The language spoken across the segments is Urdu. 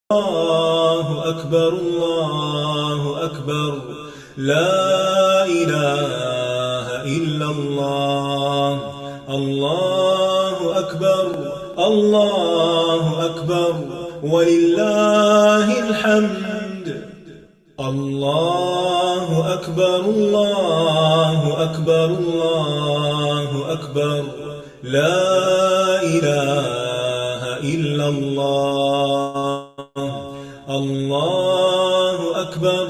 الله أكبر الله أكبر لا إله إلا الله الله أكبر الله أكبر ولله الحمد الله أكبر الله أكبر الله أكبر لا إله إلا الله الله أكبر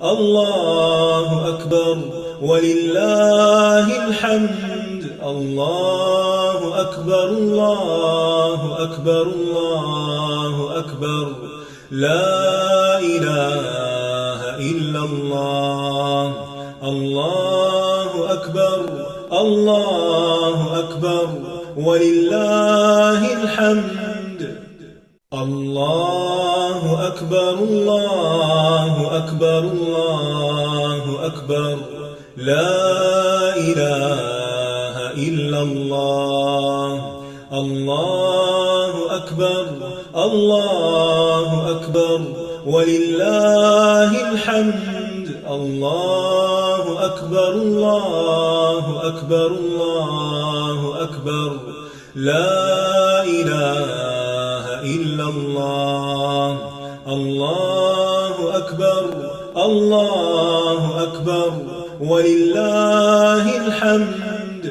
الله أكبر ولله الحمد الله أكبر الله أكبر الله أكبر لا إله إلا الله الله أكبر الله أكبر ولله الحمد الله أكبر الله أكبر الله أكبر لا إله إلا الله الله أكبر الله أكبر ولله الحمد الله أكبر الله أكبر الله أكبر لا إله إلا الله الله أكبر الله أكبر ولله الحمد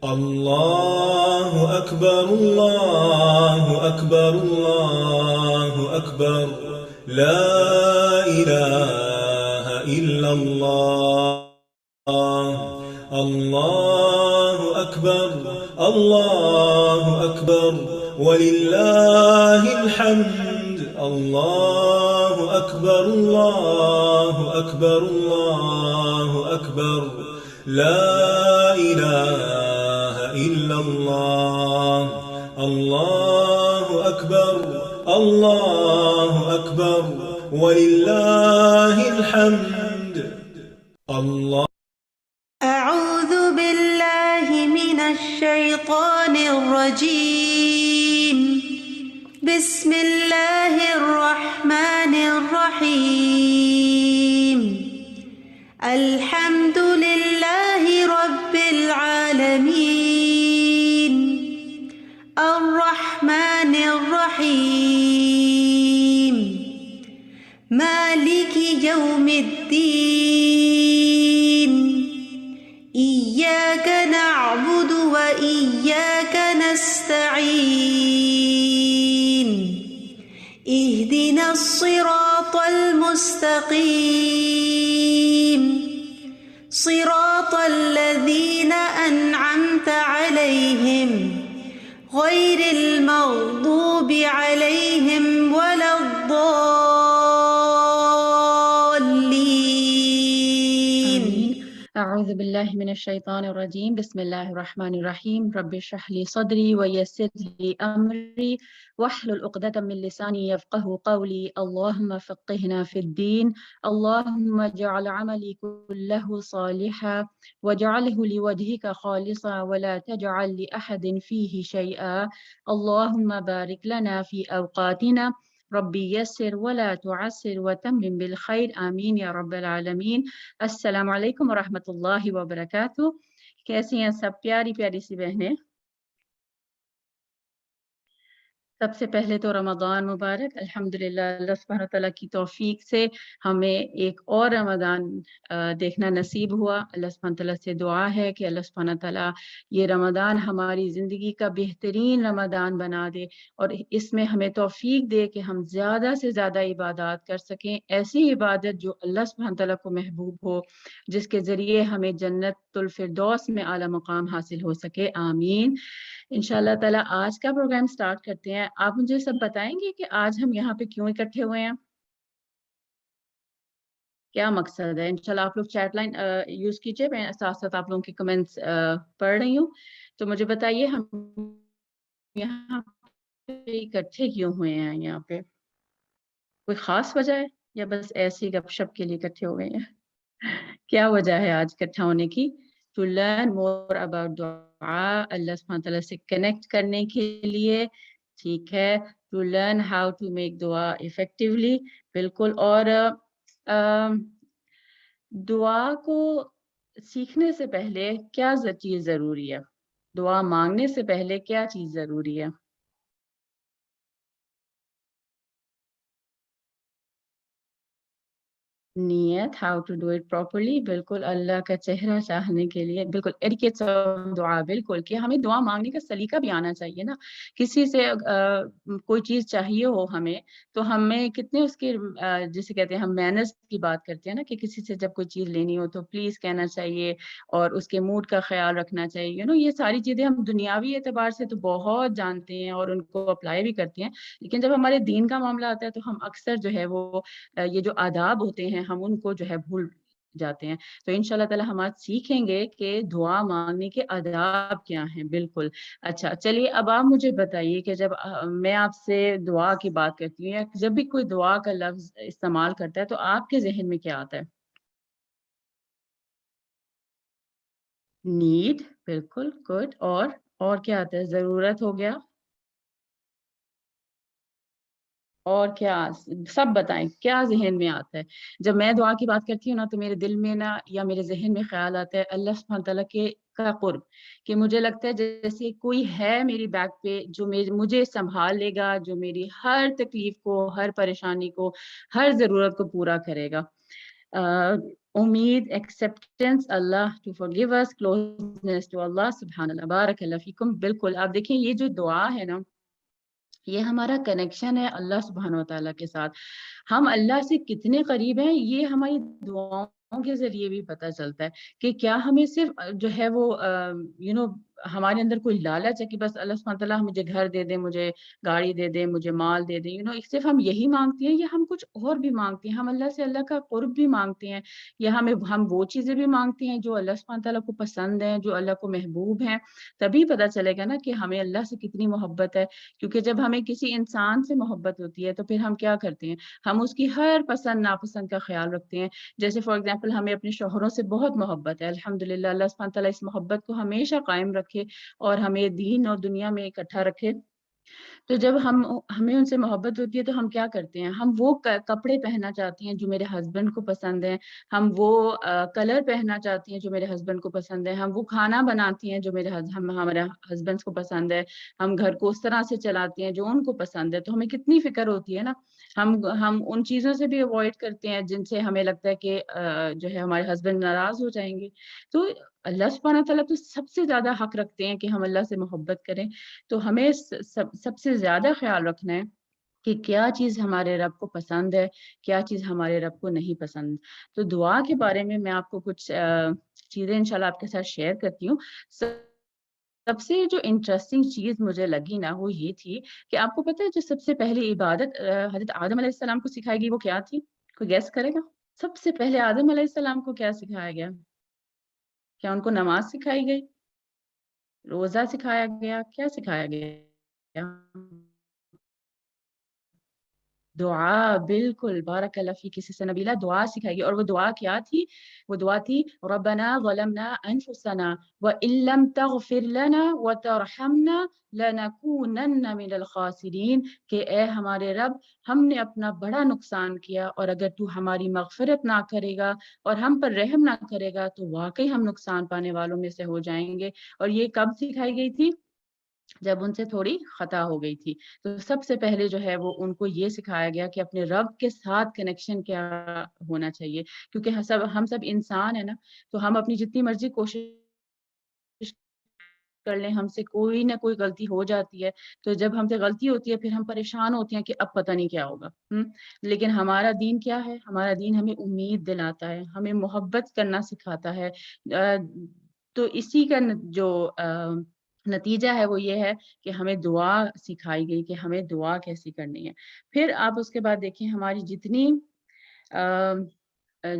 الله أكبر الله أكبر الله أكبر لا إله إلا الله الله أكبر الله أكبر ولله الحمد الله أكبر الله أكبر الله أكبر لا إله إلا الله الله أكبر الله أكبر ولله الحمد الله. أعوذ بالله من الشيطان الرجيم. بسم الله الرحمن الرحيم. الحمد لله رب العالمين الرحمن الرحيم مالك يوم الدين إياك نعبد وإياك نستعين اهدنا الصراط المستقيم صراط الذين أنعمت عليهم غير المغضوب عليهم ولا الضالين. أعوذ بالله من الشيطان الرجيم. بسم الله الرحمن الرحيم. رب اشرح لي صدري ويسر لي أمري واحلل عقدة من لساني يفقه قولي. اللهم فقهنا في الدين. اللهم اجعل عملي كله صالحا واجعله لوجهك خالصا ولا تجعل لأحد فيه شيئا. اللهم بارك لنا في أوقاتنا. ربی یسر ولا تعسر وتمم بالخیر آمین یا رب العالمین. السلام علیکم ورحمۃ اللہ وبرکاتہ. کیسی ہیں سب پیاری پیاری سی بہنیں؟ سب سے پہلے تو رمضان مبارک. الحمدللہ اللہ سبحانہ تعالیٰ کی توفیق سے ہمیں ایک اور رمضان دیکھنا نصیب ہوا. اللہ سبحانہ تعالیٰ سے دعا ہے کہ اللہ سبحانہ تعالیٰ یہ رمضان ہماری زندگی کا بہترین رمضان بنا دے اور اس میں ہمیں توفیق دے کہ ہم زیادہ سے زیادہ عبادات کر سکیں، ایسی عبادت جو اللہ سبحانہ تعالیٰ کو محبوب ہو، جس کے ذریعے ہمیں جنت الفردوس میں اعلیٰ مقام حاصل ہو سکے. آمین. انشاءاللہ تعالیٰ آج کا پروگرام سٹارٹ کرتے ہیں. آپ مجھے سب بتائیں گے کہ آج ہم یہاں پہ کیوں اکٹھے ہوئے ہیں، کیا مقصد ہے؟ انشاءاللہ آپ لوگ چیٹ لائن یوز کیجئے، میں ساتھ ساتھ آپ لوگوں کے کمنٹس پڑھ رہی ہوں. تو مجھے بتائیے ہم یہاں پہ اکٹھے کیوں ہوئے ہیں؟ یہاں پہ کوئی خاص وجہ ہے یا بس ایسے ہی گپ شپ کے لیے اکٹھے ہوئے ہیں؟ کیا وجہ ہے آج اکٹھا ہونے کی؟ ٹو لرن مور اباؤٹ دعا، اللہ سبحانہ تعالیٰ سے کنیکٹ کرنے کے لیے. ٹھیک ہے، to learn how to make dua effectively. بالکل. اور دعا کو سیکھنے سے پہلے کیا چیز ضروری ہے؟ دعا مانگنے سے پہلے کیا چیز ضروری ہے؟ نیت. How to do it properly. بالکل. اللہ کا چہرہ چاہنے کے لیے. بالکل. ایڈیکیٹس آف دعا. بالکل. کہ ہمیں دعا مانگنے کا سلیقہ بھی آنا چاہیے نا. کسی سے کوئی چیز چاہیے ہو ہمیں، تو ہمیں کتنے اس کے جسے کہتے ہیں ہم مینرز کی بات کرتے ہیں نا، کہ کسی سے جب کوئی چیز لینی ہو تو پلیز کہنا چاہیے، اور اس کے موڈ کا خیال رکھنا چاہیے. یہ ساری چیزیں ہم دنیاوی اعتبار سے تو بہت جانتے ہیں اور ان کو اپلائی بھی کرتے ہیں، لیکن جب ہمارے دین کا معاملہ آتا ہے تو ہم اکثر جو ہے وہ یہ جو آداب ہوتے ہیں ہم ان کو جو ہے بھول جاتے ہیں. تو انشاءاللہ تعالی ہم آج سیکھیں گے کہ دعا مانگنے کے آداب کیا ہیں. بالکل. اچھا چلیے اب آپ مجھے بتائیے کہ جب میں آپ سے دعا کی بات کرتی ہوں یا جب بھی کوئی دعا کا لفظ استعمال کرتا ہے تو آپ کے ذہن میں کیا آتا ہے؟ نیڈ. بالکل. گڈ. اور کیا آتا ہے؟ ضرورت ہو گیا. اور کیا؟ سب بتائیں کیا ذہن میں آتا ہے جب میں دعا کی بات کرتی ہوں نا؟ تو میرے دل میں نا یا میرے ذہن میں خیال آتا ہے اللہ سبحانہ تعالیٰ کے کا قرب، کہ مجھے لگتا ہے جیسے کوئی ہے میری بیک پہ جو مجھے سنبھال لے گا، جو میری ہر تکلیف کو، ہر پریشانی کو، ہر ضرورت کو پورا کرے گا. امید. Acceptance. Allah to forgive us. closeness to Allah. سبحان اللہ. بارک اللہ فیکم. بالکل. آپ دیکھیں یہ جو دعا ہے نا، یہ ہمارا کنیکشن ہے اللہ سبحانہ و تعالیٰ کے ساتھ. ہم اللہ سے کتنے قریب ہیں یہ ہماری دعاؤں کے ذریعے بھی پتہ چلتا ہے، کہ کیا ہمیں صرف جو ہے وہ ہمارے اندر کوئی لالچ ہے کہ بس اللہ سبحانہ تعالیٰ مجھے گھر دے دے، مجھے گاڑی دے دے، مجھے مال دے دے، صرف ہم یہی مانگتے ہیں، یا ہم کچھ اور بھی مانگتے ہیں؟ ہم اللہ سے اللہ کا قرب بھی مانگتے ہیں، یا ہم وہ چیزیں بھی مانگتے ہیں جو اللہ سبحانہ تعالیٰ کو پسند ہیں، جو اللہ کو محبوب ہیں؟ تبھی پتہ چلے گا نا کہ ہمیں اللہ سے کتنی محبت ہے. کیونکہ جب ہمیں کسی انسان سے محبت ہوتی ہے تو پھر ہم کیا کرتے ہیں؟ ہم اس کی ہر پسند ناپسند کا خیال رکھتے ہیں. جیسے فار ایگزامپل ہمیں اپنے شوہروں سے بہت محبت ہے، الحمدللہ اللہ سبحانہ تعالیٰ اس محبت کو ہمیشہ قائم رکھے اور ہمیں دین اور دنیا میں اکٹھا رکھے. تو جب ہمیں ان سے محبت ہوتی ہے تو ہم کیا کرتے ہیں؟ ہم وہ کپڑے پہننا چاہتے ہیں جو میرے ہسبینڈ کو پسند ہیں، ہم وہ کلر پہننا چاہتے ہیں جو میرے ہسبینڈ کو پسند ہے، ہم وہ کھانا بناتی ہیں جو ہمارے ہسبینڈ کو پسند ہے، ہم گھر کو اس طرح سے چلاتے ہیں جو ان کو پسند ہے. تو ہمیں کتنی فکر ہوتی ہے نا. ہم ان چیزوں سے بھی اوائڈ کرتے ہیں جن سے ہمیں لگتا ہے کہ جو ہے ہمارے ہسبینڈ ناراض ہو جائیں گے. تو اللہ سبحانہ تعالیٰ تو سب سے زیادہ حق رکھتے ہیں کہ ہم اللہ سے محبت کریں. تو ہمیں سب سے زیادہ خیال رکھنا ہے کہ کیا چیز ہمارے رب کو پسند ہے، کیا چیز ہمارے رب کو نہیں پسند. تو دعا کے بارے میں میں آپ کو کچھ چیزیں انشاءاللہ آپ کے ساتھ شیئر کرتی ہوں. سب سے جو انٹرسٹنگ چیز مجھے لگی نا وہ یہ تھی کہ آپ کو پتہ ہے جو سب سے پہلی عبادت حضرت آدم علیہ السلام کو سکھائی گئی وہ کیا تھی؟ کوئی گیس کرے گا؟ سب سے پہلے آدم علیہ السلام کو کیا سکھایا گیا؟ کیا ان کو نماز سکھائی گئی؟ روزہ سکھایا گیا؟ کیا سکھایا گیا؟ دعا. بالکل. بارک اللہ فی. کسی سے نبیلہ دعا سکھائی گئی. اور وہ دعا کیا تھی؟ وہ دعا تھی ربنا ظلمنا انفسنا وان لم تغفر لنا وترحمنا لنکونن من الخاسرین. کہ اے ہمارے رب، ہم نے اپنا بڑا نقصان کیا، اور اگر تو ہماری مغفرت نہ کرے گا اور ہم پر رحم نہ کرے گا تو واقعی ہم نقصان پانے والوں میں سے ہو جائیں گے. اور یہ کب سکھائی گئی تھی؟ جب ان سے تھوڑی خطا ہو گئی تھی. تو سب سے پہلے جو ہے وہ ان کو یہ سکھایا گیا کہ اپنے رب کے ساتھ کنیکشن کیا ہونا چاہیے. کیونکہ ہم سب انسان ہیں نا، تو ہم اپنی جتنی مرضی کوشش کر لیں ہم سے کوئی نہ کوئی غلطی ہو جاتی ہے. تو جب ہم سے غلطی ہوتی ہے پھر ہم پریشان ہوتے ہیں کہ اب پتہ نہیں کیا ہوگا. لیکن ہمارا دین کیا ہے؟ ہمارا دین ہمیں امید دلاتا ہے، ہمیں محبت کرنا سکھاتا ہے. تو اسی کا جو نتیجہ ہے وہ یہ ہے کہ ہمیں دعا سکھائی گئی کہ ہمیں دعا کیسی کرنی ہے. پھر آپ اس کے بعد دیکھیں ہماری جتنی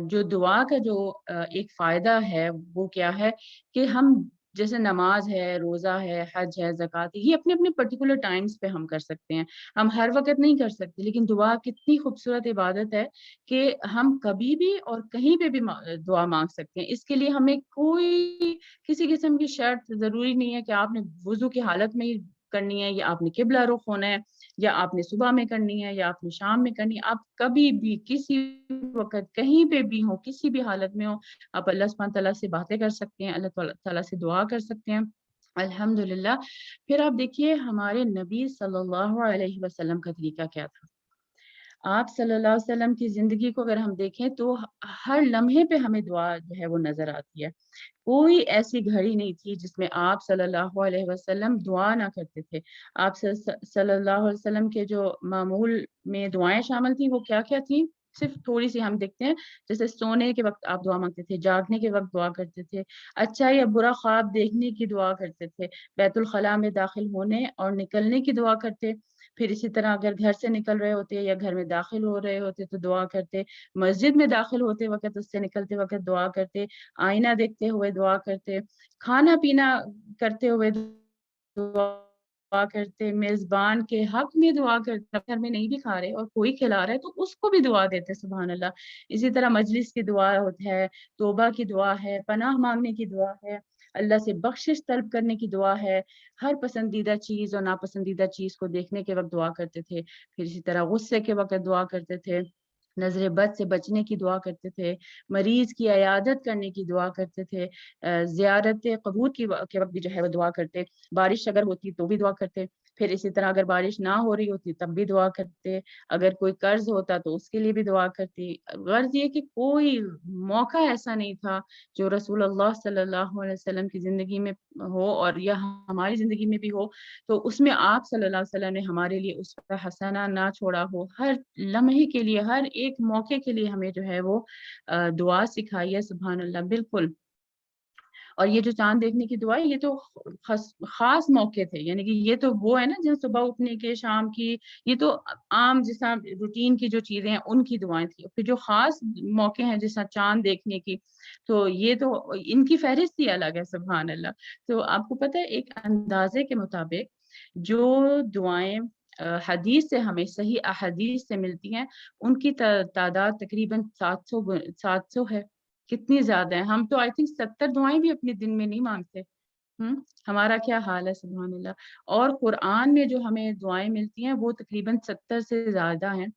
جو دعا کا جو ایک فائدہ ہے وہ کیا ہے کہ ہم جیسے نماز ہے، روزہ ہے، حج ہے، زکوٰۃ، یہ اپنے اپنے پرٹیکولر ٹائمز پہ ہم کر سکتے ہیں. ہم ہر وقت نہیں کر سکتے، لیکن دعا کتنی خوبصورت عبادت ہے کہ ہم کبھی بھی اور کہیں پہ بھی دعا مانگ سکتے ہیں. اس کے لیے ہمیں کوئی کسی قسم کی شرط ضروری نہیں ہے کہ آپ نے وضو کی حالت میں ہی کرنی ہے یا آپ نے قبلہ رخ ہونا ہے. یا آپ نے صبح میں کرنی ہے یا آپ نے شام میں کرنی ہے، آپ کبھی بھی کسی وقت کہیں پہ بھی ہو، کسی بھی حالت میں ہو، آپ اللہ سبحانہ تعالیٰ سے باتیں کر سکتے ہیں، اللہ تعالیٰ سے دعا کر سکتے ہیں الحمدللہ۔ پھر آپ دیکھیے ہمارے نبی صلی اللہ علیہ وسلم کا طریقہ کیا تھا۔ آپ صلی اللہ علیہ وسلم کی زندگی کو اگر ہم دیکھیں تو ہر لمحے پہ ہمیں دعا جو ہے وہ نظر آتی ہے۔ کوئی ایسی گھڑی نہیں تھی جس میں آپ صلی اللہ علیہ وسلم دعا نہ کرتے تھے۔ آپ صلی اللہ علیہ وسلم کے جو معمول میں دعائیں شامل تھیں وہ کیا کیا تھیں؟ صرف تھوڑی سی ہم دیکھتے ہیں، جیسے سونے کے وقت آپ دعا مانگتے تھے، جاگنے کے وقت دعا کرتے تھے، اچھا یا برا خواب دیکھنے کی دعا کرتے تھے، بیت الخلاء میں داخل ہونے اور نکلنے کی دعا کرتے، پھر اسی طرح اگر گھر سے نکل رہے ہوتے یا گھر میں داخل ہو رہے ہوتے تو دعا کرتے، مسجد میں داخل ہوتے وقت، اس سے نکلتے وقت دعا کرتے، آئینہ دیکھتے ہوئے دعا کرتے، کھانا پینا کرتے ہوئے دعا کرتے، میزبان کے حق میں دعا کرتے، گھر میں نہیں بھی کھا رہے اور کوئی کھلا رہا ہے تو اس کو بھی دعا دیتے، سبحان اللہ۔ اسی طرح مجلس کی دعا ہے، توبہ کی دعا ہے، پناہ مانگنے کی دعا ہے، اللہ سے بخشش طلب کرنے کی دعا ہے، ہر پسندیدہ چیز اور ناپسندیدہ چیز کو دیکھنے کے وقت دعا کرتے تھے، پھر اسی طرح غصے کے وقت دعا کرتے تھے، نظر بد سے بچنے کی دعا کرتے تھے، مریض کی عیادت کرنے کی دعا کرتے تھے، زیارت قبور کے وقت بھی جو ہے وہ دعا کرتے، بارش اگر ہوتی تو بھی دعا کرتے، پھر اسی طرح اگر بارش نہ ہو رہی ہوتی تب بھی دعا کرتے، اگر کوئی قرض ہوتا تو اس کے لیے بھی دعا کرتی۔ غرض یہ کہ کوئی موقع ایسا نہیں تھا جو رسول اللہ صلی اللہ علیہ وسلم کی زندگی میں ہو اور یا ہماری زندگی میں بھی ہو تو اس میں آپ صلی اللہ علیہ وسلم نے ہمارے لیے اسوہ حسنہ نہ چھوڑا ہو، ہر لمحے کے لیے، ہر ایک موقع کے لیے ہمیں جو ہے وہ دعا سکھائی ہے، سبحان اللہ، بالکل۔ اور یہ جو چاند دیکھنے کی دعا ہے یہ تو خاص موقع تھے، یعنی کہ یہ تو وہ ہے نا جو صبح اٹھنے کے، شام کی، یہ تو عام جیسا روٹین کی جو چیزیں ہیں ان کی دعائیں تھیں، پھر جو خاص موقع ہیں جیسا چاند دیکھنے کی تو یہ تو ان کی فہرست ہی الگ ہے، سبحان اللہ۔ تو آپ کو پتہ ہے ایک اندازے کے مطابق جو دعائیں حدیث سے ہمیں صحیح احادیث سے ملتی ہیں ان کی تعداد تقریباً 700 ہے۔ کتنی زیادہ ہے، ہم تو آئی تھنک 70 دعائیں بھی اپنے دن میں نہیں مانگتے۔ ہمارا کیا حال ہے، سبحان اللہ۔ اور قرآن میں جو ہمیں دعائیں ملتی ہیں وہ تقریباً 70 سے زیادہ ہیں۔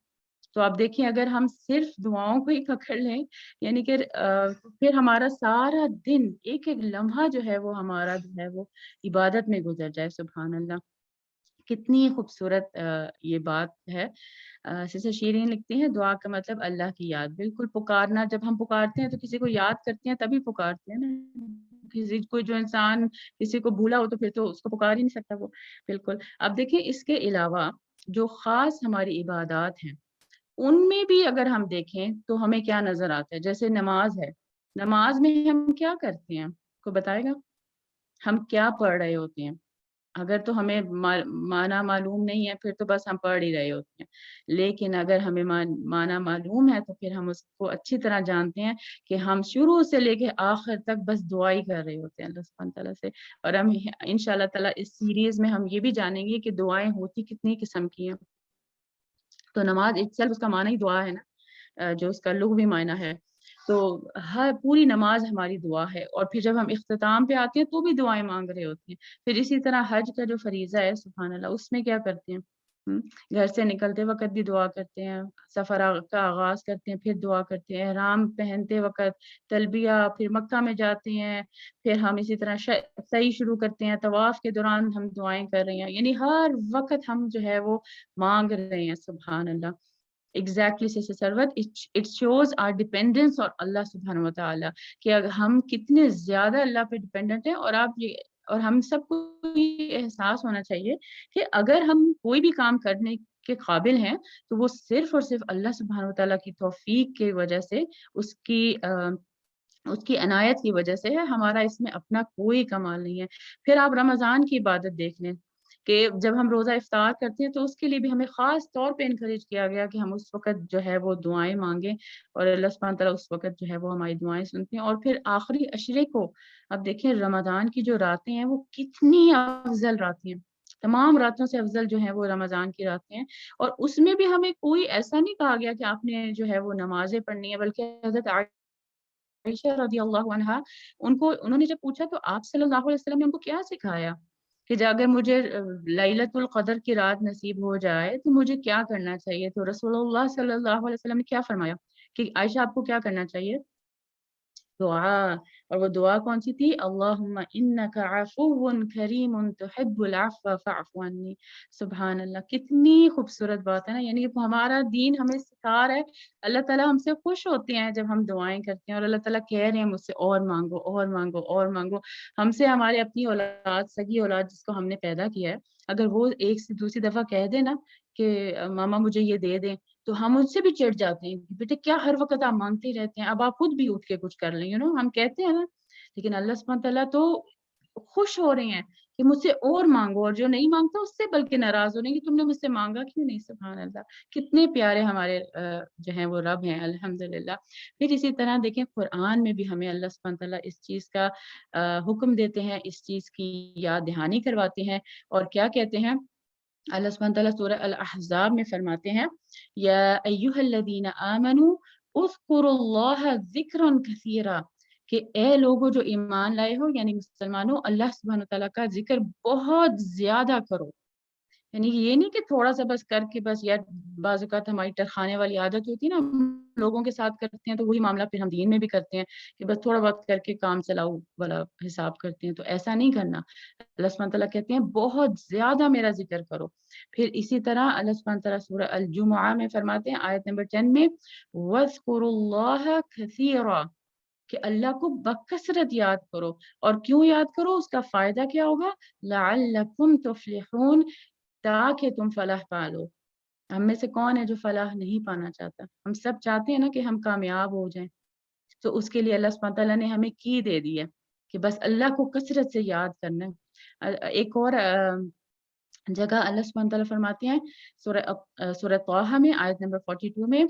تو آپ دیکھیں اگر ہم صرف دعاؤں کو ہی پکڑ لیں یعنی کہ پھر ہمارا سارا دن، ایک ایک لمحہ جو ہے وہ ہمارا جو ہے وہ عبادت میں گزر جائے، سبحان اللہ۔ کتنی خوبصورت یہ بات ہے۔ سسٹر شیرین لکھتے ہیں دعا کا مطلب اللہ کی یاد، بالکل پکارنا، جب ہم پکارتے ہیں تو کسی کو یاد کرتے ہیں تبھی پکارتے ہیں نا، کسی کو جو انسان کسی کو بھولا ہو تو پھر تو اس کو پکار ہی نہیں سکتا وہ، بالکل۔ اب دیکھیں اس کے علاوہ جو خاص ہماری عبادات ہیں ان میں بھی اگر ہم دیکھیں تو ہمیں کیا نظر آتا ہے، جیسے نماز ہے، نماز میں ہم کیا کرتے ہیں، کوئی بتائے گا؟ ہم کیا پڑھ رہے ہوتے ہیں؟ اگر تو ہمیں معنی معلوم نہیں ہے پھر تو بس ہم پڑھ ہی رہے ہوتے ہیں، لیکن اگر ہمیں معنی معلوم ہے تو پھر ہم اس کو اچھی طرح جانتے ہیں کہ ہم شروع سے لے کے آخر تک بس دعا ہی کر رہے ہوتے ہیں اللہ سبحانہ تعالیٰ سے۔ اور ہم انشاءاللہ تعالیٰ اس سیریز میں ہم یہ بھی جانیں گے کہ دعائیں ہوتی کتنی قسم کی ہیں۔ تو نماز اٹسیلف اس کا معنی ہی دعا ہے نا، جو اس کا لغوی معنی ہے، تو ہر پوری نماز ہماری دعا ہے۔ اور پھر جب ہم اختتام پہ آتے ہیں تو بھی دعائیں مانگ رہے ہوتے ہیں۔ پھر اسی طرح حج کا جو فریضہ ہے، سبحان اللہ، اس میں کیا کرتے ہیں، گھر سے نکلتے وقت بھی دعا کرتے ہیں، سفر کا آغاز کرتے ہیں پھر دعا کرتے ہیں، احرام پہنتے وقت تلبیہ، پھر مکہ میں جاتے ہیں، پھر ہم اسی طرح سعی شروع کرتے ہیں، طواف کے دوران ہم دعائیں کر رہے ہیں، یعنی ہر وقت ہم جو ہے وہ مانگ رہے ہیں، سبحان اللہ۔ Exactly سسٹر سرورت، it shows our dependence اور اللہ سبحانہ وتعالی کہ ہم کتنے زیادہ اللہ پہ ڈپینڈنٹ ہیں۔ اور آپ یہ، اور ہم سب کو یہ احساس ہونا چاہیے کہ اگر ہم کوئی بھی کام کرنے کے قابل ہیں تو وہ صرف اور صرف اللہ سبحانہ وتعالی کی توفیق کی وجہ سے، اس کی عنایت کی وجہ سے ہے، ہمارا اس میں اپنا کوئی کمال نہیں ہے۔ پھر آپ رمضان کی عبادت دیکھ لیں کہ جب ہم روزہ افطار کرتے ہیں تو اس کے لیے بھی ہمیں خاص طور پہ انکریج کیا گیا کہ ہم اس وقت جو ہے وہ دعائیں مانگیں، اور اللہ سبحانہ تعالیٰ اس وقت جو ہے وہ ہماری دعائیں سنتے ہیں۔ اور پھر آخری عشرے کو اب دیکھیں، رمضان کی جو راتیں ہیں وہ کتنی افضل راتیں ہیں، تمام راتوں سے افضل جو ہیں وہ رمضان کی راتیں ہیں۔ اور اس میں بھی ہمیں کوئی ایسا نہیں کہا گیا کہ آپ نے جو ہے وہ نمازیں پڑھنی ہے، بلکہ حضرت عائشہ رضی اللہ عنہا، انہوں نے جب پوچھا تو آپ صلی اللہ علیہ وسلم نے ان کو کیا سکھایا، کہ اگر مجھے لیلۃ القدر کی رات نصیب ہو جائے تو مجھے کیا کرنا چاہیے؟ تو رسول اللہ صلی اللہ علیہ وسلم نے کیا فرمایا کہ عائشہ آپ کو کیا کرنا چاہیے؟ دعا. اور وہ دعا کون سی تھی؟ اللہم انک عفو کریم تحب العفو فاعف عنی. سبحان اللہ، کتنی خوبصورت بات ہے نا. یعنی کہ ہمارا دین ہمیں سکھا رہا ہے، اللہ تعالیٰ ہم سے خوش ہوتے ہیں جب ہم دعائیں کرتے ہیں، اور اللہ تعالیٰ کہہ رہے ہیں مجھ سے اور مانگو اور مانگو اور مانگو. ہم سے ہمارے اپنی اولاد، سگی اولاد جس کو ہم نے پیدا کیا ہے، اگر وہ ایک سے دوسری دفعہ کہہ دے نا کہ ماما مجھے یہ دے دیں، تو ہم ان سے بھی چڑ جاتے ہیں کہ بیٹے کیا ہر وقت آپ مانگتے ہی رہتے ہیں، اب آپ خود بھی اٹھ کے کچھ کر لیں. ہم کہتے ہیں نا. لیکن اللہ سبحانہ تعالیٰ تو خوش ہو رہے ہیں کہ مجھ سے اور مانگو، اور جو نہیں مانگتا اس سے بلکہ ناراض ہو رہے ہیں کہ تم نے مجھ سے مانگا کیوں نہیں. سبحان اللہ، کتنے پیارے ہمارے جو ہیں وہ رب ہیں الحمدللہ. پھر اسی طرح دیکھیں قرآن میں بھی ہمیں اللہ سبحانہ تعالیٰ اس چیز کا حکم دیتے ہیں، اس چیز کی یاد دہانی کرواتے ہیں. اور کیا کہتے ہیں اللہ سبحانہ تعالیٰ سورہ الاحزاب میں فرماتے ہیں یا ایھا الذین آمنوا اذکروا اللہ ذکرا کثیرا، کہ اے لوگوں جو ایمان لائے ہو یعنی مسلمانوں، اللہ سبحانہ تعالیٰ کا ذکر بہت زیادہ کرو. یعنی یہ نہیں کہ تھوڑا سا بس کر کے بس، یا بعض اوقات ہماری ٹرخانے والی عادت ہوتی ہے نا، ہم لوگوں کے ساتھ کرتے ہیں تو وہی معاملہ پھر ہم دین میں بھی کرتے ہیں کہ بس تھوڑا وقت کر کے کام چلاؤ والا حساب کرتے ہیں. تو ایسا نہیں کرنا. اللہ سبحانہ تعالیٰ کہتے ہیں بہت زیادہ میرا ذکر کرو. پھر اسی طرح اللہ سبحانہ تعالیٰ سورہ الجمعہ میں فرماتے ہیں آیت نمبر 10 میں وَاذْكُرُوا اللَّهَ كَثِيرًا، کہ اللہ کو بکثرت یاد کرو. اور کیوں یاد کرو؟ اس کا فائدہ کیا ہوگا؟ لَعَلَّكُمْ تُفْلِحُونَ، تاکہ تم فلاح پالو. ہم میں سے کون ہے جو فلاح نہیں پانا چاہتا؟ ہم سب چاہتے ہیں نا کہ ہم کامیاب ہو جائیں. تو اس کے لیے اللہ سبحانہ تعالیٰ نے ہمیں کی دے دی ہے کہ بس اللہ کو کثرت سے یاد کرنا ہے. ایک اور جگہ اللہ سبحانہ تعالیٰ فرماتے ہیں سورہ طٰہٰ میں آیت نمبر 42 میں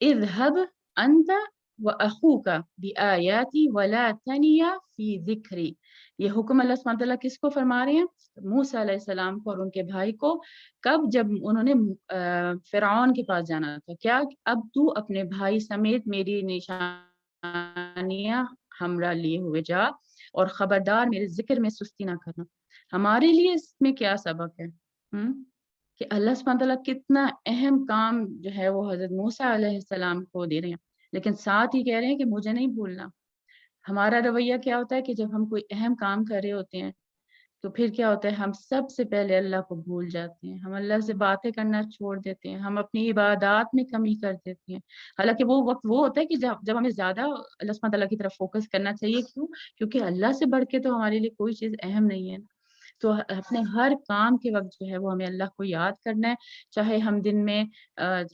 اذهب انت واخوک بآیاتی ولا تنیا فی ذکری. یہ حکم اللہ سبحانہ تعالیٰ کس کو فرما رہے ہیں؟ موسیٰ علیہ السلام کو اور ان کے بھائی کو. کب؟ جب انہوں نے فرعون کے پاس جانا تھا. کیا؟ اب تو اپنے بھائی سمیت میری نشانیاں ہمراہ لیے ہوئے جا، اور خبردار میرے ذکر میں سستی نہ کرنا. ہمارے لیے اس میں کیا سبق ہے کہ اللہ سبحانہ تعالیٰ کتنا اہم کام جو ہے وہ حضرت موسیٰ علیہ السلام کو دے رہے ہیں، لیکن ساتھ ہی کہہ رہے ہیں کہ مجھے نہیں بھولنا. ہمارا رویہ کیا ہوتا ہے کہ جب ہم کوئی اہم کام کر رہے ہوتے ہیں تو پھر کیا ہوتا ہے، ہم سب سے پہلے اللہ کو بھول جاتے ہیں، ہم اللہ سے باتیں کرنا چھوڑ دیتے ہیں، ہم اپنی عبادات میں کمی کر دیتے ہیں. حالانکہ وہ وقت وہ ہوتا ہے کہ جب ہمیں زیادہ اللہ سبحانہ تعالیٰ کی طرف فوکس کرنا چاہیے. کیوں؟ کیونکہ اللہ سے بڑھ کے تو ہمارے لیے کوئی چیز اہم نہیں ہے. تو اپنے ہر کام کے وقت جو ہے وہ ہمیں اللہ کو یاد کرنا ہے. چاہے ہم دن میں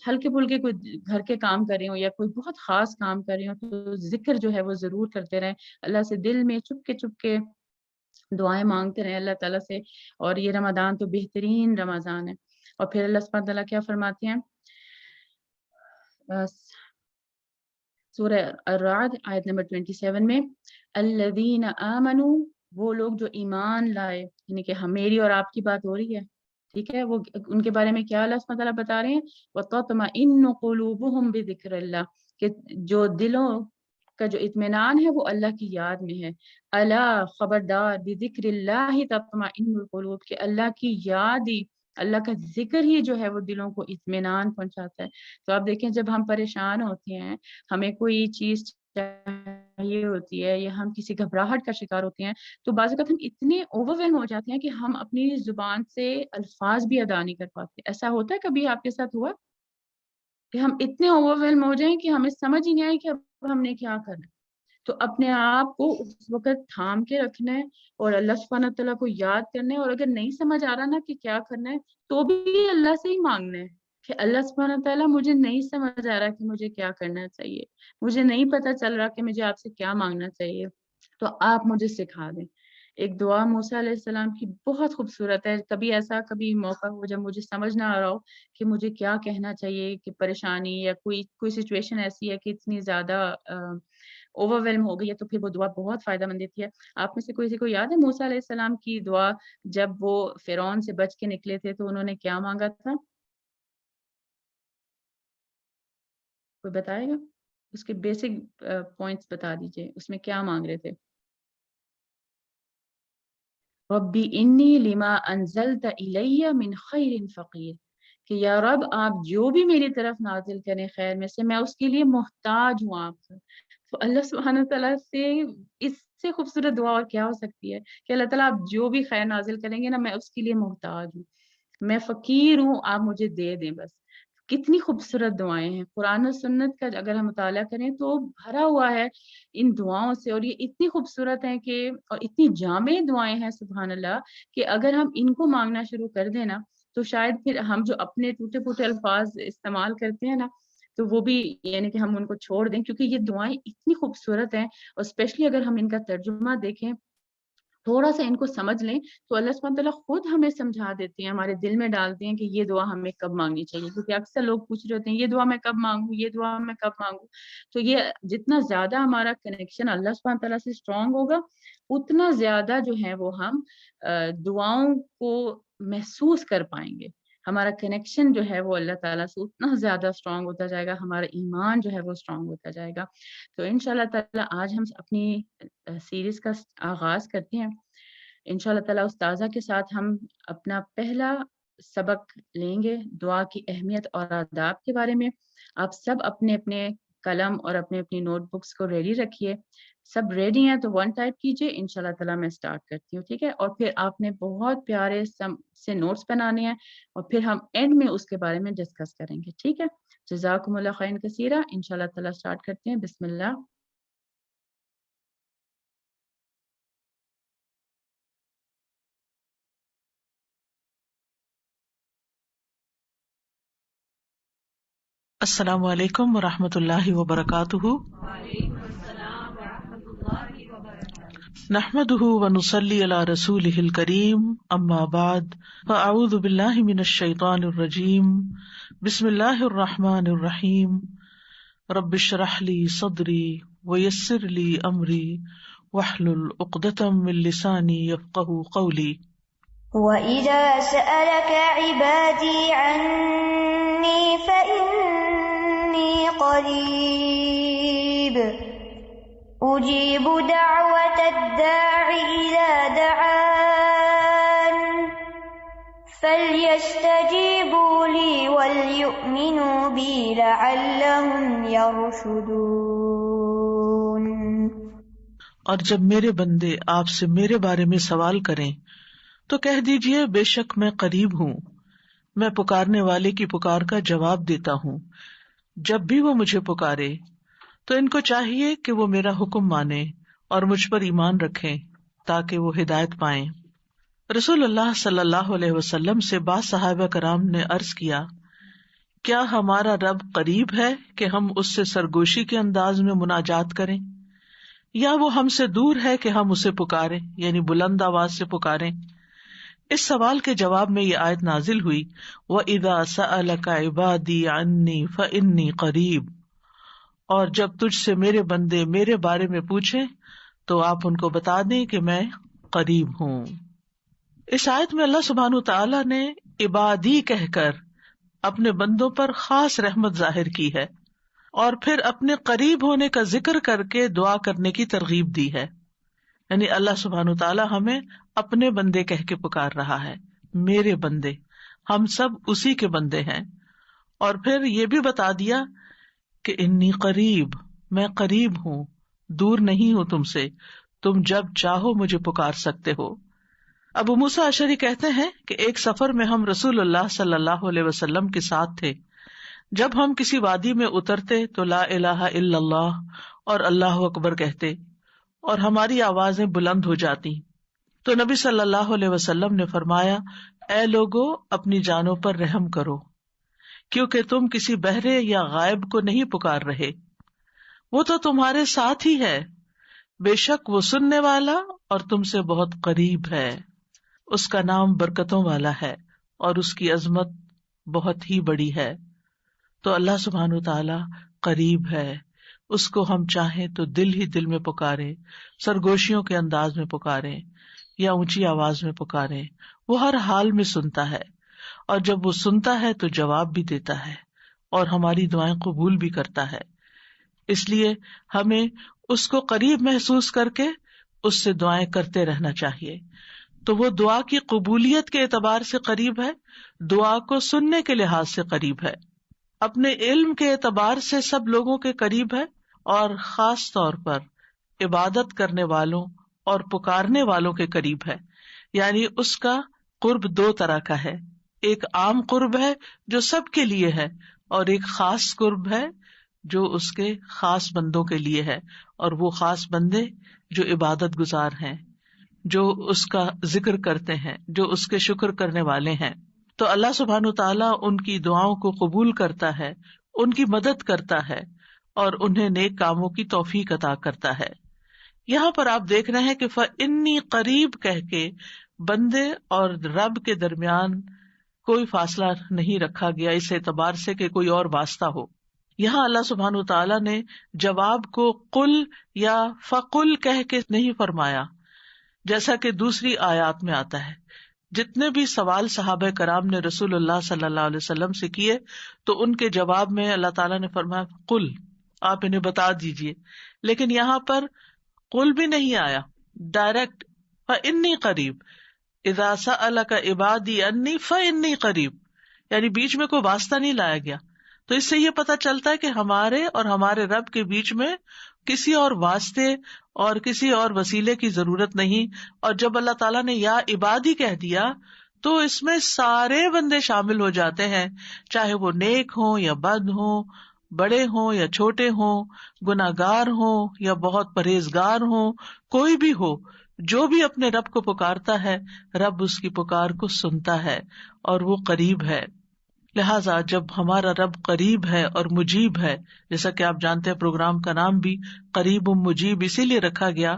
ہلکے پھلکے کوئی گھر کے کام کر رہے ہوں یا کوئی بہت خاص کام کر رہے ہوں، تو ذکر جو ہے وہ ضرور کرتے رہیں. اللہ سے دل میں چپ کے دعائیں مانگتے رہیں اللہ تعالیٰ سے. اور یہ رمضان تو بہترین رمضان ہے. اور پھر اللہ سبحانہ تعالیٰ کیا فرماتے ہیں سورہ الرعد آیت نمبر 27 میں الذین آمنوا، وہ لوگ جو ایمان لائے. یعنی کہ میری اور آپ کی بات ہو رہی ہے، ٹھیک ہے. وہ ان کے بارے میں کیا اللہ سبحانہ تعالیٰ بتا رہے ہیں؟ وَتَطْمَئِنُّ قُلُوبُهُمْ بِذِكْرِ اللَّهِ، کہ جو دلوں کا جو اطمینان ہے وہ اللہ کی یاد میں ہے. الا، خبردار، بذکر اللہ تطمئن القلوب، کہ اللہ کی یاد ہی، اللہ کا ذکر ہی جو ہے وہ دلوں کو اطمینان پہنچاتا ہے. تو آپ دیکھیں جب ہم پریشان ہوتے ہیں، ہمیں کوئی چیز چاہیے ہوتی ہے یا ہم کسی گھبراہٹ کا شکار ہوتے ہیں، تو بعض اوقات ہم اتنے اوور ویلم ہو جاتے ہیں کہ ہم اپنی زبان سے الفاظ بھی ادا نہیں کر پاتے. ایسا ہوتا ہے کبھی آپ کے ساتھ ہوا کہ ہم اتنے اوور ویلم ہو جائیں کہ ہمیں سمجھ ہی نہیں آئے کہ اب ہم نے کیا کرنا ہے؟ تو اپنے آپ کو اس وقت تھام کے رکھنا ہے اور اللہ سبحانہ تعالیٰ کو یاد کرنا ہے. اور اگر نہیں سمجھ آ رہا نا کہ کیا کرنا ہے، تو بھی اللہ سے ہی مانگنا ہے کہ اللہ سبحانہ تعالیٰ مجھے نہیں سمجھ آ رہا کہ مجھے کیا کرنا چاہیے، مجھے نہیں پتہ چل رہا کہ مجھے آپ سے کیا مانگنا چاہیے، تو آپ مجھے سکھا دیں. ایک دعا موسیٰ علیہ السلام کی بہت خوبصورت ہے. کبھی موقع ہو جب مجھے سمجھ نہ آ رہا ہو کہ مجھے کیا کہنا چاہیے، کہ پریشانی یا کوئی سچویشن ایسی ہے کہ اتنی زیادہ اوور ویلم ہو گئی ہے، تو پھر وہ دعا بہت فائدہ مند دیتی ہے. آپ میں سے کوئی کو یاد ہے موسیٰ علیہ السلام کی دعا جب وہ فرعون سے بچ کے نکلے تھے تو انہوں نے کیا مانگا تھا؟ کوئی بتائے گا؟ اس کے بیسک پوائنٹس بتا دیجئے، اس میں کیا مانگ رہے تھے؟ ربی انی لما انزلت الی من خیر فقیر، کہ یا رب آپ جو بھی میری طرف نازل کریں خیر میں سے، میں اس کے لیے محتاج ہوں آپ سے۔ تو اللہ سبحانہ تعالیٰ سے اس سے خوبصورت دعا اور کیا ہو سکتی ہے کہ اللہ تعالیٰ آپ جو بھی خیر نازل کریں گے نا، میں اس کے لیے محتاج ہوں، میں فقیر ہوں، آپ مجھے دے دیں بس۔ کتنی خوبصورت دعائیں ہیں، قرآن و سنت کا اگر ہم مطالعہ کریں تو بھرا ہوا ہے ان دعاؤں سے، اور یہ اتنی خوبصورت ہیں کہ اور اتنی جامع دعائیں ہیں سبحان اللہ، کہ اگر ہم ان کو مانگنا شروع کر دیں نا تو شاید پھر ہم جو اپنے ٹوٹے پھوٹے الفاظ استعمال کرتے ہیں نا تو وہ بھی یعنی کہ ہم ان کو چھوڑ دیں، کیونکہ یہ دعائیں اتنی خوبصورت ہیں، اور اسپیشلی اگر ہم ان کا ترجمہ دیکھیں، تھوڑا سا ان کو سمجھ لیں، تو اللہ سبحانہ تعالیٰ خود ہمیں سمجھا دیتے ہیں، ہمارے دل میں ڈالتے ہیں کہ یہ دعا ہمیں کب مانگنی چاہیے، کیونکہ اکثر لوگ پوچھ رہے ہوتے ہیں یہ دعا میں کب مانگوں، یہ دعا میں کب مانگوں۔ تو یہ جتنا زیادہ ہمارا کنیکشن اللہ سبحانہ تعالیٰ سے اسٹرانگ ہوگا، اتنا زیادہ جو ہے وہ ہم دعاؤں کو محسوس کر پائیں گے، ہمارا کنیکشن جو ہے وہ اللہ تعالیٰ سے اتنا زیادہ اسٹرانگ ہوتا جائے گا، ہمارا ایمان جو ہے وہ اسٹرانگ ہوتا جائے گا۔ تو انشاءاللہ تعالیٰ آج ہم اپنی سیریز کا آغاز کرتے ہیں انشاءاللہ تعالیٰ۔ استاذہ کے ساتھ ہم اپنا پہلا سبق لیں گے دعا کی اہمیت اور آداب کے بارے میں۔ آپ سب اپنے اپنے قلم اور اپنے اپنی نوٹ بکس کو ریڈی رکھیے، سب ریڈی ہیں تو 1 ٹائپ کیجئے، انشاءاللہ تعالیٰ میں سٹارٹ کرتی ہوں، ٹھیک ہے؟ اور پھر آپ نے بہت پیارے سے نوٹس بنانے ہیں، اور پھر ہم اینڈ میں اس کے بارے میں ڈسکس کریں گے، ٹھیک ہے؟ جزاکم اللہ خیرا کثیرا۔ انشاءاللہ تعالیٰ سٹارٹ کرتے ہیں، بسم اللہ۔ السلام علیکم ورحمۃ اللہ وبرکاتہ۔ نحمده ونصلی علی رسولہ الکریم، اما بعد فاعوذ باللہ من الشیطان الرجیم، بسم اللہ الرحمن الرحیم، رب اشرح لی صدری ویسر لی امری واحلل عقدۃ من لسانی یفقہوا قولی۔ وَإِذَا سَأَلَكَ عِبَادِي عَنِّي فَإِنِّي قَرِيبٌ أُجِيبُ دَعْوَةَ الدَّاعِ إِذَا دَعَانِ فَلْيَسْتَجِيبُوا لِي وَلْيُؤْمِنُوا بِي لَعَلَّهُمْ يَرْشُدُونَ۔ اور جب میرے بندے آپ سے میرے بارے میں سوال کریں تو کہہ دیجئے بے شک میں قریب ہوں، میں پکارنے والے کی پکار کا جواب دیتا ہوں۔ جب بھی وہ مجھے پکارے تو ان کو چاہیے کہ وہ میرا حکم مانیں اور مجھ پر ایمان رکھیں تاکہ وہ ہدایت پائیں۔ رسول اللہ صلی اللہ علیہ وسلم سے بعض صحابہ کرام نے عرض کیا، کیا ہمارا رب قریب ہے کہ ہم اس سے سرگوشی کے انداز میں مناجات کریں، یا وہ ہم سے دور ہے کہ ہم اسے پکاریں، یعنی بلند آواز سے پکاریں؟ اس سوال کے جواب میں یہ آیت نازل ہوئی، وَإِذَا سَأَلَكَ عِبَادِي عَنِّي فَإِنِّي قَرِيبٌ، اور جب تجھ سے میرے بندے میرے بارے میں پوچھیں تو آپ ان کو بتا دیں کہ میں قریب ہوں۔ اس آیت میں اللہ سبحانہ تعالیٰ نے عبادی کہہ کر اپنے بندوں پر خاص رحمت ظاہر کی ہے، اور پھر اپنے قریب ہونے کا ذکر کر کے دعا کرنے کی ترغیب دی ہے۔ یعنی اللہ سبحانہ تعالیٰ ہمیں اپنے بندے کہہ کے پکار رہا ہے، میرے بندے، ہم سب اسی کے بندے ہیں۔ اور پھر یہ بھی بتا دیا کہ انی قریب، میں قریب ہوں، دور نہیں ہوں تم سے، تم جب چاہو مجھے پکار سکتے ہو۔ ابو موسیٰ اشعری کہتے ہیں کہ ایک سفر میں ہم رسول اللہ صلی اللہ علیہ وسلم کے ساتھ تھے، جب ہم کسی وادی میں اترتے تو لا الہ الا اللہ اور اللہ اکبر کہتے اور ہماری آوازیں بلند ہو جاتی، تو نبی صلی اللہ علیہ وسلم نے فرمایا، اے لوگو اپنی جانوں پر رحم کرو، کیونکہ تم کسی بہرے یا غائب کو نہیں پکار رہے، وہ تو تمہارے ساتھ ہی ہے، بے شک وہ سننے والا اور تم سے بہت قریب ہے، اس کا نام برکتوں والا ہے اور اس کی عظمت بہت ہی بڑی ہے۔ تو اللہ سبحانہ تعالی قریب ہے، اس کو ہم چاہیں تو دل ہی دل میں پکاریں، سرگوشیوں کے انداز میں پکاریں یا اونچی آواز میں پکاریں، وہ ہر حال میں سنتا ہے، اور جب وہ سنتا ہے تو جواب بھی دیتا ہے اور ہماری دعائیں قبول بھی کرتا ہے۔ اس لیے ہمیں اس کو قریب محسوس کر کے اس سے دعائیں کرتے رہنا چاہیے۔ تو وہ دعا کی قبولیت کے اعتبار سے قریب ہے، دعا کو سننے کے لحاظ سے قریب ہے، اپنے علم کے اعتبار سے سب لوگوں کے قریب ہے، اور خاص طور پر عبادت کرنے والوں اور پکارنے والوں کے قریب ہے. یعنی اس کا قرب دو طرح کا ہے، ایک عام قرب ہے جو سب کے لیے ہے، اور ایک خاص قرب ہے جو اس کے خاص بندوں کے لیے ہے، اور وہ خاص بندے جو عبادت گزار ہیں، جو اس کا ذکر کرتے ہیں، جو اس کے شکر کرنے والے ہیں. تو اللہ سبحانہ تعالیٰ ان کی دعاؤں کو قبول کرتا ہے، ان کی مدد کرتا ہے، اور انہیں نیک کاموں کی توفیق عطا کرتا ہے. یہاں پر آپ دیکھ رہے ہیں کہ فَإِنِّي قریب کہہ کے بندے اور رب کے درمیان کوئی فاصلہ نہیں رکھا گیا اس اعتبار سے کہ کوئی اور واسطہ ہو. یہاں اللہ سبحانہ تعالیٰ نے جواب کو قل یا فقل کہہ کے نہیں فرمایا، جیسا کہ دوسری آیات میں آتا ہے. جتنے بھی سوال صحابہ کرام نے رسول اللہ صلی اللہ علیہ وسلم سے کیے تو ان کے جواب میں اللہ تعالیٰ نے فرمایا قل، آپ انہیں بتا دیجئے. لیکن یہاں پر قل بھی نہیں آیا، ڈائریکٹ فإنی قریب، اذا سألک عبادی انی فإنی قریب، یعنی بیچ میں کوئی واسطہ نہیں لایا گیا. تو اس سے یہ پتہ چلتا ہے کہ ہمارے اور ہمارے رب کے بیچ میں کسی اور واسطے اور کسی اور وسیلے کی ضرورت نہیں. اور جب اللہ تعالیٰ نے یا عبادی کہہ دیا تو اس میں سارے بندے شامل ہو جاتے ہیں، چاہے وہ نیک ہوں یا بد ہوں، بڑے ہوں یا چھوٹے ہوں، گناہگار ہوں یا بہت پرہیزگار ہوں، کوئی بھی ہو، جو بھی اپنے رب کو پکارتا ہے رب اس کی پکار کو سنتا ہے اور وہ قریب ہے. لہٰذا جب ہمارا رب قریب ہے اور مجیب ہے، جیسا کہ آپ جانتے ہیں پروگرام کا نام بھی قریب مجیب اسی لیے رکھا گیا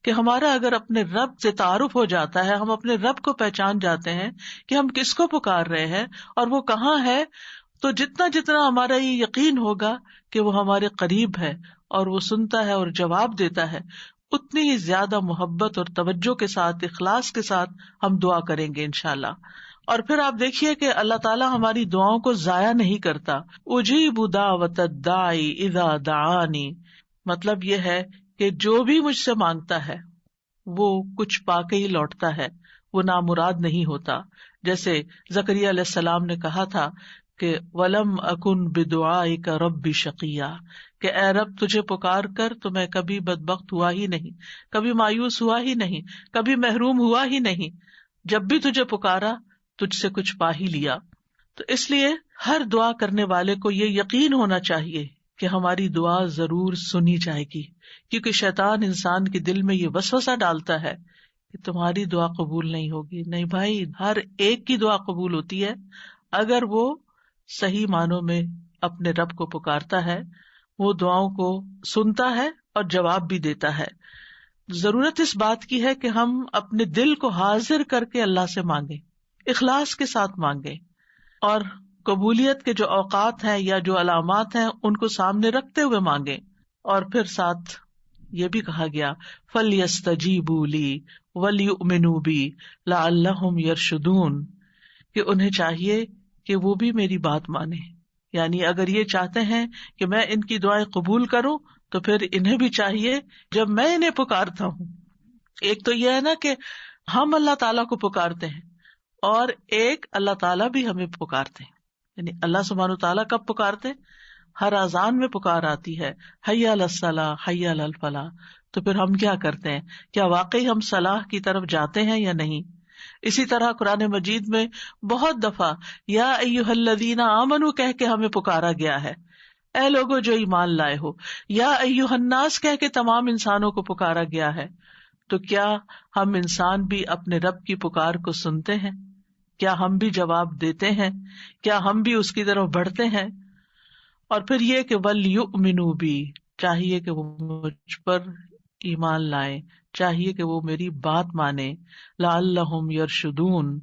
کہ ہمارا اگر اپنے رب سے تعارف ہو جاتا ہے، ہم اپنے رب کو پہچان جاتے ہیں کہ ہم کس کو پکار رہے ہیں اور وہ کہاں ہے، تو جتنا جتنا ہمارا یہ یقین ہوگا کہ وہ ہمارے قریب ہے اور وہ سنتا ہے اور جواب دیتا ہے، اتنی ہی زیادہ محبت اور توجہ کے ساتھ، اخلاص کے ساتھ ہم دعا کریں گے انشاءاللہ. اور پھر آپ دیکھیے کہ اللہ تعالیٰ ہماری دعاؤں کو ضائع نہیں کرتا. اجیب دعوت الداعی اذا دعانی، مطلب یہ ہے کہ جو بھی مجھ سے مانگتا ہے وہ کچھ پا کے ہی لوٹتا ہے، وہ نامراد نہیں ہوتا. جیسے زکریا علیہ السلام نے کہا تھا کہ وَلَمْ أَكُنْ بِدُعَائِكَ رَبِّ شَقِيًّا، کہ اے رب تجھے پکار کر تو میں کبھی بدبخت ہوا ہی نہیں، کبھی مایوس ہوا ہی نہیں، کبھی محروم ہوا ہی نہیں. جب بھی تجھے پکارا تجھ سے کچھ پا ہی لیا. تو اس لیے ہر دعا کرنے والے کو یہ یقین ہونا چاہیے کہ ہماری دعا ضرور سنی جائے گی، کیونکہ شیطان انسان کے دل میں یہ وسوسہ ڈالتا ہے کہ تمہاری دعا قبول نہیں ہوگی. نہیں بھائی، ہر ایک کی دعا قبول ہوتی ہے اگر وہ صحیح معنوں میں اپنے رب کو پکارتا ہے، وہ دعاؤں کو سنتا ہے اور جواب بھی دیتا ہے. ضرورت اس بات کی ہے کہ ہم اپنے دل کو حاضر کر کے اللہ سے مانگیں، اخلاص کے ساتھ مانگیں، اور قبولیت کے جو اوقات ہیں یا جو علامات ہیں ان کو سامنے رکھتے ہوئے مانگیں. اور پھر ساتھ یہ بھی کہا گیا فَلْيَسْتَجِيبُوا لِي وَلْيُؤْمِنُوا بِي لَعَلَّهُمْ يَرْشُدُونَ، کہ انہیں چاہیے کہ وہ بھی میری بات مانیں. یعنی اگر یہ چاہتے ہیں کہ میں ان کی دعائیں قبول کروں تو پھر انہیں بھی چاہیے جب میں انہیں پکارتا ہوں، ایک تو یہ ہے نا کہ ہم اللہ تعالیٰ کو پکارتے ہیں، اور ایک اللہ تعالیٰ بھی ہمیں پکارتے ہیں. یعنی اللہ سبحانہ تعالیٰ کب پکارتے ہیں؟ ہر اذان میں پکار آتی ہے، حی علی الصلاۃ حی علی الفلاح. تو پھر ہم کیا کرتے ہیں؟ کیا واقعی ہم صلاح کی طرف جاتے ہیں یا نہیں؟ اسی طرح قرآن مجید میں بہت دفعہ یا ایھا الذین آمنوا کہہ کے ہمیں پکارا گیا ہے، اے لوگو جو ایمان لائے ہو. یا ایھا الناس کہہ کے تمام انسانوں کو پکارا گیا ہے. تو کیا ہم انسان بھی اپنے رب کی پکار کو سنتے ہیں؟ کیا ہم بھی جواب دیتے ہیں؟ کیا ہم بھی اس کی طرف بڑھتے ہیں؟ اور پھر یہ کہ وَلْيُؤْمِنُوا بِي، چاہیے کہ وہ مجھ پر ایمان لائیں، چاہیے کہ وہ میری بات مانے. لَعَلَّهُمْ يَرْشُدُونَ،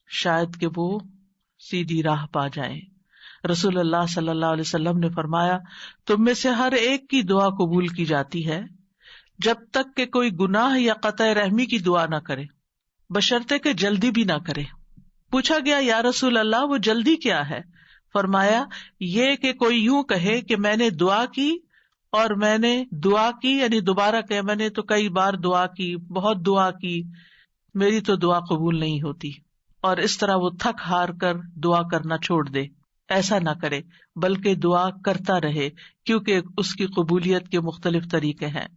شاید کہ وہ سیدھی راہ پا جائیں. رسول اللہ صلی اللہ علیہ وسلم نے فرمایا تم میں سے ہر ایک کی دعا قبول کی جاتی ہے جب تک کہ کوئی گناہ یا قطع رحمی کی دعا نہ کرے، بشرطے کہ جلدی بھی نہ کرے. پوچھا گیا یا رسول اللہ وہ جلدی کیا ہے؟ فرمایا یہ کہ کوئی یوں کہے کہ میں نے دعا کی اور میں نے دعا کی، یعنی دوبارہ کہ میں نے تو کئی بار دعا کی، بہت دعا کی، میری تو دعا قبول نہیں ہوتی، اور اس طرح وہ تھک ہار کر دعا کرنا چھوڑ دے. ایسا نہ کرے، بلکہ دعا کرتا رہے، کیونکہ اس کی قبولیت کے مختلف طریقے ہیں.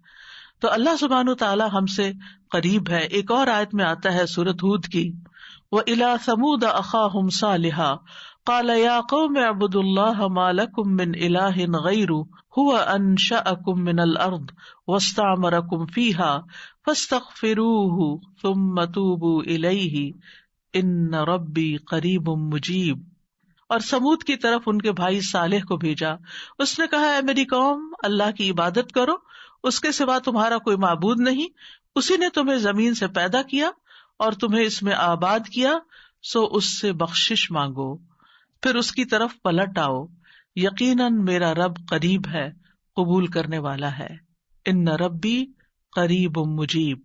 تو اللہ سبحانہ تعالیٰ ہم سے قریب ہے. ایک اور آیت میں آتا ہے سورۃ ہود کی، وَإِلَىٰ ثَمُودَ أَخَاهُمْ صَالِحًا قَالَ يَا قَوْمِ اعْبُدُوا اللَّهَ مَا لَكُم مِّنْ إِلَٰهٍ غَيْرُهُ هُوَ أَنشَأَكُم مِّنَ الْأَرْضِ وَاسْتَعْمَرَكُم فِيهَا فَاسْتَغْفِرُوهُ ثُمَّ تُوبُوا إِلَيْهِ إِنَّ رَبِّي قَرِيبٌ مُّجِيبٌ. اور سمود کی طرف ان کے بھائی صالح کو بھیجا. اس نے کہا، اے میری قوم، اللہ کی عبادت کرو، اس کے سوا تمہارا کوئی معبود نہیں. اسی نے تمہیں زمین سے پیدا کیا اور تمہیں اس میں آباد کیا، سو اس سے بخشش مانگو، پھر اس کی طرف پلٹ آؤ. یقیناً میرا رب قریب ہے، قبول کرنے والا ہے. ان ربی قریب مجیب.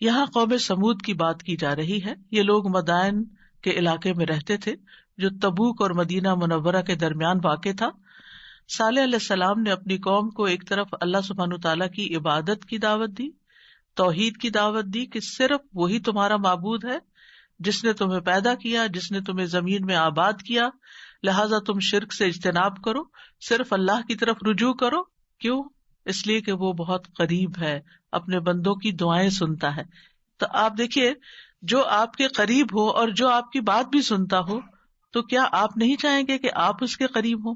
یہاں قوم سمود کی بات کی جا رہی ہے. یہ لوگ مدائن کے علاقے میں رہتے تھے جو تبوک اور مدینہ منورہ کے درمیان واقع تھا. صالح علیہ السلام نے اپنی قوم کو ایک طرف اللہ سبحانہ تعالیٰ کی عبادت کی دعوت دی، توحید کی دعوت دی کہ صرف وہی تمہارا معبود ہے جس نے تمہیں پیدا کیا، جس نے تمہیں زمین میں آباد کیا، لہٰذا تم شرک سے اجتناب کرو، صرف اللہ کی طرف رجوع کرو. کیوں؟ اس لیے کہ وہ بہت قریب ہے، اپنے بندوں کی دعائیں سنتا ہے. تو آپ دیکھیے، جو آپ کے قریب ہو اور جو آپ کی بات بھی سنتا ہو، تو کیا آپ نہیں چاہیں گے کہ آپ اس کے قریب ہوں؟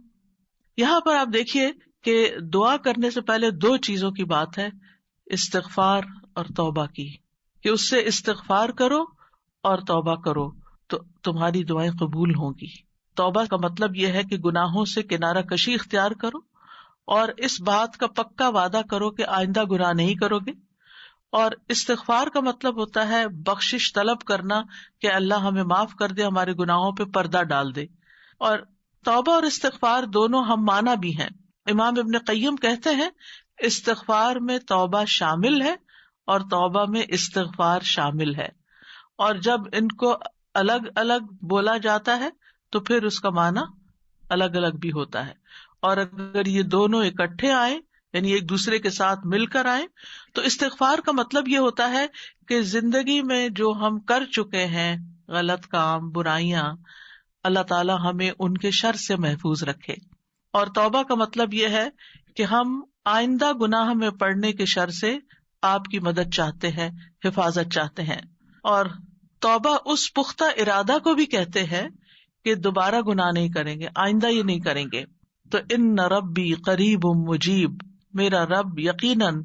یہاں پر آپ دیکھیے کہ دعا کرنے سے پہلے دو چیزوں کی بات ہے، استغفار اور توبہ کی، کہ اس سے استغفار کرو اور توبہ کرو تو تمہاری دعائیں قبول ہوں گی. توبہ کا مطلب یہ ہے کہ گناہوں سے کنارہ کشی اختیار کرو اور اس بات کا پکا وعدہ کرو کہ آئندہ گناہ نہیں کرو گے. اور استغفار کا مطلب ہوتا ہے بخشش طلب کرنا کہ اللہ ہمیں معاف کر دے، ہمارے گناہوں پہ پردہ ڈال دے. اور توبہ اور استغفار دونوں ہم معنی بھی ہیں. امام ابن قیم کہتے ہیں استغفار میں توبہ شامل ہے اور توبہ میں استغفار شامل ہے، اور جب ان کو الگ الگ بولا جاتا ہے تو پھر اس کا معنی الگ الگ بھی ہوتا ہے. اور اگر یہ دونوں اکٹھے آئیں، یعنی ایک دوسرے کے ساتھ مل کر آئیں، تو استغفار کا مطلب یہ ہوتا ہے کہ زندگی میں جو ہم کر چکے ہیں غلط کام، برائیاں، اللہ تعالیٰ ہمیں ان کے شر سے محفوظ رکھے. اور توبہ کا مطلب یہ ہے کہ ہم آئندہ گناہ میں پڑنے کے شر سے آپ کی مدد چاہتے ہیں، حفاظت چاہتے ہیں. اور توبہ اس پختہ ارادہ کو بھی کہتے ہیں کہ دوبارہ گناہ نہیں کریں گے، آئندہ یہ نہیں کریں گے. تو ان ربی قریب مجیب، میرا رب یقیناً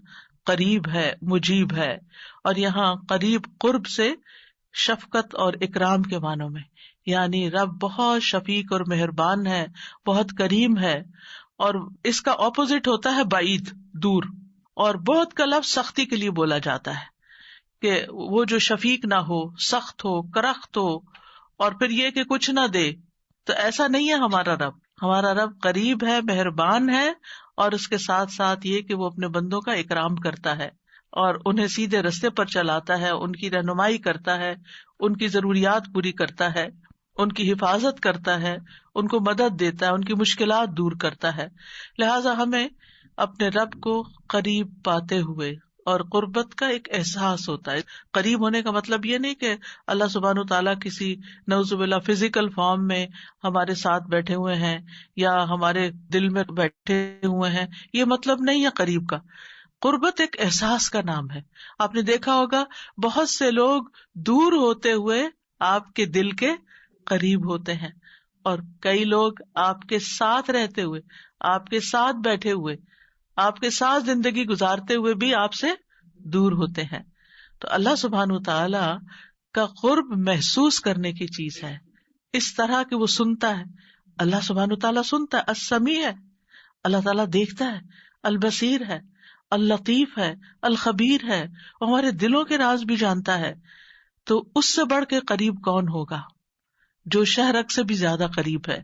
قریب ہے، مجیب ہے. اور یہاں قریب قرب سے شفقت اور اکرام کے معنوں میں، یعنی رب بہت شفیق اور مہربان ہے، بہت کریم ہے. اور اس کا اپوزٹ ہوتا ہے بعید، دور. اور بہت کا لفظ سختی کے لیے بولا جاتا ہے کہ وہ جو شفیق نہ ہو، سخت ہو، کرخت ہو، اور پھر یہ کہ کچھ نہ دے. تو ایسا نہیں ہے ہمارا رب. ہمارا رب قریب ہے، مہربان ہے، اور اس کے ساتھ ساتھ یہ کہ وہ اپنے بندوں کا اکرام کرتا ہے اور انہیں سیدھے رستے پر چلاتا ہے، ان کی رہنمائی کرتا ہے، ان کی ضروریات پوری کرتا ہے، ان کی حفاظت کرتا ہے، ان کو مدد دیتا ہے، ان کی مشکلات دور کرتا ہے. لہٰذا ہمیں اپنے رب کو قریب پاتے ہوئے، اور قربت کا ایک احساس ہوتا ہے. قریب ہونے کا مطلب یہ نہیں کہ اللہ سبحانہ تعالیٰ کسی نعوذ باللہ فزیکل فارم میں ہمارے ساتھ بیٹھے ہوئے ہیں یا ہمارے دل میں بیٹھے ہوئے ہیں، یہ مطلب نہیں ہے قریب کا. قربت ایک احساس کا نام ہے. آپ نے دیکھا ہوگا بہت سے لوگ دور ہوتے ہوئے آپ کے دل کے قریب ہوتے ہیں، اور کئی لوگ آپ کے ساتھ رہتے ہوئے، آپ کے ساتھ بیٹھے ہوئے، آپ کے ساتھ زندگی گزارتے ہوئے بھی آپ سے دور ہوتے ہیں. تو اللہ سبحانہ تعالی کا قرب محسوس کرنے کی چیز ہے، اس طرح کہ وہ سنتا ہے. اللہ سبحانہ تعالیٰ سنتا ہے، السمیع ہے، اللہ تعالیٰ دیکھتا ہے، البصیر ہے، اللطیف ہے، الخبیر ہے، وہ ہمارے دلوں کے راز بھی جانتا ہے. تو اس سے بڑھ کے قریب کون ہوگا جو شہرک سے بھی زیادہ قریب ہے،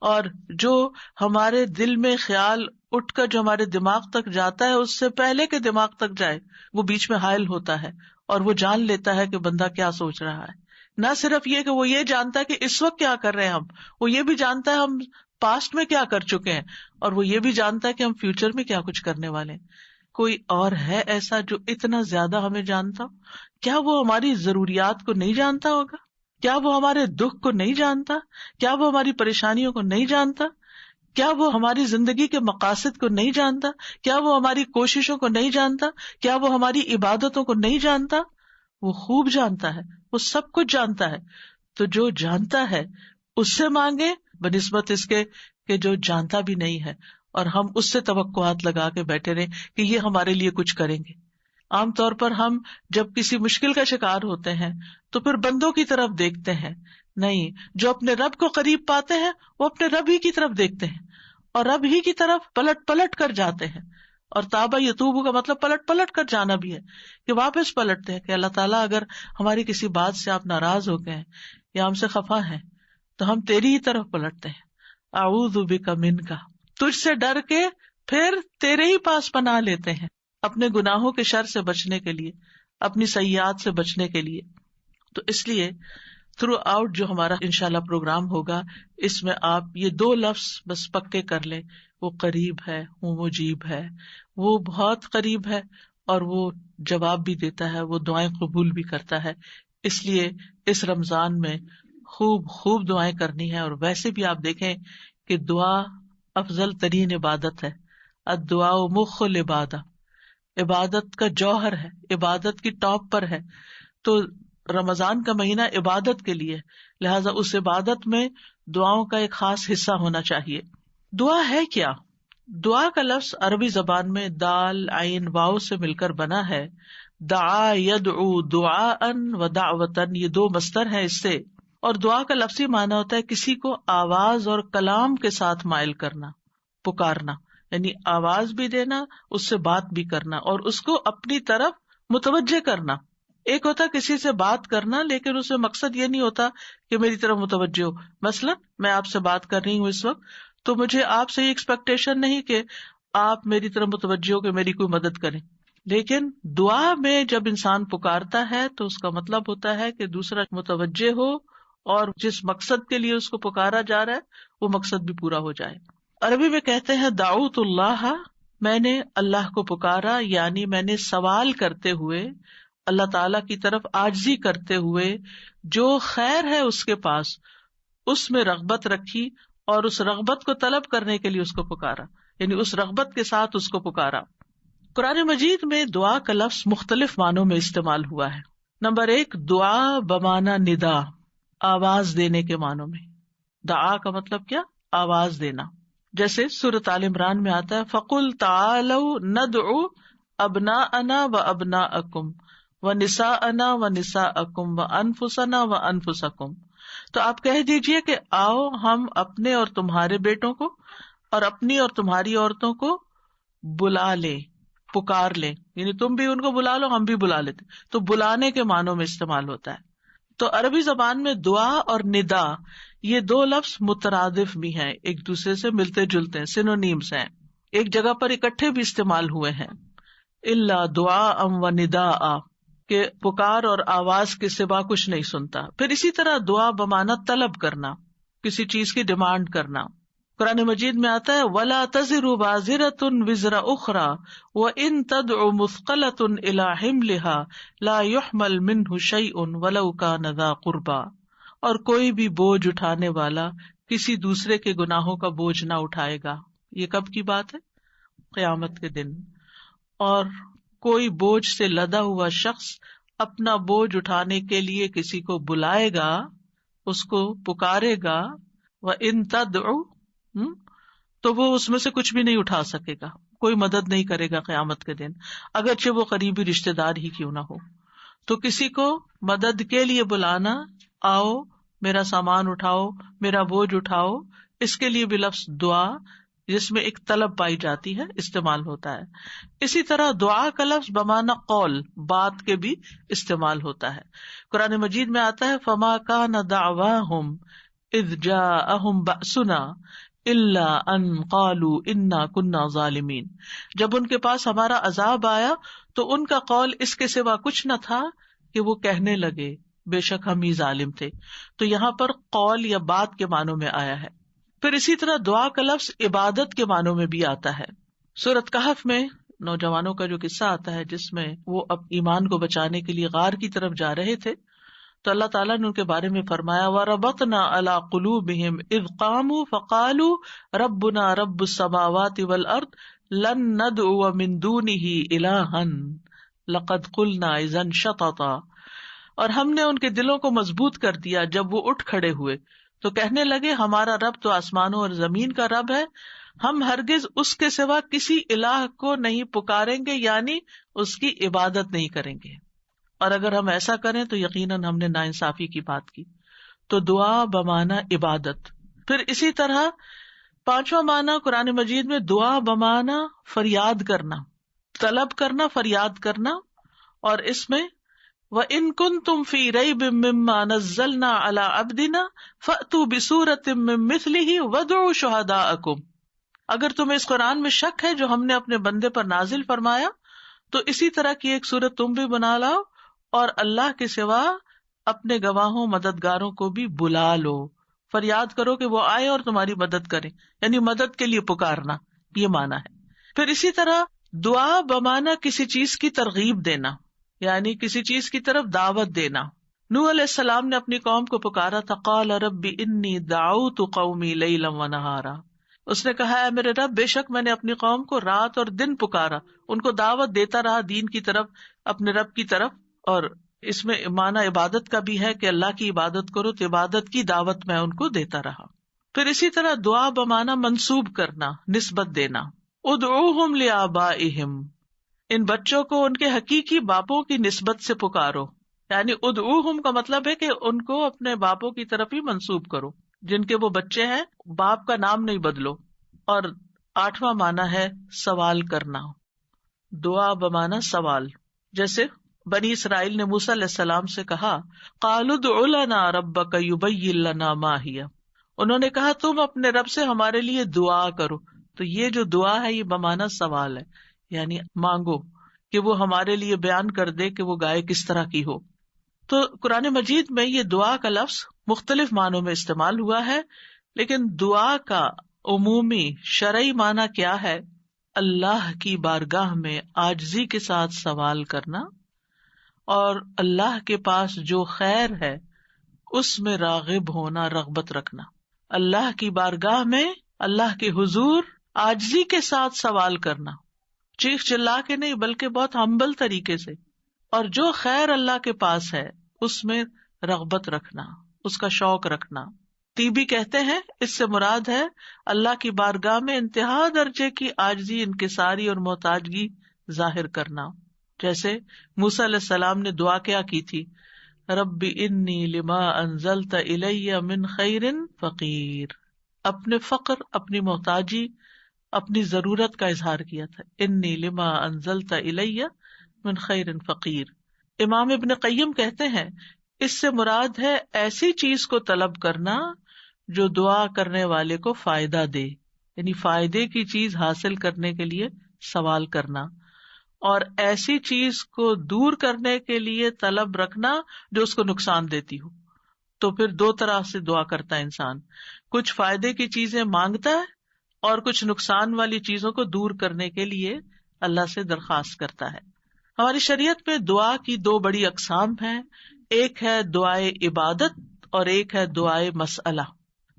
اور جو ہمارے دل میں خیال اٹھ کر جو ہمارے دماغ تک جاتا ہے اس سے پہلے کہ دماغ تک جائے وہ بیچ میں حائل ہوتا ہے اور وہ جان لیتا ہے کہ بندہ کیا سوچ رہا ہے. نہ صرف یہ کہ وہ یہ جانتا ہے کہ اس وقت کیا کر رہے ہیں ہم، وہ یہ بھی جانتا ہے ہم پاسٹ میں کیا کر چکے ہیں، اور وہ یہ بھی جانتا ہے کہ ہم فیوچر میں کیا کچھ کرنے والے ہیں. کوئی اور ہے ایسا جو اتنا زیادہ ہمیں جانتا ہو؟ کیا وہ ہماری ضروریات کو نہیں جانتا ہوگا؟ کیا وہ ہمارے دکھ کو نہیں جانتا؟ کیا وہ ہماری پریشانیوں کو نہیں جانتا؟ کیا وہ ہماری زندگی کے مقاصد کو نہیں جانتا؟ کیا وہ ہماری کوششوں کو نہیں جانتا؟ کیا وہ ہماری عبادتوں کو نہیں جانتا؟ وہ خوب جانتا ہے، وہ سب کچھ جانتا ہے. تو جو جانتا ہے اس سے مانگے بنسبت اس کے کہ جو جانتا بھی نہیں ہے اور ہم اس سے توقعات لگا کے بیٹھے رہے کہ یہ ہمارے لیے کچھ کریں گے. عام طور پر ہم جب کسی مشکل کا شکار ہوتے ہیں تو پھر بندوں کی طرف دیکھتے ہیں، نہیں، جو اپنے رب کو قریب پاتے ہیں وہ اپنے رب ہی کی طرف دیکھتے ہیں اور رب ہی کی طرف پلٹ پلٹ کر جاتے ہیں. اور تابا یتوبو کا مطلب پلٹ پلٹ کر جانا بھی ہے کہ واپس پلٹتے ہیں کہ اللہ تعالیٰ اگر ہماری کسی بات سے آپ ناراض ہو گئے ہیں یا ہم سے خفا ہیں تو ہم تیری ہی طرف پلٹتے ہیں. اعوذ بک منک، تجھ سے ڈر کے پھر تیرے ہی پاس پناہ لیتے ہیں اپنے گناہوں کے شر سے بچنے کے لیے، اپنی سیئات سے بچنے کے لیے. تو اس لیے تھرو آؤٹ جو ہمارا انشاءاللہ پروگرام ہوگا اس میں آپ یہ 2 لفظ بس پکے کر لیں، وہ قریب ہے، وہ مجیب ہے، وہ بہت قریب ہے اور وہ جواب بھی دیتا ہے، وہ دعائیں قبول بھی کرتا ہے. اس لیے اس رمضان میں خوب خوب دعائیں کرنی ہے. اور ویسے بھی آپ دیکھیں کہ دعا افضل ترین عبادت ہے. الدعاء مخ العبادہ، عبادت کا جوہر ہے، عبادت کی ٹاپ پر ہے. تو رمضان کا مہینہ عبادت کے لیے، لہٰذا اس عبادت میں دعاؤں کا ایک خاص حصہ ہونا چاہیے. دعا ہے کیا؟ دعا کا لفظ عربی زبان میں دال عین واو سے مل کر بنا ہے. دعا یدعو دعاء و دعوتن، یہ 2 مصدر ہیں اس سے. اور دعا کا لفظی معنی ہوتا ہے کسی کو آواز اور کلام کے ساتھ مائل کرنا، پکارنا، یعنی آواز بھی دینا، اس سے بات بھی کرنا اور اس کو اپنی طرف متوجہ کرنا. ایک ہوتا کسی سے بات کرنا لیکن اس میں مقصد یہ نہیں ہوتا کہ میری طرف متوجہ ہو. مثلا میں آپ سے بات کر رہی ہوں اس وقت تو مجھے آپ سے یہ ایکسپیکٹیشن نہیں کہ آپ میری طرف متوجہ ہو کہ میری کوئی مدد کریں. لیکن دعا میں جب انسان پکارتا ہے تو اس کا مطلب ہوتا ہے کہ دوسرا متوجہ ہو اور جس مقصد کے لیے اس کو پکارا جا رہا ہے وہ مقصد بھی پورا ہو جائے. عربی میں کہتے ہیں دعوت اللہ، میں نے اللہ کو پکارا، یعنی میں نے سوال کرتے ہوئے، اللہ تعالی کی طرف عاجزی کرتے ہوئے، جو خیر ہے اس کے پاس اس میں رغبت رکھی اور اس رغبت کو طلب کرنے کے لیے اس کو پکارا، یعنی اس رغبت کے ساتھ اس کو پکارا. قرآن مجید میں دعا کا لفظ مختلف معنوں میں استعمال ہوا ہے. نمبر 1 دعا بمعنی ندا، آواز دینے کے معنوں میں. دعا کا مطلب کیا؟ آواز دینا. جیسے سورۃ آل عمران میں آتا ہے فَقُلْ تَعَالَوْا نَدْعُ أَبْنَاءَنَا وَأَبْنَاءَكُمْ وَنِسَاءَنَا وَنِسَاءَكُمْ وَأَنفُسَنَا وَأَنفُسَكُمْ. تو آپ کہہ دیجئے کہ آؤ ہم اپنے اور تمہارے بیٹوں کو اور اپنی اور تمہاری عورتوں کو بلا لیں، پکار لیں، یعنی تم بھی ان کو بلا لو، ہم بھی بلا لیتے. تو بلانے کے معنوں میں استعمال ہوتا ہے. تو عربی زبان میں دعا اور ندا یہ 2 لفظ مترادف بھی ہیں، ایک دوسرے سے ملتے جلتے ہیں، سینونیمز ہیں، ایک جگہ پر اکٹھے بھی استعمال ہوئے ہیں. الا دعاء و نداء، کہ پکار اور آواز کے سوا کچھ نہیں سنتا. پھر اسی طرح دعا بمعنی طلب کرنا، کسی چیز کی ڈیمانڈ کرنا. قرآن مجید میں آتا ہے وَلَا تَزِرُ وَازِرَةٌ وِزْرَ أُخْرَى وَإِن تَدْعُ مُثْقَلَةٌ إِلَىٰ حِمْلِهَا لَا يُحْمَلْ مِنْهُ شَيْءٌ وَلَوْ كَانَ ذَا قُرْبَىٰ. اور کوئی بھی بوجھ اٹھانے والا کسی دوسرے کے گناہوں کا بوجھ نہ اٹھائے گا. یہ کب کی بات ہے؟ قیامت کے دن. اور کوئی بوجھ سے لدا ہوا شخص اپنا بوجھ اٹھانے کے لیے کسی کو بلائے گا، اس کو پکارے گا، وَإِن تَدْعُ، تو وہ اس میں سے کچھ بھی نہیں اٹھا سکے گا، کوئی مدد نہیں کرے گا قیامت کے دن، اگرچہ وہ قریبی رشتہ دار ہی کیوں نہ ہو. تو کسی کو مدد کے لیے بلانا، آؤ میرا سامان اٹھاؤ، میرا بوجھ اٹھاؤ، اس کے لیے بھی لفظ دعا جس میں ایک طلب پائی جاتی ہے استعمال ہوتا ہے. اسی طرح دعا کا لفظ بمعنی قول، بات کے بھی استعمال ہوتا ہے. قرآن مجید میں آتا ہے فما کان دعواہم اذ جاءہم بأسنا الا ان قالوا انا كنا ظالمین. جب ان کے پاس ہمارا عذاب آیا تو ان کا قول اس کے سوا کچھ نہ تھا کہ وہ کہنے لگے بے شک ہم ہی ظالم تھے. تو یہاں پر قول یا بات کے معنوں میں آیا ہے. پھر اسی طرح دعا کا لفظ عبادت کے معنوں میں بھی آتا ہے. سورۃ کہف میں نوجوانوں کا جو قصہ آتا ہے جس میں وہ اب ایمان کو بچانے کے لیے غار کی طرف جا رہے تھے، تو اللہ تعالیٰ نے ان کے بارے میں فرمایا وَرَبَطْنَا عَلَىٰ قُلُوبِهِمْ إِذْ قَامُوا فَقَالُوا رَبُّنَا رَبُّ السَّمَاوَاتِ وَالْأَرْضِ لَن نَّدْعُوَ مِن دُونِهِ إِلَٰهًا لَقَدْ قُلْنَا إِذًا شَطَطًا۔ اور ہم نے ان کے دلوں کو مضبوط کر دیا جب وہ اٹھ کھڑے ہوئے تو کہنے لگے ہمارا رب تو آسمانوں اور زمین کا رب ہے، ہم ہرگز اس کے سوا کسی الہ کو نہیں پکاریں گے، یعنی اس کی عبادت نہیں کریں گے، اور اگر ہم ایسا کریں تو یقیناً ہم نے ناانصافی کی بات کی۔ تو دعا بمعنی عبادت۔ پھر اسی طرح 5واں معنی قرآن مجید میں دعا بمعنی فریاد کرنا، طلب کرنا، فریاد کرنا، اور اس میں وَإِن كُنتُمْ فِي رَيْبٍ مِّمَّا نَزَّلْنَا عَلَىٰ عَبْدِنَا فَأْتُوا بِسُورَةٍ مِّن مِّثْلِهِ وَادْعُوا شُهَدَاءَكُمْ۔ اگر تمہیں اس قرآن میں شک ہے جو ہم نے اپنے بندے پر نازل فرمایا تو اسی طرح کی ایک سورت تم بھی بنا لاؤ اور اللہ کے سوا اپنے گواہوں مددگاروں کو بھی بلا لو، فریاد کرو کہ وہ آئے اور تمہاری مدد کریں، یعنی مدد کے لیے پکارنا، یہ معنی ہے۔ پھر اسی طرح دعا بمعنی کسی چیز کی ترغیب دینا، یعنی کسی چیز کی طرف دعوت دینا۔ نوح علیہ السلام نے اپنی قوم کو پکارا تھا، قال رب انی دعوت قومی لیلا ونہارا، اس نے کہا ہے میرے رب بے شک میں نے اپنی قوم کو رات اور دن پکارا، ان کو دعوت دیتا رہا دین کی طرف، اپنے رب کی طرف۔ اور اس میں معنی عبادت کا بھی ہے کہ اللہ کی عبادت کرو، تو عبادت کی دعوت میں ان کو دیتا رہا۔ پھر اسی طرح دعا بمعنی منسوب کرنا، نسبت دینا، ادعوہم لآبائہم، ان بچوں کو ان کے حقیقی باپوں کی نسبت سے پکارو، یعنی ادعوہم کا مطلب ہے کہ ان کو اپنے باپوں کی طرف ہی منسوب کرو، جن کے وہ بچے ہیں باپ کا نام نہیں بدلو۔ اور 8واں معنی ہے سوال کرنا، دعا بمعنی سوال، جیسے بنی اسرائیل نے موسیٰ علیہ السلام سے کہا قالوا ادع لنا ربک یبین لنا ما ہی، انہوں نے کہا تم اپنے رب سے ہمارے لیے دعا کرو، تو یہ جو دعا ہے یہ بمعنی سوال ہے، یعنی مانگو کہ وہ ہمارے لیے بیان کر دے کہ وہ گائے کس طرح کی ہو۔ تو قرآن مجید میں یہ دعا کا لفظ مختلف معنوں میں استعمال ہوا ہے، لیکن دعا کا عمومی شرعی معنی کیا ہے؟ اللہ کی بارگاہ میں عاجزی کے ساتھ سوال کرنا اور اللہ کے پاس جو خیر ہے اس میں راغب ہونا، رغبت رکھنا۔ اللہ کی بارگاہ میں اللہ کے حضور عاجزی کے ساتھ سوال کرنا، چیخ چلا کے نہیں بلکہ بہت ہمبل طریقے سے، اور جو خیر اللہ کے پاس ہے اس میں رغبت رکھنا، اس کا شوق رکھنا۔ طیبی کہتے ہیں اس سے مراد ہے اللہ کی بارگاہ میں انتہا درجے کی عاجزی، انکساری اور محتاجگی ظاہر کرنا۔ جیسے موسیٰ علیہ السلام نے دعا کیا کی تھی، رب انی لما انزلت الی من خیر فقیر، اپنے فقر، اپنی محتاجی، اپنی ضرورت کا اظہار کیا تھا، انی لما انزلت الی من خیر فقیر۔ امام ابن قیم کہتے ہیں اس سے مراد ہے ایسی چیز کو طلب کرنا جو دعا کرنے والے کو فائدہ دے، یعنی فائدے کی چیز حاصل کرنے کے لیے سوال کرنا، اور ایسی چیز کو دور کرنے کے لیے طلب رکھنا جو اس کو نقصان دیتی ہو۔ تو پھر دو طرح سے دعا کرتا ہے انسان، کچھ فائدے کی چیزیں مانگتا ہے اور کچھ نقصان والی چیزوں کو دور کرنے کے لیے اللہ سے درخواست کرتا ہے۔ ہماری شریعت میں دعا کی دو بڑی اقسام ہیں، ایک ہے دعائے عبادت اور ایک ہے دعائے مسئلہ۔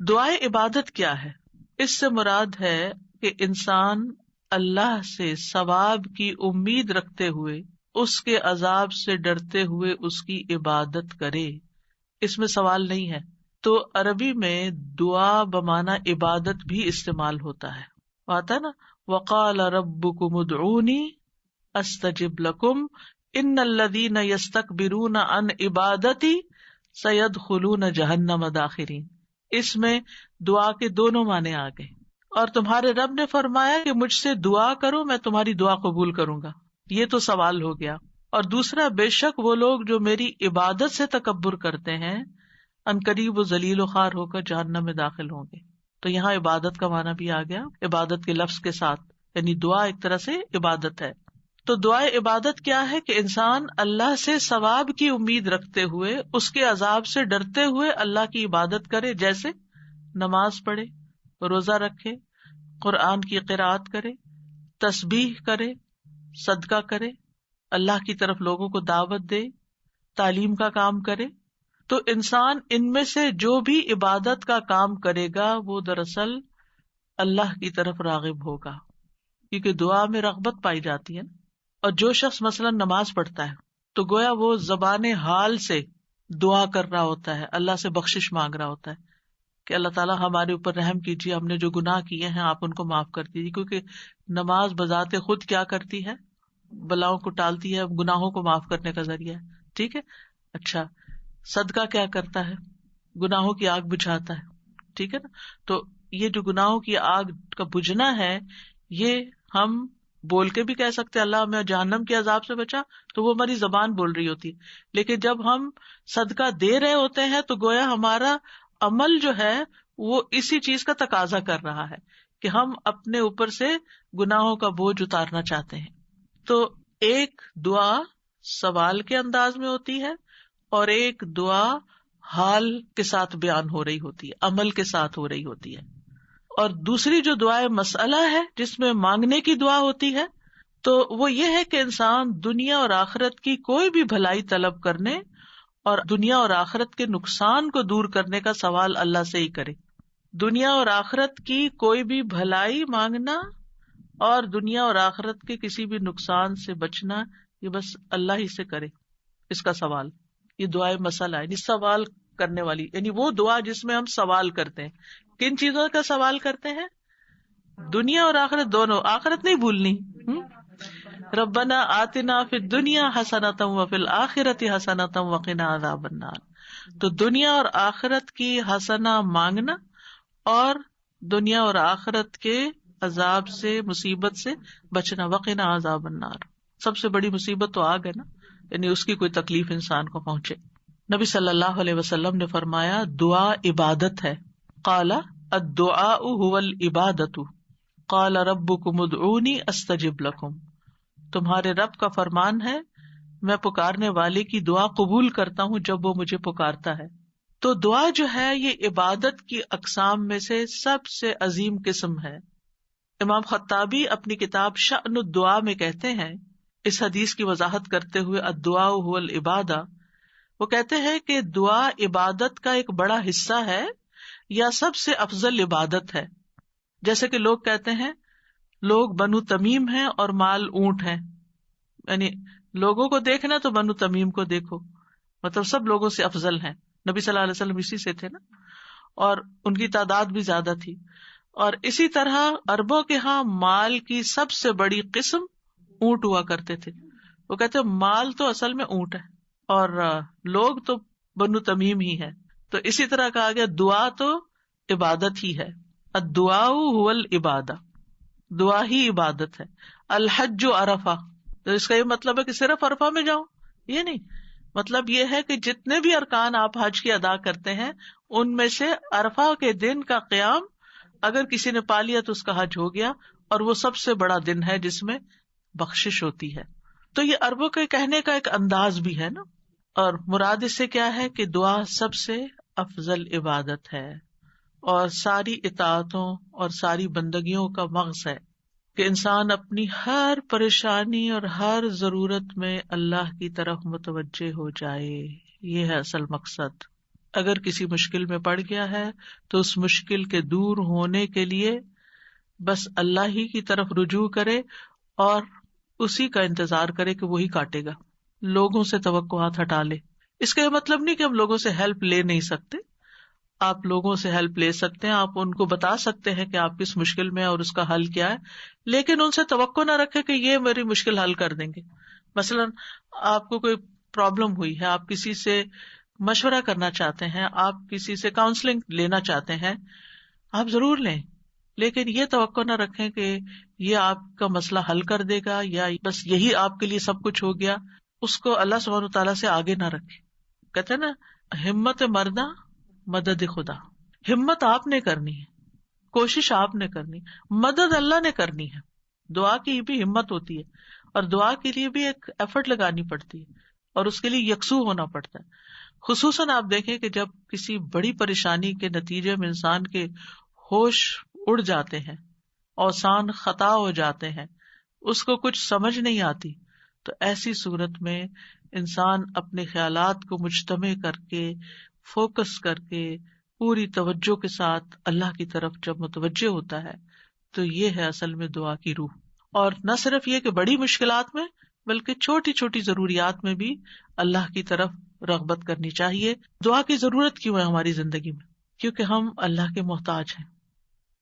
دعائے عبادت کیا ہے؟ اس سے مراد ہے کہ انسان اللہ سے ثواب کی امید رکھتے ہوئے، اس کے عذاب سے ڈرتے ہوئے اس کی عبادت کرے، اس میں سوال نہیں ہے۔ تو عربی میں دعا بمعنی عبادت بھی استعمال ہوتا ہے، آتا ہے نا، وقال ربکم ادعونی استجب لکم ان الذین یستکبرون عن عبادتی سیدخلون جہنم داخرین۔ اس میں دعا کے دونوں معنی آ گئے، اور تمہارے رب نے فرمایا کہ مجھ سے دعا کرو میں تمہاری دعا قبول کروں گا، یہ تو سوال ہو گیا۔ اور دوسرا، بے شک وہ لوگ جو میری عبادت سے تکبر کرتے ہیں عنقریب و ذلیل و خوار ہو کر جہنم میں داخل ہوں گے۔ تو یہاں عبادت کا معنی بھی آ گیا عبادت کے لفظ کے ساتھ، یعنی دعا ایک طرح سے عبادت ہے۔ تو دعائے عبادت کیا ہے کہ انسان اللہ سے ثواب کی امید رکھتے ہوئے، اس کے عذاب سے ڈرتے ہوئے اللہ کی عبادت کرے، جیسے نماز پڑھے، روزہ رکھے، قرآن کی قرأت کرے، تسبیح کرے، صدقہ کرے، اللہ کی طرف لوگوں کو دعوت دے، تعلیم کا کام کرے، تو انسان ان میں سے جو بھی عبادت کا کام کرے گا وہ دراصل اللہ کی طرف راغب ہوگا، کیونکہ دعا میں رغبت پائی جاتی ہے. اور جو شخص مثلا نماز پڑھتا ہے تو گویا وہ زبان حال سے دعا کر رہا ہوتا ہے، اللہ سے بخشش مانگ رہا ہوتا ہے کہ اللہ تعالیٰ ہمارے اوپر رحم کیجیے، ہم نے جو گناہ کیے ہیں آپ ان کو معاف کر دیجیے. کیونکہ نماز بذات خود کیا کرتی ہے؟ بلاؤں کو ٹالتی ہے، گناہوں کو معاف کرنے کا ذریعہ ہے. ٹھیک ہے. اچھا، صدقہ کیا کرتا ہے؟ گناہوں کی آگ بجھاتا ہے. ٹھیک ہے نا. تو یہ جو گناہوں کی آگ کا بجھنا ہے، یہ ہم بول کے بھی کہہ سکتے اللہ ہمیں جہنم کے عذاب سے بچا، تو وہ ہماری زبان بول رہی ہوتی ہے. لیکن جب ہم صدقہ دے رہے ہوتے ہیں تو گویا ہمارا عمل جو ہے وہ اسی چیز کا تقاضا کر رہا ہے کہ ہم اپنے اوپر سے گناہوں کا بوجھ اتارنا چاہتے ہیں. تو ایک دعا سوال کے انداز میں ہوتی ہے اور ایک دعا حال کے ساتھ بیان ہو رہی ہوتی ہے، عمل کے ساتھ ہو رہی ہوتی ہے. اور دوسری جو دعائیں مسئلہ ہے جس میں مانگنے کی دعا ہوتی ہے، تو وہ یہ ہے کہ انسان دنیا اور آخرت کی کوئی بھی بھلائی طلب کرنے اور دنیا اور آخرت کے نقصان کو دور کرنے کا سوال اللہ سے ہی کرے. دنیا اور آخرت کی کوئی بھی بھلائی مانگنا اور دنیا اور آخرت کے کسی بھی نقصان سے بچنا، یہ بس اللہ ہی سے کرے. اس کا سوال، یہ دعائیں مسئلہ ہے، یعنی سوال کرنے والی، یعنی وہ دعا جس میں ہم سوال کرتے ہیں. کن چیزوں کا سوال کرتے ہیں؟ دنیا اور آخرت دونوں. آخرت نہیں بھولنی. ربنا آتنا فی الدنیا حسنۃ وفی الآخرۃ حسنۃ وقنا عذاب النار. تو دنیا اور آخرت کی حسنہ مانگنا اور دنیا اور آخرت کے عذاب سے، مصیبت سے بچنا. وقنا عذاب النار، سب سے بڑی مصیبت تو آگ ہے نا، یعنی اس کی کوئی تکلیف انسان کو پہنچے. نبی صلی اللہ علیہ وسلم نے فرمایا دعا عبادت ہے. قال الدعاء هو العبادۃ قال ربکم ادعونی استجب لکم. تمہارے رب کا فرمان ہے میں پکارنے والے کی دعا قبول کرتا ہوں جب وہ مجھے پکارتا ہے. تو دعا جو ہے یہ عبادت کی اقسام میں سے سب سے عظیم قسم ہے. امام خطابی اپنی کتاب شأن الدعاء میں کہتے ہیں، اس حدیث کی وضاحت کرتے ہوئے الدعاء هو العبادہ، وہ کہتے ہیں کہ دعا عبادت کا ایک بڑا حصہ ہے یا سب سے افضل عبادت ہے. جیسے کہ لوگ کہتے ہیں لوگ بنو تمیم ہیں اور مال اونٹ ہیں، یعنی لوگوں کو دیکھنا تو بنو تمیم کو دیکھو، مطلب سب لوگوں سے افضل ہیں. نبی صلی اللہ علیہ وسلم اسی سے تھے نا، اور ان کی تعداد بھی زیادہ تھی. اور اسی طرح عربوں کے ہاں مال کی سب سے بڑی قسم اونٹ ہوا کرتے تھے. وہ کہتے مال تو اصل میں اونٹ ہے اور لوگ تو بنو تمیم ہی ہے. تو اسی طرح کہا گیا دعا تو عبادت ہی ہے. الدعاء هو العبادہ، دعا ہی عبادت ہے. الحج عرفہ، تو اس کا یہ مطلب ہے کہ صرف عرفہ میں جاؤ، یہ نہیں. مطلب یہ ہے کہ جتنے بھی ارکان آپ حج کی ادا کرتے ہیں ان میں سے عرفہ کے دن کا قیام اگر کسی نے پا لیا تو اس کا حج ہو گیا، اور وہ سب سے بڑا دن ہے جس میں بخشش ہوتی ہے. تو یہ عربوں کے کہنے کا ایک انداز بھی ہے نا. اور مراد اس سے کیا ہے کہ دعا سب سے افضل عبادت ہے اور ساری اطاعتوں اور ساری بندگیوں کا مغز ہے کہ انسان اپنی ہر پریشانی اور ہر ضرورت میں اللہ کی طرف متوجہ ہو جائے. یہ ہے اصل مقصد. اگر کسی مشکل میں پڑ گیا ہے تو اس مشکل کے دور ہونے کے لیے بس اللہ ہی کی طرف رجوع کرے اور اسی کا انتظار کرے کہ وہی کاٹے گا. لوگوں سے توقعات ہٹا لے. اس کا یہ مطلب نہیں کہ ہم لوگوں سے ہیلپ لے نہیں سکتے، آپ لوگوں سے ہیلپ لے سکتے ہیں، آپ ان کو بتا سکتے ہیں کہ آپ کس مشکل میں اور اس کا حل کیا ہے، لیکن ان سے توقع نہ رکھے کہ یہ میری مشکل حل کر دیں گے. مثلا آپ کو کوئی پرابلم ہوئی ہے، آپ کسی سے مشورہ کرنا چاہتے ہیں، آپ کسی سے کاؤنسلنگ لینا چاہتے ہیں، آپ ضرور لیں، لیکن یہ توقع نہ رکھیں کہ یہ آپ کا مسئلہ حل کر دے گا یا بس یہی آپ کے لیے سب کچھ ہو گیا. اس کو اللہ سبحانہ وتعالیٰ سے آگے نہ رکھے. کہتے ہیں نا ہمت مردہ مدد خدا. ہمت آپ نے کرنی ہے، کوشش آپ نے کرنی، مدد اللہ نے کرنی ہے. دعا کی بھی ہمت ہوتی ہے اور دعا کے لیے بھی ایک ایفرٹ لگانی پڑتی ہے اور اس کے لیے یکسو ہونا پڑتا ہے. خصوصاً آپ دیکھیں کہ جب کسی بڑی پریشانی کے نتیجے میں انسان کے ہوش اڑ جاتے ہیں، اوسان خطا ہو جاتے ہیں، اس کو کچھ سمجھ نہیں آتی، تو ایسی صورت میں انسان اپنے خیالات کو مجتمع کر کے، فوکس کر کے، پوری توجہ کے ساتھ اللہ کی طرف جب متوجہ ہوتا ہے تو یہ ہے اصل میں دعا کی روح. اور نہ صرف یہ کہ بڑی مشکلات میں، بلکہ چھوٹی چھوٹی ضروریات میں بھی اللہ کی طرف رغبت کرنی چاہیے. دعا کی ضرورت کیوں ہے ہماری زندگی میں؟ کیونکہ ہم اللہ کے محتاج ہیں.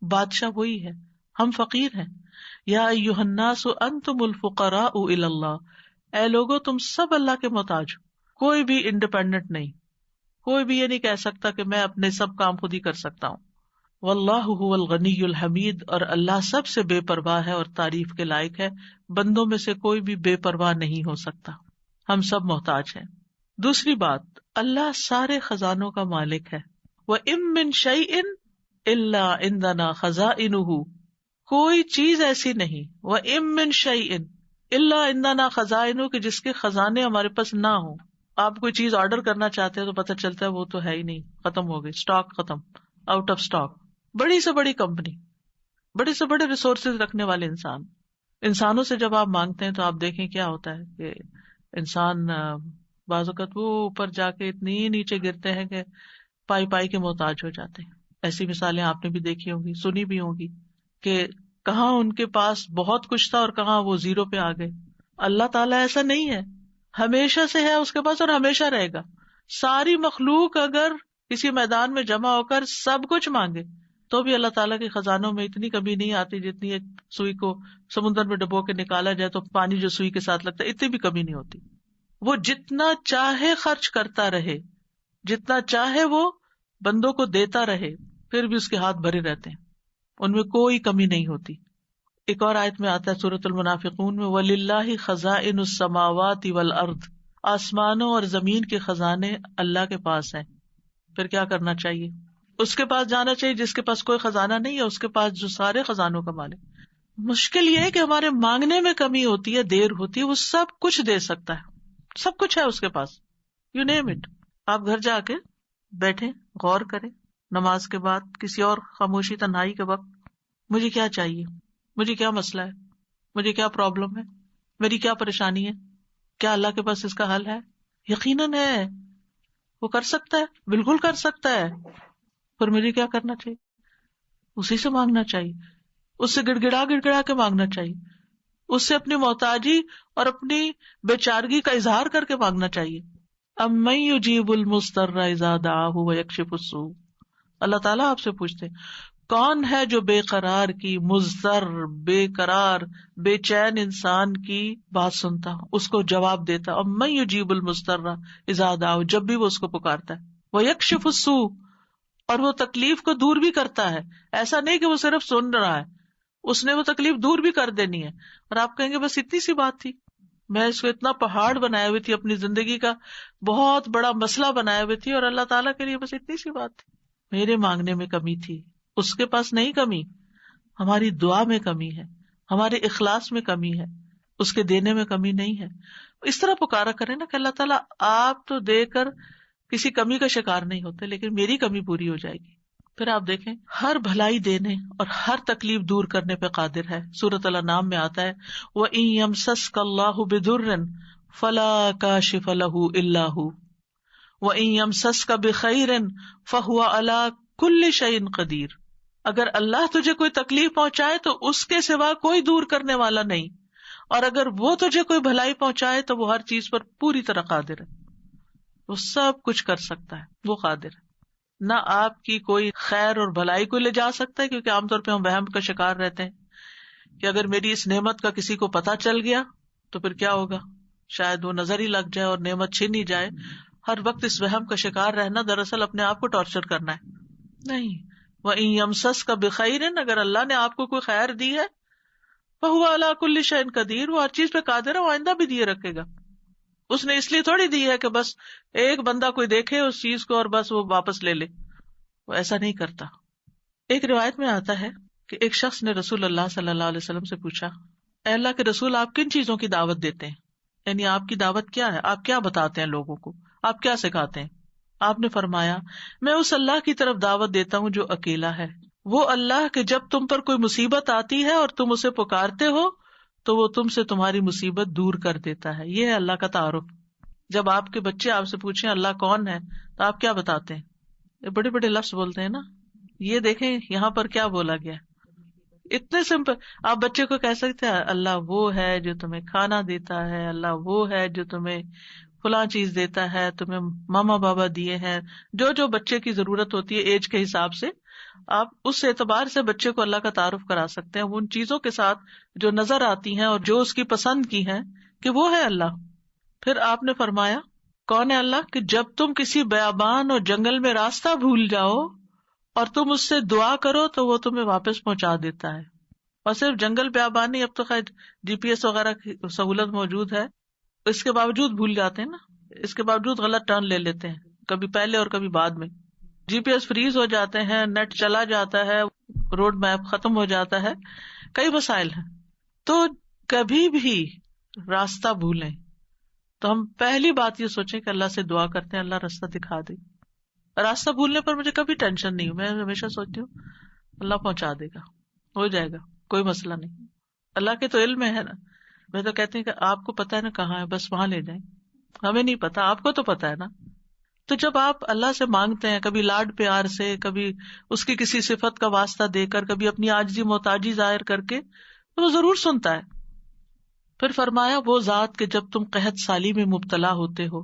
بادشاہ وہی ہے، ہم فقیر ہیں. یا ایھا الناس انتم الفقراء الی اللہ، اے لوگو تم سب اللہ کے محتاج ہو. کوئی بھی انڈیپینڈنٹ نہیں، کوئی بھی یہ نہیں کہہ سکتا کہ میں اپنے سب کام خود ہی کر سکتا ہوں. واللہ هو الغنی الحمید، اور اللہ سب سے بے پرواہ ہے اور تعریف کے لائق ہے. بندوں میں سے کوئی بھی بے پرواہ نہیں ہو سکتا، ہم سب محتاج ہیں. دوسری بات، اللہ سارے خزانوں کا مالک ہے. وَإِن مِّن شَيْءٍ إِلَّا عِندَنَا خَزَائِنُهُ، کوئی چیز ایسی نہیں، وَإِن مِّن شَيْءٍ إِلَّا عِندَنَا خَزَائِنُهُ، کہ جس کے خزانے ہمارے پاس نہ ہوں. آپ کوئی چیز آرڈر کرنا چاہتے ہیں تو پتہ چلتا ہے وہ تو ہے ہی نہیں، ختم ہو گئی، اسٹاک ختم، آؤٹ آف اسٹاک. بڑی سے بڑی کمپنی، بڑے سے بڑے ریسورسز رکھنے والے انسانوں سے جب آپ مانگتے ہیں تو آپ دیکھیں کیا ہوتا ہے کہ انسان بعض اوقات وہ اوپر جا کے اتنی نیچے گرتے ہیں کہ پائی پائی کے محتاج ہو جاتے ہیں. ایسی مثالیں آپ نے بھی دیکھی ہوں گی، سنی بھی ہوں گی کہ کہاں ان کے پاس بہت کچھ تھا اور کہاں وہ زیرو پہ آ گئے. اللہ تعالیٰ ایسا نہیں ہے، ہمیشہ سے ہے اس کے پاس اور ہمیشہ رہے گا. ساری مخلوق اگر کسی میدان میں جمع ہو کر سب کچھ مانگے تو بھی اللہ تعالیٰ کے خزانوں میں اتنی کمی نہیں آتی جتنی ایک سوئی کو سمندر میں ڈبو کے نکالا جائے تو پانی جو سوئی کے ساتھ لگتا ہے اتنی بھی کمی نہیں ہوتی. وہ جتنا چاہے خرچ کرتا رہے، جتنا چاہے وہ بندوں کو دیتا رہے، پھر بھی اس کے ہاتھ بھرے رہتے ہیں، ان میں کوئی کمی نہیں ہوتی. ایک اور آیت میں آتا ہے سورۃ المنافقون میں، وَلِلَّهِ خَزَائِنُ السَّمَاوَاتِ وَالْأَرْضِ، آسمانوں اور زمین کے خزانے اللہ کے پاس ہیں. پھر کیا کرنا چاہیے؟ اس کے پاس جانا چاہیے جس کے پاس کوئی خزانہ نہیں ہے، اس کے پاس جو سارے خزانوں کا مالک. مشکل یہ ہے کہ ہمارے مانگنے میں کمی ہوتی ہے، دیر ہوتی ہے. وہ سب کچھ دے سکتا ہے، سب کچھ ہے اس کے پاس، یو نیم اٹ. آپ گھر جا کے بیٹھیں، غور کریں نماز کے بعد، کسی اور خاموشی تنہائی کے وقت، مجھے کیا چاہیے، مجھے کیا مسئلہ ہے، مجھے کیا پرابلم ہے، میری کیا پریشانی ہے، کیا اللہ کے پاس اس کا حل ہے؟ یقیناً ہے، وہ کر سکتا ہے، بالکل کر سکتا ہے. پر مجھے کیا کرنا چاہیے؟ اسی سے مانگنا چاہیے، اس سے گڑ گڑا کے مانگنا چاہیے، اس سے اپنی محتاجی اور اپنی بیچارگی کا اظہار کر کے مانگنا چاہیے. امن یجیب المضطر اذا دعاہ ویکشف السوء، اللہ تعالیٰ آپ سے پوچھتے کون ہے جو بے قرار کی، مضطر، بے قرار، بے چین انسان کی بات سنتا، اس کو جواب دیتا. امن یجیب المضطر اذا دعاہ، جب بھی وہ اس کو پکارتا ہے. ویکشف السوء، اور وہ تکلیف کو دور بھی کرتا ہے. ایسا نہیں کہ وہ صرف سن رہا ہے، اس نے وہ تکلیف دور بھی کر دینی ہے. اور آپ کہیں گے بس اتنی سی بات تھی، میں اس کو اتنا پہاڑ بنائے ہوئی تھی، اپنی زندگی کا بہت بڑا مسئلہ بنائے ہوئے تھی، اور اللہ تعالیٰ کے لیے بس اتنی سی بات تھی. میرے مانگنے میں کمی تھی، اس کے پاس نہیں کمی. ہماری دعا میں کمی ہے، ہمارے اخلاص میں کمی ہے، اس کے دینے میں کمی نہیں ہے. اس طرح پکارا کریں نا کہ اللہ تعالیٰ آپ تو دے کر کسی کمی کا شکار نہیں ہوتے، لیکن میری کمی پوری ہو جائے گی. پھر آپ دیکھیں ہر بھلائی دینے اور ہر تکلیف دور کرنے پہ قادر ہے. سورۃ الانعام میں آتا ہے وَإِن يَمْسَسْكَ اللَّهُ بِضُرٍّ فَلَا كَاشِفَ لَهُ إِلَّا هُوَ وَإِن يَمْسَسْكَ بِخَيْرٍ فَهُوَ عَلَى كُلِّ شَيْءٍ قَدِيرٌ، اگر اللہ تجھے کوئی تکلیف پہنچائے تو اس کے سوا کوئی دور کرنے والا نہیں، اور اگر وہ تجھے کوئی بھلائی پہنچائے تو وہ ہر چیز پر پوری طرح قادر ہے. وہ سب کچھ کر سکتا ہے، وہ قادر ہے. نہ آپ کی کوئی خیر اور بھلائی کو لے جا سکتا ہے، کیونکہ عام طور پہ ہم وہم کا شکار رہتے ہیں کہ اگر میری اس نعمت کا کسی کو پتہ چل گیا تو پھر کیا ہوگا، شاید وہ نظر ہی لگ جائے اور نعمت چھین ہی جائے. ہر وقت اس وہم کا شکار رہنا دراصل اپنے آپ کو ٹارچر کرنا ہے. نہیں، وَإِن يَمْسَسْكَ بِخَيْرٍ، اگر اللہ نے آپ کو کوئی خیر دی ہے، فَهُوَ عَلَى كُلِّ شَيْءٍ قَدِيرٌ، وہ ہر چیز پہ قادر ہے، وہ آئندہ بھی دیے رکھے گا. اس نے اس لیے تھوڑی دی ہے کہ بس ایک بندہ کوئی دیکھے اس چیز کو اور بس وہ واپس لے لے، وہ ایسا نہیں کرتا. ایک روایت میں آتا ہے کہ ایک شخص نے رسول اللہ صلی اللہ علیہ وسلم سے پوچھا، اے اللہ کے رسول، آپ کن چیزوں کی دعوت دیتے ہیں؟ یعنی آپ کی دعوت کیا ہے، آپ کیا بتاتے ہیں لوگوں کو، آپ کیا سکھاتے ہیں؟ آپ نے فرمایا، میں اس اللہ کی طرف دعوت دیتا ہوں جو اکیلا ہے، وہ اللہ کہ جب تم پر کوئی مصیبت آتی ہے اور تم اسے پکارتے ہو تو وہ تم سے تمہاری مصیبت دور کر دیتا ہے. یہ ہے اللہ کا تعارف. جب آپ کے بچے آپ سے پوچھیں اللہ کون ہے تو آپ کیا بتاتے ہیں؟ یہ بڑے بڑے لفظ بولتے ہیں نا. یہ دیکھیں یہاں پر کیا بولا گیا. اتنے سمپل. آپ بچے کو کہہ سکتے ہیں اللہ وہ ہے جو تمہیں کھانا دیتا ہے, اللہ وہ ہے جو تمہیں فلاں چیز دیتا ہے, تمہیں ماما بابا دیے ہیں. جو جو بچے کی ضرورت ہوتی ہے ایج کے حساب سے, آپ اس اعتبار سے بچے کو اللہ کا تعارف کرا سکتے ہیں ان چیزوں کے ساتھ جو نظر آتی ہیں اور جو اس کی پسند کی ہیں کہ وہ ہے اللہ. پھر آپ نے فرمایا کون ہے اللہ, کہ جب تم کسی بیابان اور جنگل میں راستہ بھول جاؤ اور تم اس سے دعا کرو تو وہ تمہیں واپس پہنچا دیتا ہے. اور صرف جنگل بیابان نہیں, اب تو خیر GPS وغیرہ کی سہولت موجود ہے, اس کے باوجود بھول جاتے ہیں نا, اس کے باوجود غلط ٹرن لے لیتے ہیں, کبھی پہلے اور کبھی بعد میں. GPS فریز ہو جاتے ہیں, نیٹ چلا جاتا ہے, روڈ میپ ختم ہو جاتا ہے, کئی مسائل ہیں. تو کبھی بھی راستہ بھولیں تو ہم پہلی بات یہ سوچیں کہ اللہ سے دعا کرتے ہیں اللہ راستہ دکھا دے. راستہ بھولنے پر مجھے کبھی ٹینشن نہیں, میں ہمیشہ سوچتی ہوں اللہ پہنچا دے گا, ہو جائے گا, کوئی مسئلہ نہیں. اللہ کے تو علم ہے نا. میں تو کہتی ہوں کہ آپ کو پتا ہے نا کہاں ہے, بس وہاں لے جائیں. ہمیں نہیں پتا, آپ کو تو پتا ہے نا. تو جب آپ اللہ سے مانگتے ہیں, کبھی لاڈ پیار سے, کبھی اس کی کسی صفت کا واسطہ دے کر, کبھی اپنی عاجزی محتاجی ظاہر کر کے, تو وہ ضرور سنتا ہے. پھر فرمایا وہ ذات کہ جب تم قحط سالی میں مبتلا ہوتے ہو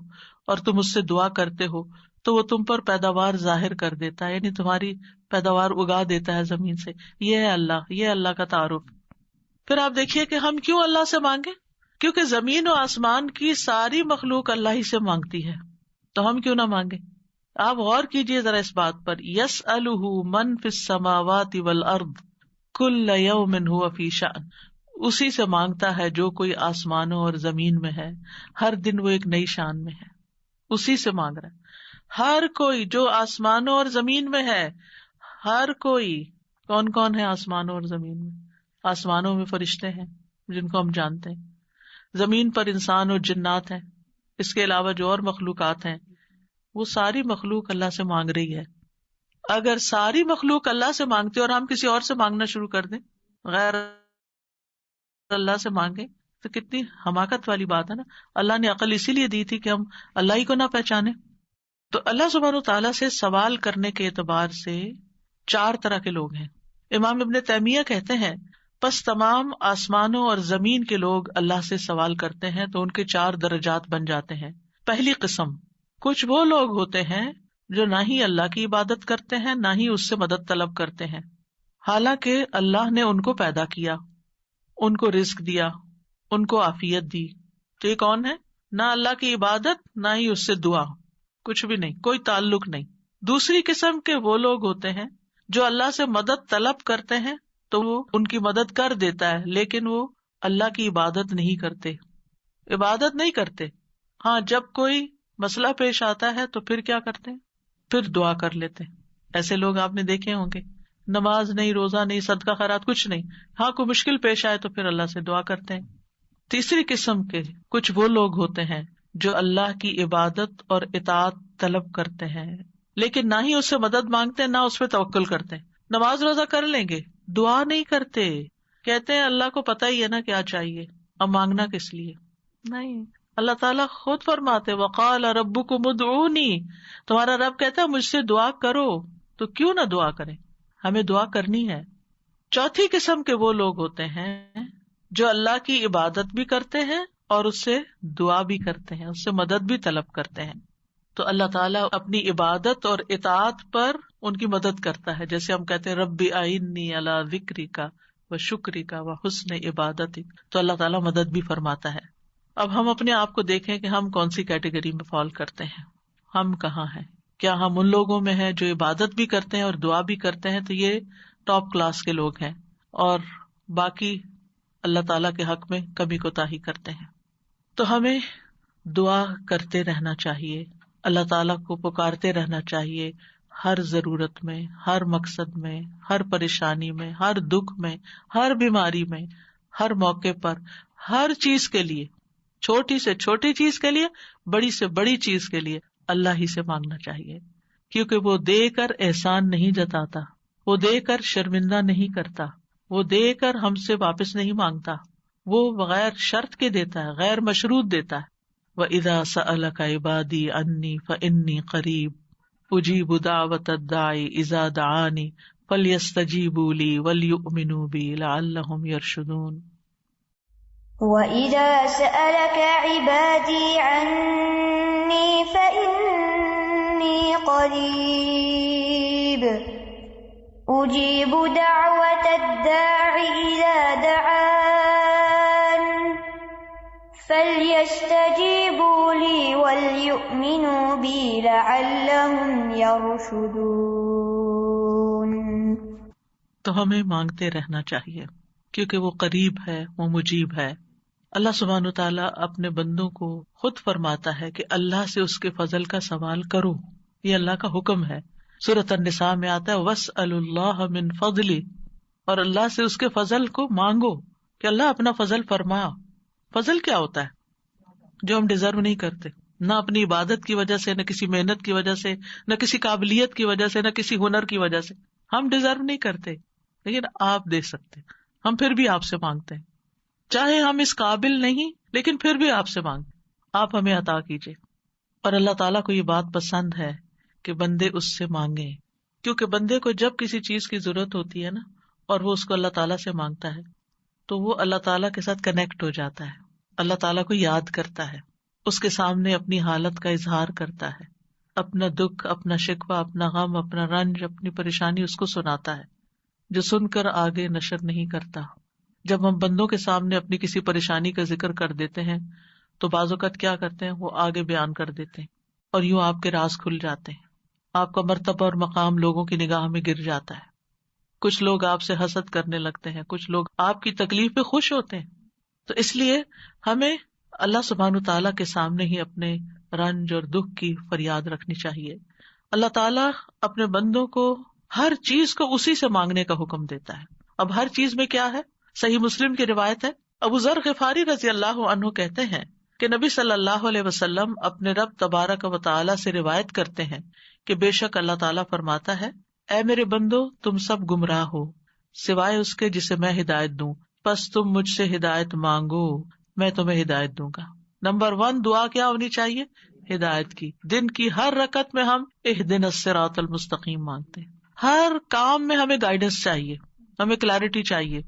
اور تم اس سے دعا کرتے ہو تو وہ تم پر پیداوار ظاہر کر دیتا ہے, یعنی تمہاری پیداوار اگا دیتا ہے زمین سے. یہ ہے اللہ, یہ اللہ کا تعارف. پھر آپ دیکھیے کہ ہم کیوں اللہ سے مانگے, کیونکہ زمین و آسمان کی ساری مخلوق اللہ ہی سے مانگتی ہے, تو ہم کیوں نہ مانگے. آپ غور کیجئے ذرا اس بات پر, یسألہ من فی السماوات والارض کل یوم ھو فی شأن, اسی سے مانگتا ہے جو کوئی آسمانوں اور زمین میں ہے, ہر دن وہ ایک نئی شان میں ہے. اسی سے مانگ رہا ہے ہر کوئی جو آسمانوں اور زمین میں ہے, ہر کوئی. کون کون ہے آسمانوں اور زمین میں؟ آسمانوں میں فرشتے ہیں جن کو ہم جانتے ہیں, زمین پر انسان اور جنات ہیں, اس کے علاوہ جو اور مخلوقات ہیں, وہ ساری مخلوق اللہ سے مانگ رہی ہے. اگر ساری مخلوق اللہ سے مانگتی اور ہم کسی اور سے مانگنا شروع کر دیں, غیر اللہ سے مانگے, تو کتنی حماقت والی بات ہے نا. اللہ نے عقل اسی لیے دی تھی کہ ہم اللہ ہی کو نہ پہچانے. تو اللہ سبحانہ وتعالیٰ سے سوال کرنے کے اعتبار سے 4 طرح کے لوگ ہیں. امام ابن تیمیہ کہتے ہیں پس تمام آسمانوں اور زمین کے لوگ اللہ سے سوال کرتے ہیں تو ان کے 4 درجات بن جاتے ہیں. پہلی قسم, کچھ وہ لوگ ہوتے ہیں جو نہ ہی اللہ کی عبادت کرتے ہیں نہ ہی اس سے مدد طلب کرتے ہیں, حالانکہ اللہ نے ان کو پیدا کیا, ان کو رزق دیا, ان کو عافیت دی. تو یہ کون ہے؟ نہ اللہ کی عبادت نہ ہی اس سے دعا, کچھ بھی نہیں, کوئی تعلق نہیں. دوسری قسم کے وہ لوگ ہوتے ہیں جو اللہ سے مدد طلب کرتے ہیں تو وہ ان کی مدد کر دیتا ہے, لیکن وہ اللہ کی عبادت نہیں کرتے. عبادت نہیں کرتے, ہاں جب کوئی مسئلہ پیش آتا ہے تو پھر کیا کرتے ہیں, پھر دعا کر لیتے ہیں. ایسے لوگ آپ نے دیکھے ہوں گے, نماز نہیں, روزہ نہیں, صدقہ خیرات کچھ نہیں, ہاں کوئی مشکل پیش آئے تو پھر اللہ سے دعا کرتے ہیں. تیسری قسم کے کچھ وہ لوگ ہوتے ہیں جو اللہ کی عبادت اور اطاعت طلب کرتے ہیں, لیکن نہ ہی اس سے مدد مانگتے نہ اس پہ توکل کرتے. نماز روزہ کر لیں گے, دعا نہیں کرتے, کہتے ہیں اللہ کو پتہ ہی ہے نا کیا چاہیے, اب مانگنا کس لیے. نہیں, اللہ تعالیٰ خود فرماتے وقال ربکم ادعونی, تمہارا رب کہتا ہے مجھ سے دعا کرو, تو کیوں نہ دعا کریں, ہمیں دعا کرنی ہے. چوتھی قسم کے وہ لوگ ہوتے ہیں جو اللہ کی عبادت بھی کرتے ہیں اور اس سے دعا بھی کرتے ہیں, اس سے مدد بھی طلب کرتے ہیں. تو اللہ تعالیٰ اپنی عبادت اور اطاعت پر ان کی مدد کرتا ہے, جیسے ہم کہتے ہیں رب اعنی علی ذکرک و شکرک و حسن عبادتک, تو اللہ تعالیٰ مدد بھی فرماتا ہے. اب ہم اپنے آپ کو دیکھیں کہ ہم کون سی کیٹیگری میں فال کرتے ہیں, ہم کہاں ہیں. کیا ہم ان لوگوں میں ہیں جو عبادت بھی کرتے ہیں اور دعا بھی کرتے ہیں, تو یہ ٹاپ کلاس کے لوگ ہیں, اور باقی اللہ تعالیٰ کے حق میں کمی کوتاہی کرتے ہیں. تو ہمیں دعا کرتے رہنا چاہیے, اللہ تعالیٰ کو پکارتے رہنا چاہیے, ہر ضرورت میں, ہر مقصد میں, ہر پریشانی میں, ہر دکھ میں, ہر بیماری میں, ہر موقع پر, ہر چیز کے لیے, چھوٹی سے چھوٹی چیز کے لیے, بڑی سے بڑی چیز کے لیے اللہ ہی سے مانگنا چاہیے, کیونکہ وہ دے کر احسان نہیں جتاتا, وہ دے کر شرمندہ نہیں کرتا, وہ دے کر ہم سے واپس نہیں مانگتا. وہ بغیر شرط کے دیتا ہے، غیر مشروط دیتا ہے. وَإِذَا سَأَلَكَ عِبَادِي عَنِّي فَإِنِّي قَرِيبٌ أُجِيبُ دَعْوَةَ الدَّاعِ إِذَا دَعَانِ فَلْيَسْتَجِيبُوا لِي وَلْيُؤْمِنُوا بِي لَعَلَّهُمْ يَرْشُدُونَ. وَإِذَا سَأَلَكَ عِبَادِي عَنِّي فَإِنِّي قَرِيبٌ أُجِيبُ دَعْوَةَ الدَّاعِ إِذَا دَعَانِ فَلْيَسْتَجِيبُوا لِي وَلْيُؤْمِنُوا بِي لَعَلَّهُمْ يَرْشُدُونَ. تو ہمیں مانگتے رہنا چاہیے کیونکہ وہ قریب ہے، وہ مجیب ہے. اللہ سبحانہ وتعالیٰ اپنے بندوں کو خود فرماتا ہے کہ اللہ سے اس کے فضل کا سوال کرو، یہ اللہ کا حکم ہے. سورۃ النساء میں آتا ہے وَاسْأَلُوا اللَّهَ مِن فَضْلِهِ، اور اللہ سے اس کے فضل کو مانگو کہ اللہ اپنا فضل فرما. فضل کیا ہوتا ہے؟ جو ہم ڈیزرو نہیں کرتے، نہ اپنی عبادت کی وجہ سے، نہ کسی محنت کی وجہ سے، نہ کسی قابلیت کی وجہ سے، نہ کسی ہنر کی وجہ سے. ہم ڈیزرو نہیں کرتے، لیکن آپ دے سکتے. ہم پھر بھی آپ سے مانگتے ہیں، چاہے ہم اس قابل نہیں، لیکن پھر بھی آپ سے مانگتے، آپ ہمیں عطا کیجیے. اور اللہ تعالیٰ کو یہ بات پسند ہے کہ بندے اس سے مانگیں، کیونکہ بندے کو جب کسی چیز کی ضرورت ہوتی ہے نا، اور وہ اس کو اللہ تعالیٰ سے مانگتا ہے، تو وہ اللہ تعالیٰ کے ساتھ کنیکٹ ہو جاتا ہے، اللہ تعالیٰ کو یاد کرتا ہے، اس کے سامنے اپنی حالت کا اظہار کرتا ہے، اپنا دکھ، اپنا شکوہ، اپنا غم، اپنا رنج، اپنی پریشانی اس کو سناتا ہے، جو سن کر آگے نشر نہیں کرتا. جب ہم بندوں کے سامنے اپنی کسی پریشانی کا ذکر کر دیتے ہیں تو بعض اوقات کیا کرتے ہیں، وہ آگے بیان کر دیتے ہیں، اور یوں آپ کے راز کھل جاتے ہیں، آپ کا مرتبہ اور مقام لوگوں کی نگاہ میں گر جاتا ہے. کچھ لوگ آپ سے حسد کرنے لگتے ہیں، کچھ لوگ آپ کی تکلیف پہ خوش ہوتے ہیں. تو اس لیے ہمیں اللہ سبحانہ تعالیٰ کے سامنے ہی اپنے رنج اور دکھ کی فریاد رکھنی چاہیے. اللہ تعالیٰ اپنے بندوں کو ہر چیز کو اسی سے مانگنے کا حکم دیتا ہے. اب ہر چیز میں کیا ہے؟ صحیح مسلم کی روایت ہے، ابو ذر غفاری رضی اللہ عنہ کہتے ہیں کہ نبی صلی اللہ علیہ وسلم اپنے رب تبارک و تعالیٰ سے روایت کرتے ہیں کہ بے شک اللہ تعالیٰ فرماتا ہے، اے میرے بندو تم سب گمراہ ہو سوائے اس کے جسے میں ہدایت دوں، پس تم مجھ سے ہدایت مانگو، میں تمہیں ہدایت دوں گا. نمبر 1 دعا کیا ہونی چاہیے؟ ہدایت کی. دن کی ہر رکعت میں ہم اہدنا الصراط المستقیم مانگتے ہیں. ہر کام میں ہمیں گائیڈنس چاہیے، ہمیں کلیرٹی چاہیے،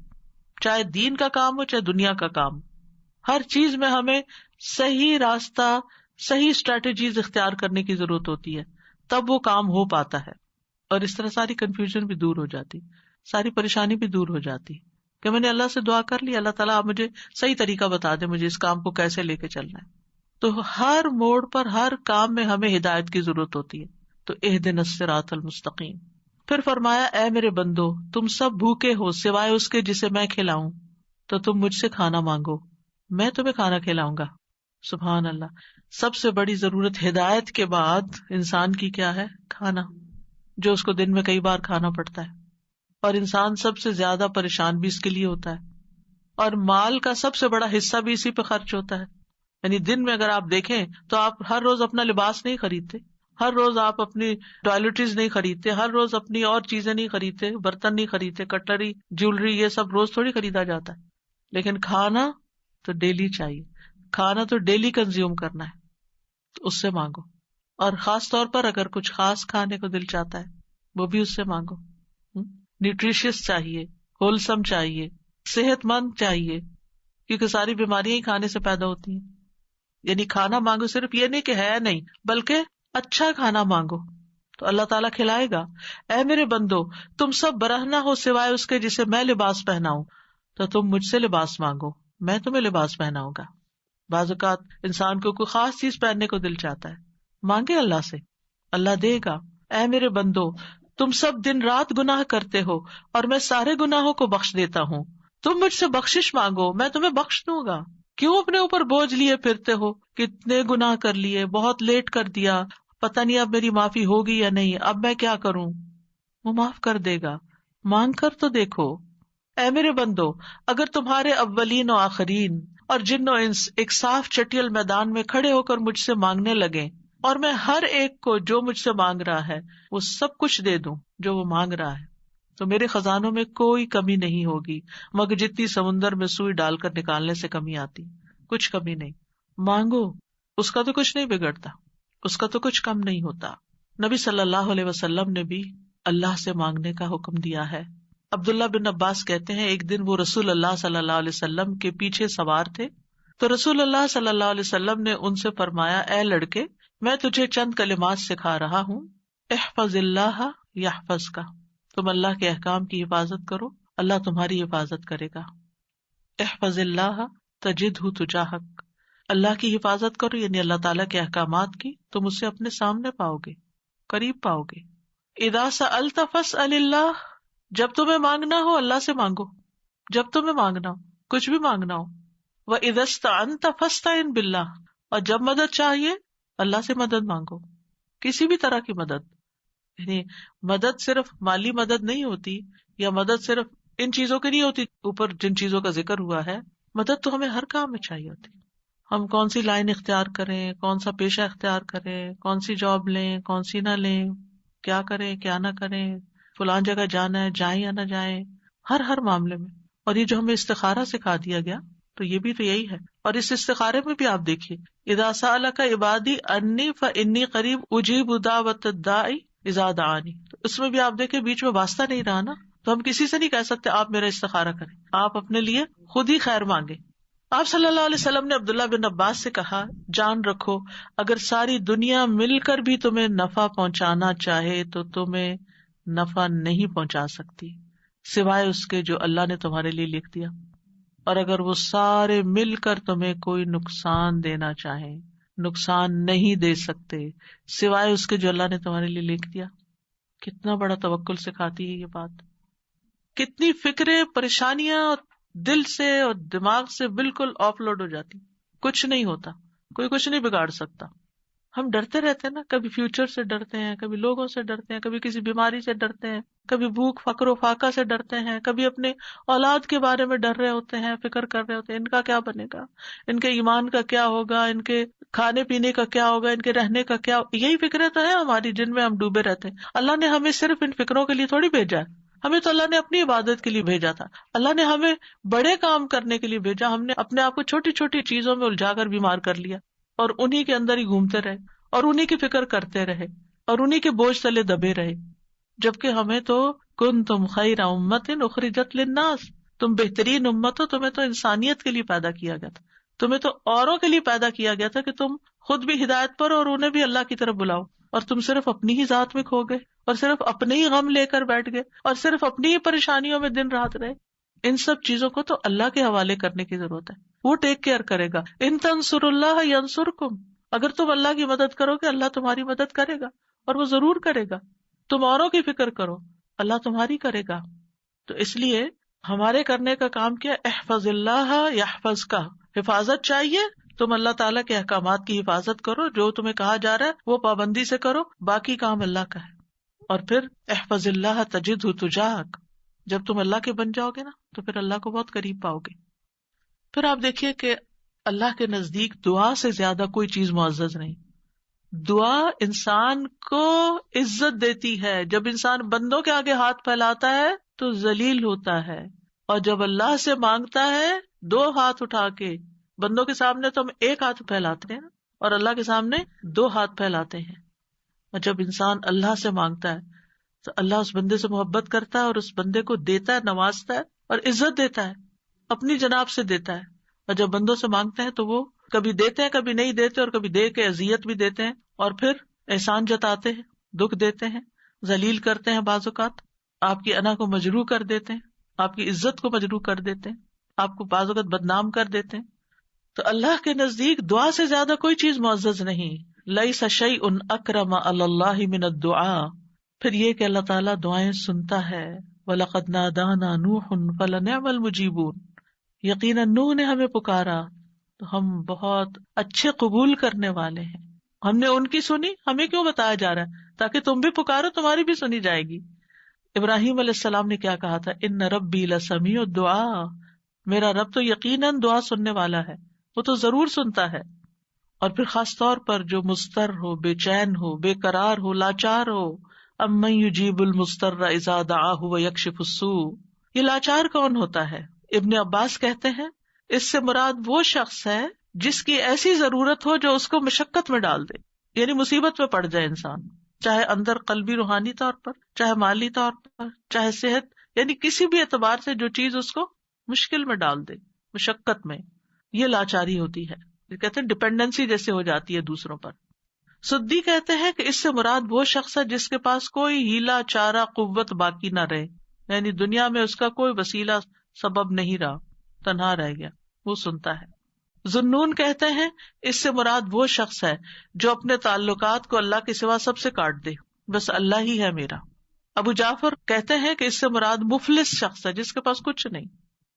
چاہے دین کا کام ہو چاہے دنیا کا کام. ہر چیز میں ہمیں صحیح راستہ، صحیح اسٹریٹجیز اختیار کرنے کی ضرورت ہوتی ہے، تب وہ کام ہو پاتا ہے. اور اس طرح ساری کنفیوژن بھی دور ہو جاتی، ساری پریشانی بھی دور ہو جاتی کہ میں نے اللہ سے دعا کر لی، اللہ تعالیٰ آپ مجھے صحیح طریقہ بتا دے، مجھے اس کام کو کیسے لے کے چلنا ہے. تو ہر موڑ پر، ہر کام میں ہمیں ہدایت کی ضرورت ہوتی ہے. تو اہدنا الصراط المستقیم. پھر فرمایا، اے میرے بندو تم سب بھوکے ہو سوائے اس کے جسے میں کھلاؤں، تو تم مجھ سے کھانا مانگو، میں تمہیں کھانا کھلاؤں گا. سبحان اللہ. سب سے بڑی ضرورت ہدایت کے بعد انسان کی کیا ہے؟ کھانا، جو اس کو دن میں کئی بار کھانا پڑتا ہے. اور انسان سب سے زیادہ پریشان بھی اس کے لیے ہوتا ہے، اور مال کا سب سے بڑا حصہ بھی اسی پہ خرچ ہوتا ہے. یعنی دن میں اگر آپ دیکھیں تو آپ ہر روز اپنا لباس نہیں خریدتے، ہر روز آپ اپنی ٹوائلٹریز نہیں خریدتے، ہر روز اپنی اور چیزیں نہیں خریدتے، برتن نہیں خریدتے، کٹلری، جیولری، یہ سب روز تھوڑی خریدا جاتا ہے. لیکن کھانا تو ڈیلی چاہیے، کھانا تو ڈیلی کنزیوم کرنا ہے، تو اس سے مانگو. اور خاص طور پر اگر کچھ خاص کھانے کو دل چاہتا ہے وہ بھی اس سے مانگو. نیوٹریشس چاہیے، ہولسم چاہیے، صحت مند چاہیے، کیونکہ ساری بیماریاں ہی کھانے سے پیدا ہوتی ہیں. یعنی کھانا مانگو صرف یہ نہیں کہ ہے نہیں، بلکہ اچھا کھانا مانگو تو اللہ تعالیٰ کھلائے گا. اے میرے بندو تم سب برہنہ ہو سوائے اس کے جسے میں لباس پہناؤں، تو تم مجھ سے لباس مانگو، میں تمہیں لباس پہناؤں گا. بعض اوقات انسان کو کوئی خاص چیز پہننے کو دل چاہتا ہے، مانگے اللہ سے، اللہ دے گا. اے میرے بندو تم سب دن رات گناہ کرتے ہو اور میں سارے گناہوں کو بخش دیتا ہوں، تم مجھ سے بخشش مانگو میں تمہیں بخش دوں گا. کیوں اپنے اوپر بوجھ لیے پھرتے ہو؟ کتنے گناہ کر لیے، بہت لیٹ کر دیا، پتہ نہیں اب میری معافی ہوگی یا نہیں، اب میں کیا کروں؟ وہ معاف کر دے گا، مانگ کر تو دیکھو. اے میرے بندو اگر تمہارے اولین و آخرین اور جن و انس ایک صاف چٹیل میدان میں کھڑے ہو کر مجھ سے مانگنے لگے، اور میں ہر ایک کو جو مجھ سے مانگ رہا ہے وہ سب کچھ دے دوں جو وہ مانگ رہا ہے، تو میرے خزانوں میں کوئی کمی نہیں ہوگی، مگر جتنی سمندر میں سوئی ڈال کر نکالنے سے کمی آتی، کچھ کمی نہیں. مانگو، اس کا تو کچھ نہیں بگڑتا، اس کا تو کچھ کم نہیں ہوتا. نبی صلی اللہ علیہ وسلم نے بھی اللہ سے مانگنے کا حکم دیا ہے. عبداللہ بن عباس کہتے ہیں ایک دن وہ رسول اللہ صلی اللہ علیہ وسلم کے پیچھے سوار تھے تو رسول اللہ صلی اللہ علیہ وسلم نے ان سے فرمایا، اے لڑکے، میں تجھے چند کلمات سکھا رہا ہوں، احفظ اللہ یحفظک، تم اللہ کے احکام کی حفاظت کرو، اللہ تمہاری حفاظت کرے گا. احفظ اللہ تجدہ تجاہک، اللہ کی حفاظت کرو یعنی اللہ تعالیٰ کے احکامات کی، تم اسے اپنے سامنے پاؤ گے، قریب پاؤ گے. اذا سألت فاسأل اللہ، جب تمہیں مانگنا ہو اللہ سے مانگو، جب تمہیں مانگنا ہو، کچھ بھی مانگنا ہو. وَإِذَا اسْتَعَنْتَ فَاسْتَعِنْ بِاللَّهِ، اور جب مدد چاہیے اللہ سے مدد مانگو، کسی بھی طرح کی مدد. یعنی مدد صرف مالی مدد نہیں ہوتی، یا مدد صرف ان چیزوں کی نہیں ہوتی اوپر جن چیزوں کا ذکر ہوا ہے. مدد تو ہمیں ہر کام میں چاہیے ہوتی. ہم کون سی لائن اختیار کریں، کون سا پیشہ اختیار کریں، کون سی جاب لیں، کون سی نہ لیں، کیا کریں کیا نہ کریں، فلان جگہ جانا ہے جائیں یا نہ جائیں، ہر معاملے میں. اور یہ جو ہمیں استخارہ سکھا دیا گیا تو یہ بھی تو یہی ہے. اور اس استخارے میں بھی آپ دیکھیے، اذا سألک عبادی انی فانی قریب اجیب دعوت الداعی اذا دعانی، تو اس میں بھی آپ دیکھیں بیچ میں واسطہ نہیں رہا نا. تو ہم کسی سے نہیں کہہ سکتے آپ میرا استخارہ کریں، آپ اپنے لیے خود ہی خیر مانگے. آپ صلی اللہ علیہ وسلم نے عبداللہ بن عباس سے کہا، جان رکھو اگر ساری دنیا مل کر بھی تمہیں نفع پہنچانا چاہے تو تمہیں نفع نہیں پہنچا سکتی سوائے اس کے جو اللہ نے تمہارے لیے لکھ دیا. اور اگر وہ سارے مل کر تمہیں کوئی نقصان دینا چاہیں، نقصان نہیں دے سکتے سوائے اس کے جو اللہ نے تمہارے لیے لکھ دیا. کتنا بڑا توکل سکھاتی ہے یہ بات. کتنی فکریں، پریشانیاں دل سے اور دماغ سے بالکل آف لوڈ ہو جاتی، کچھ نہیں ہوتا، کوئی کچھ نہیں بگاڑ سکتا. ہم ڈرتے رہتے ہیں نا، کبھی فیوچر سے ڈرتے ہیں، کبھی لوگوں سے ڈرتے ہیں، کبھی کسی بیماری سے ڈرتے ہیں، کبھی بھوک فقر و فاقہ سے ڈرتے ہیں، کبھی اپنے اولاد کے بارے میں ڈر رہے ہوتے ہیں، فکر کر رہے ہوتے ہیں ان کا کیا بنے گا، ان کے ایمان کا کیا ہوگا، ان کے کھانے پینے کا کیا ہوگا، ان کے رہنے کا کیا ہوگا. یہی فکریں تو ہیں ہماری جن میں ہم ڈوبے رہتے ہیں. اللہ نے ہمیں صرف ان فکروں کے لیے تھوڑی بھیجا ہے، ہمیں تو اللہ نے اپنی عبادت کے لیے بھیجا تھا. اللہ نے ہمیں بڑے کام کرنے کے لیے بھیجا، ہم نے اپنے آپ کو چھوٹی چھوٹی چیزوں میں الجھا کر بیمار کر لیا اور انہی کے اندر ہی گھومتے رہے اور انہی کی فکر کرتے رہے اور انہی کے بوجھ تلے دبے رہے. جبکہ ہمیں تو کنتم خیر امت اخرجت للناس، تم بہترین امت ہو، تمہیں تو انسانیت کے لیے پیدا کیا گیا تھا، تمہیں تو اوروں کے لیے پیدا کیا گیا تھا کہ تم خود بھی ہدایت پر اور انہیں بھی اللہ کی طرف بلاؤ. اور تم صرف اپنی ہی ذات میں کھو گئے اور صرف اپنے ہی غم لے کر بیٹھ گئے اور صرف اپنی ہی پریشانیوں میں دن رات رہے. ان سب چیزوں کو تو اللہ کے حوالے کرنے کی ضرورت ہے، وہ ٹیک کیئر کرے گا. ان تنصروا اللہ ینصرکم، اگر تم اللہ کی مدد کرو گے اللہ تمہاری مدد کرے گا، اور وہ ضرور کرے گا. تم اوروں کی فکر کرو اللہ تمہاری کرے گا. تو اس لیے ہمارے کرنے کا کام کیا؟ احفظ اللہ یحفظک، حفاظت چاہیے، تم اللہ تعالیٰ کے احکامات کی حفاظت کرو، جو تمہیں کہا جا رہا ہے وہ پابندی سے کرو، باقی کام اللہ کا ہے. اور پھر احفظ اللہ تجدہ تجاہک، جب تم اللہ کے بن جاؤ گے نا تو پھر اللہ کو بہت قریب پاؤ گے. پھر آپ دیکھیے کہ اللہ کے نزدیک دعا سے زیادہ کوئی چیز معزز نہیں. دعا انسان کو عزت دیتی ہے. جب انسان بندوں کے آگے ہاتھ پھیلاتا ہے تو ذلیل ہوتا ہے، اور جب اللہ سے مانگتا ہے 2 ہاتھ اٹھا کے، بندوں کے سامنے تو ہم 1 ہاتھ پھیلاتے ہیں اور اللہ کے سامنے 2 ہاتھ پھیلاتے ہیں. اور جب انسان اللہ سے مانگتا ہے تو اللہ اس بندے سے محبت کرتا ہے اور اس بندے کو دیتا ہے، نوازتا ہے اور عزت دیتا ہے، اپنی جناب سے دیتا ہے. اور جب بندوں سے مانگتے ہیں تو وہ کبھی دیتے ہیں کبھی نہیں دیتے، اور کبھی دے کے اذیت بھی دیتے ہیں، اور پھر احسان جتاتے ہیں، دکھ دیتے ہیں، ذلیل کرتے ہیں، بعض اوقات آپ کی انا کو مجروح کر دیتے ہیں، آپ کی عزت کو مجروح کر دیتے ہیں، آپ کو بعض اوقات بدنام کر دیتے ہیں. تو اللہ کے نزدیک دعا سے زیادہ کوئی چیز معزز نہیں. لیس شیء اکرم علی اللہ من الدعاء. پھر یہ کہ اللہ تعالیٰ دعائیں سنتا ہے. وَلَقَدْ نَادَانَا نُوحٌ فَلَنِعْمَ الْمُجِيبُونَ. یقیناً نوح نے ہمیں پکارا تو ہم بہت اچھے قبول کرنے والے ہیں. ہم نے ان کی سنی، ہمیں کیوں بتایا جا رہا ہے؟ تاکہ تم بھی پکارو، تمہاری بھی سنی جائے گی. ابراہیم علیہ السلام نے کیا کہا تھا؟ ان ربی لسمیع الدعاء. میرا رب تو یقیناً دعا سننے والا ہے، وہ تو ضرور سنتا ہے. اور پھر خاص طور پر جو مضطر ہو، بے چین ہو، بے قرار ہو، لاچار ہو، امن یجیب المضطر اذا دعاہ ویکشف السوء. یہ لاچار کون ہوتا ہے؟ ابن عباس کہتے ہیں اس سے مراد وہ شخص ہے جس کی ایسی ضرورت ہو جو اس کو مشقت میں ڈال دے، یعنی مصیبت میں پڑ جائے انسان، چاہے اندر قلبی روحانی طور پر، چاہے مالی طور پر، چاہے صحت، یعنی کسی بھی اعتبار سے جو چیز اس کو مشکل میں ڈال دے، مشقت میں. یہ لاچاری ہوتی ہے، یہ کہتے ہیں ڈپینڈنسی جیسے ہو جاتی ہے دوسروں پر. سدی کہتے ہیں کہ اس سے مراد وہ شخص ہے جس کے پاس کوئی ہیلا چارہ قوت باقی نہ رہے، یعنی دنیا میں اس کا کوئی وسیلہ سبب نہیں رہا، تنہا رہ گیا، وہ سنتا ہے. ذنون کہتے ہیں اس سے مراد وہ شخص ہے جو اپنے تعلقات کو اللہ کے سوا سب سے کاٹ دے، بس اللہ ہی ہے میرا. ابو جعفر کہتے ہیں کہ اس سے مراد مفلس شخص ہے جس کے پاس کچھ نہیں.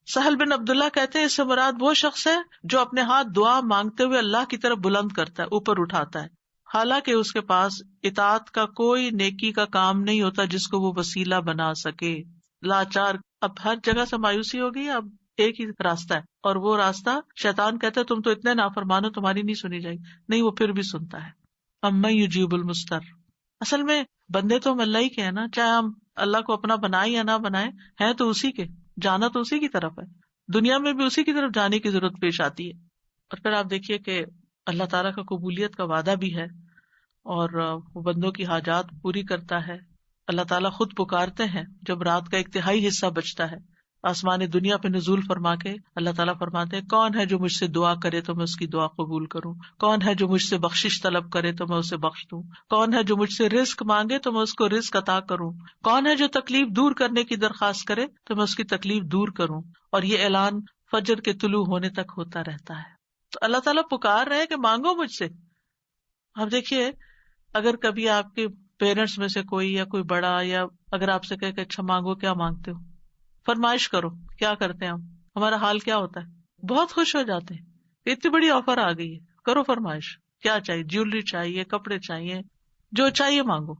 سہل بن عبداللہ کہتے ہیں اس سے مراد وہ شخص ہے جو اپنے ہاتھ دعا مانگتے ہوئے اللہ کی طرف بلند کرتا ہے، اوپر اٹھاتا ہے، حالانکہ اس کے پاس اطاعت کا کوئی نیکی کا کام نہیں ہوتا جس کو وہ وسیلہ بنا سکے. لاچار. اب ہر جگہ سے مایوسی ہو گئی، اب ایک ہی راستہ ہے، اور وہ راستہ شیطان کہتا ہے تم تو اتنے نافرمانو، تمہاری نہیں سنی جائے گی. نہیں، وہ پھر بھی سنتا ہے. امن یجیب المضطر. اصل میں بندے تو ہم اللہ ہی کے ہیں نا، چاہے ہم اللہ کو اپنا بنائیں یا نہ بنائیں، ہیں تو اسی کے، جانا تو اسی کی طرف ہے، دنیا میں بھی اسی کی طرف جانے کی ضرورت پیش آتی ہے. اور پھر آپ دیکھیے کہ اللہ تعالیٰ کا قبولیت کا وعدہ بھی ہے اور وہ بندوں کی حاجات پوری کرتا ہے. اللہ تعالیٰ خود پکارتے ہیں جب رات کا ایک تہائی حصہ بچتا ہے، آسمان دنیا پہ نزول فرما کے اللہ تعالیٰ فرماتے ہیں کون ہے جو مجھ سے دعا کرے تو میں اس کی دعا قبول کروں، کون ہے جو مجھ سے بخشش طلب کرے تو میں اسے بخش دوں، کون ہے جو مجھ سے رزق مانگے تو میں اس کو رزق عطا کروں، کون ہے جو تکلیف دور کرنے کی درخواست کرے تو میں اس کی تکلیف دور کروں. اور یہ اعلان فجر کے طلوع ہونے تک ہوتا رہتا ہے. تو اللہ تعالیٰ پکار رہے کہ مانگو مجھ سے. اب دیکھیے اگر کبھی آپ کے پیرنٹس میں سے کوئی یا کوئی بڑا یا اگر آپ سے کہے کہ اچھا مانگو، کیا مانگتے ہو، فرمائش کرو، کیا کرتے ہیں ہم، ہمارا حال کیا ہوتا ہے؟ بہت خوش ہو جاتے ہیں کہ اتنی بڑی آفر آ گئی ہے، کرو فرمائش، کیا چاہیے، جیولری چاہیے، کپڑے چاہیے، جو چاہیے مانگو.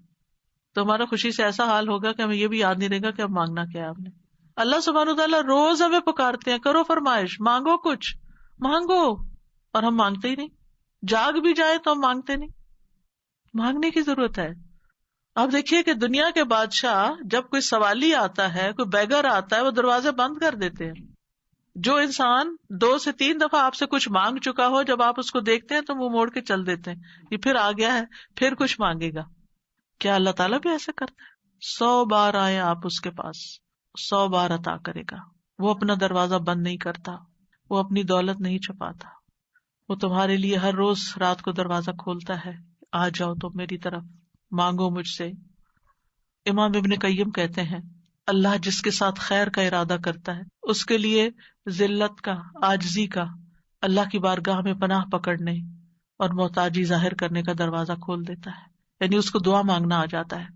تو ہمارا خوشی سے ایسا حال ہوگا کہ ہمیں یہ بھی یاد نہیں رہے گا کہ اب مانگنا کیا ہے آپ نے. اللہ سبحانہ وتعالیٰ روز ہمیں پکارتے ہیں کرو فرمائش، مانگو، کچھ مانگو، اور ہم مانگتے ہی نہیں. جاگ بھی جائے تو ہم مانگتے نہیں. مانگنے کی ضرورت ہے. آپ دیکھیے کہ دنیا کے بادشاہ جب کوئی سوالی آتا ہے، کوئی بیگر آتا ہے، وہ دروازے بند کر دیتے ہیں. جو انسان 2 سے 3 دفعہ آپ سے کچھ مانگ چکا ہو، جب آپ اس کو دیکھتے ہیں تو وہ موڑ کے چل دیتے ہیں، یہ پھر آ گیا ہے، پھر کچھ مانگے گا. کیا اللہ تعالیٰ بھی ایسا کرتا ہے؟ 100 بار آئے آپ اس کے پاس، 100 بار عطا کرے گا. وہ اپنا دروازہ بند نہیں کرتا، وہ اپنی دولت نہیں چھپاتا، وہ تمہارے لیے ہر روز رات کو دروازہ کھولتا ہے، آ جاؤ تم میری طرف، مانگو مجھ سے. امام ابن قیم کہتے ہیں اللہ جس کے ساتھ خیر کا ارادہ کرتا ہے اس کے لیے ذلت کا، عاجزی کا، اللہ کی بارگاہ میں پناہ پکڑنے اور محتاجی ظاہر کرنے کا دروازہ کھول دیتا ہے. یعنی اس کو دعا مانگنا آ جاتا ہے،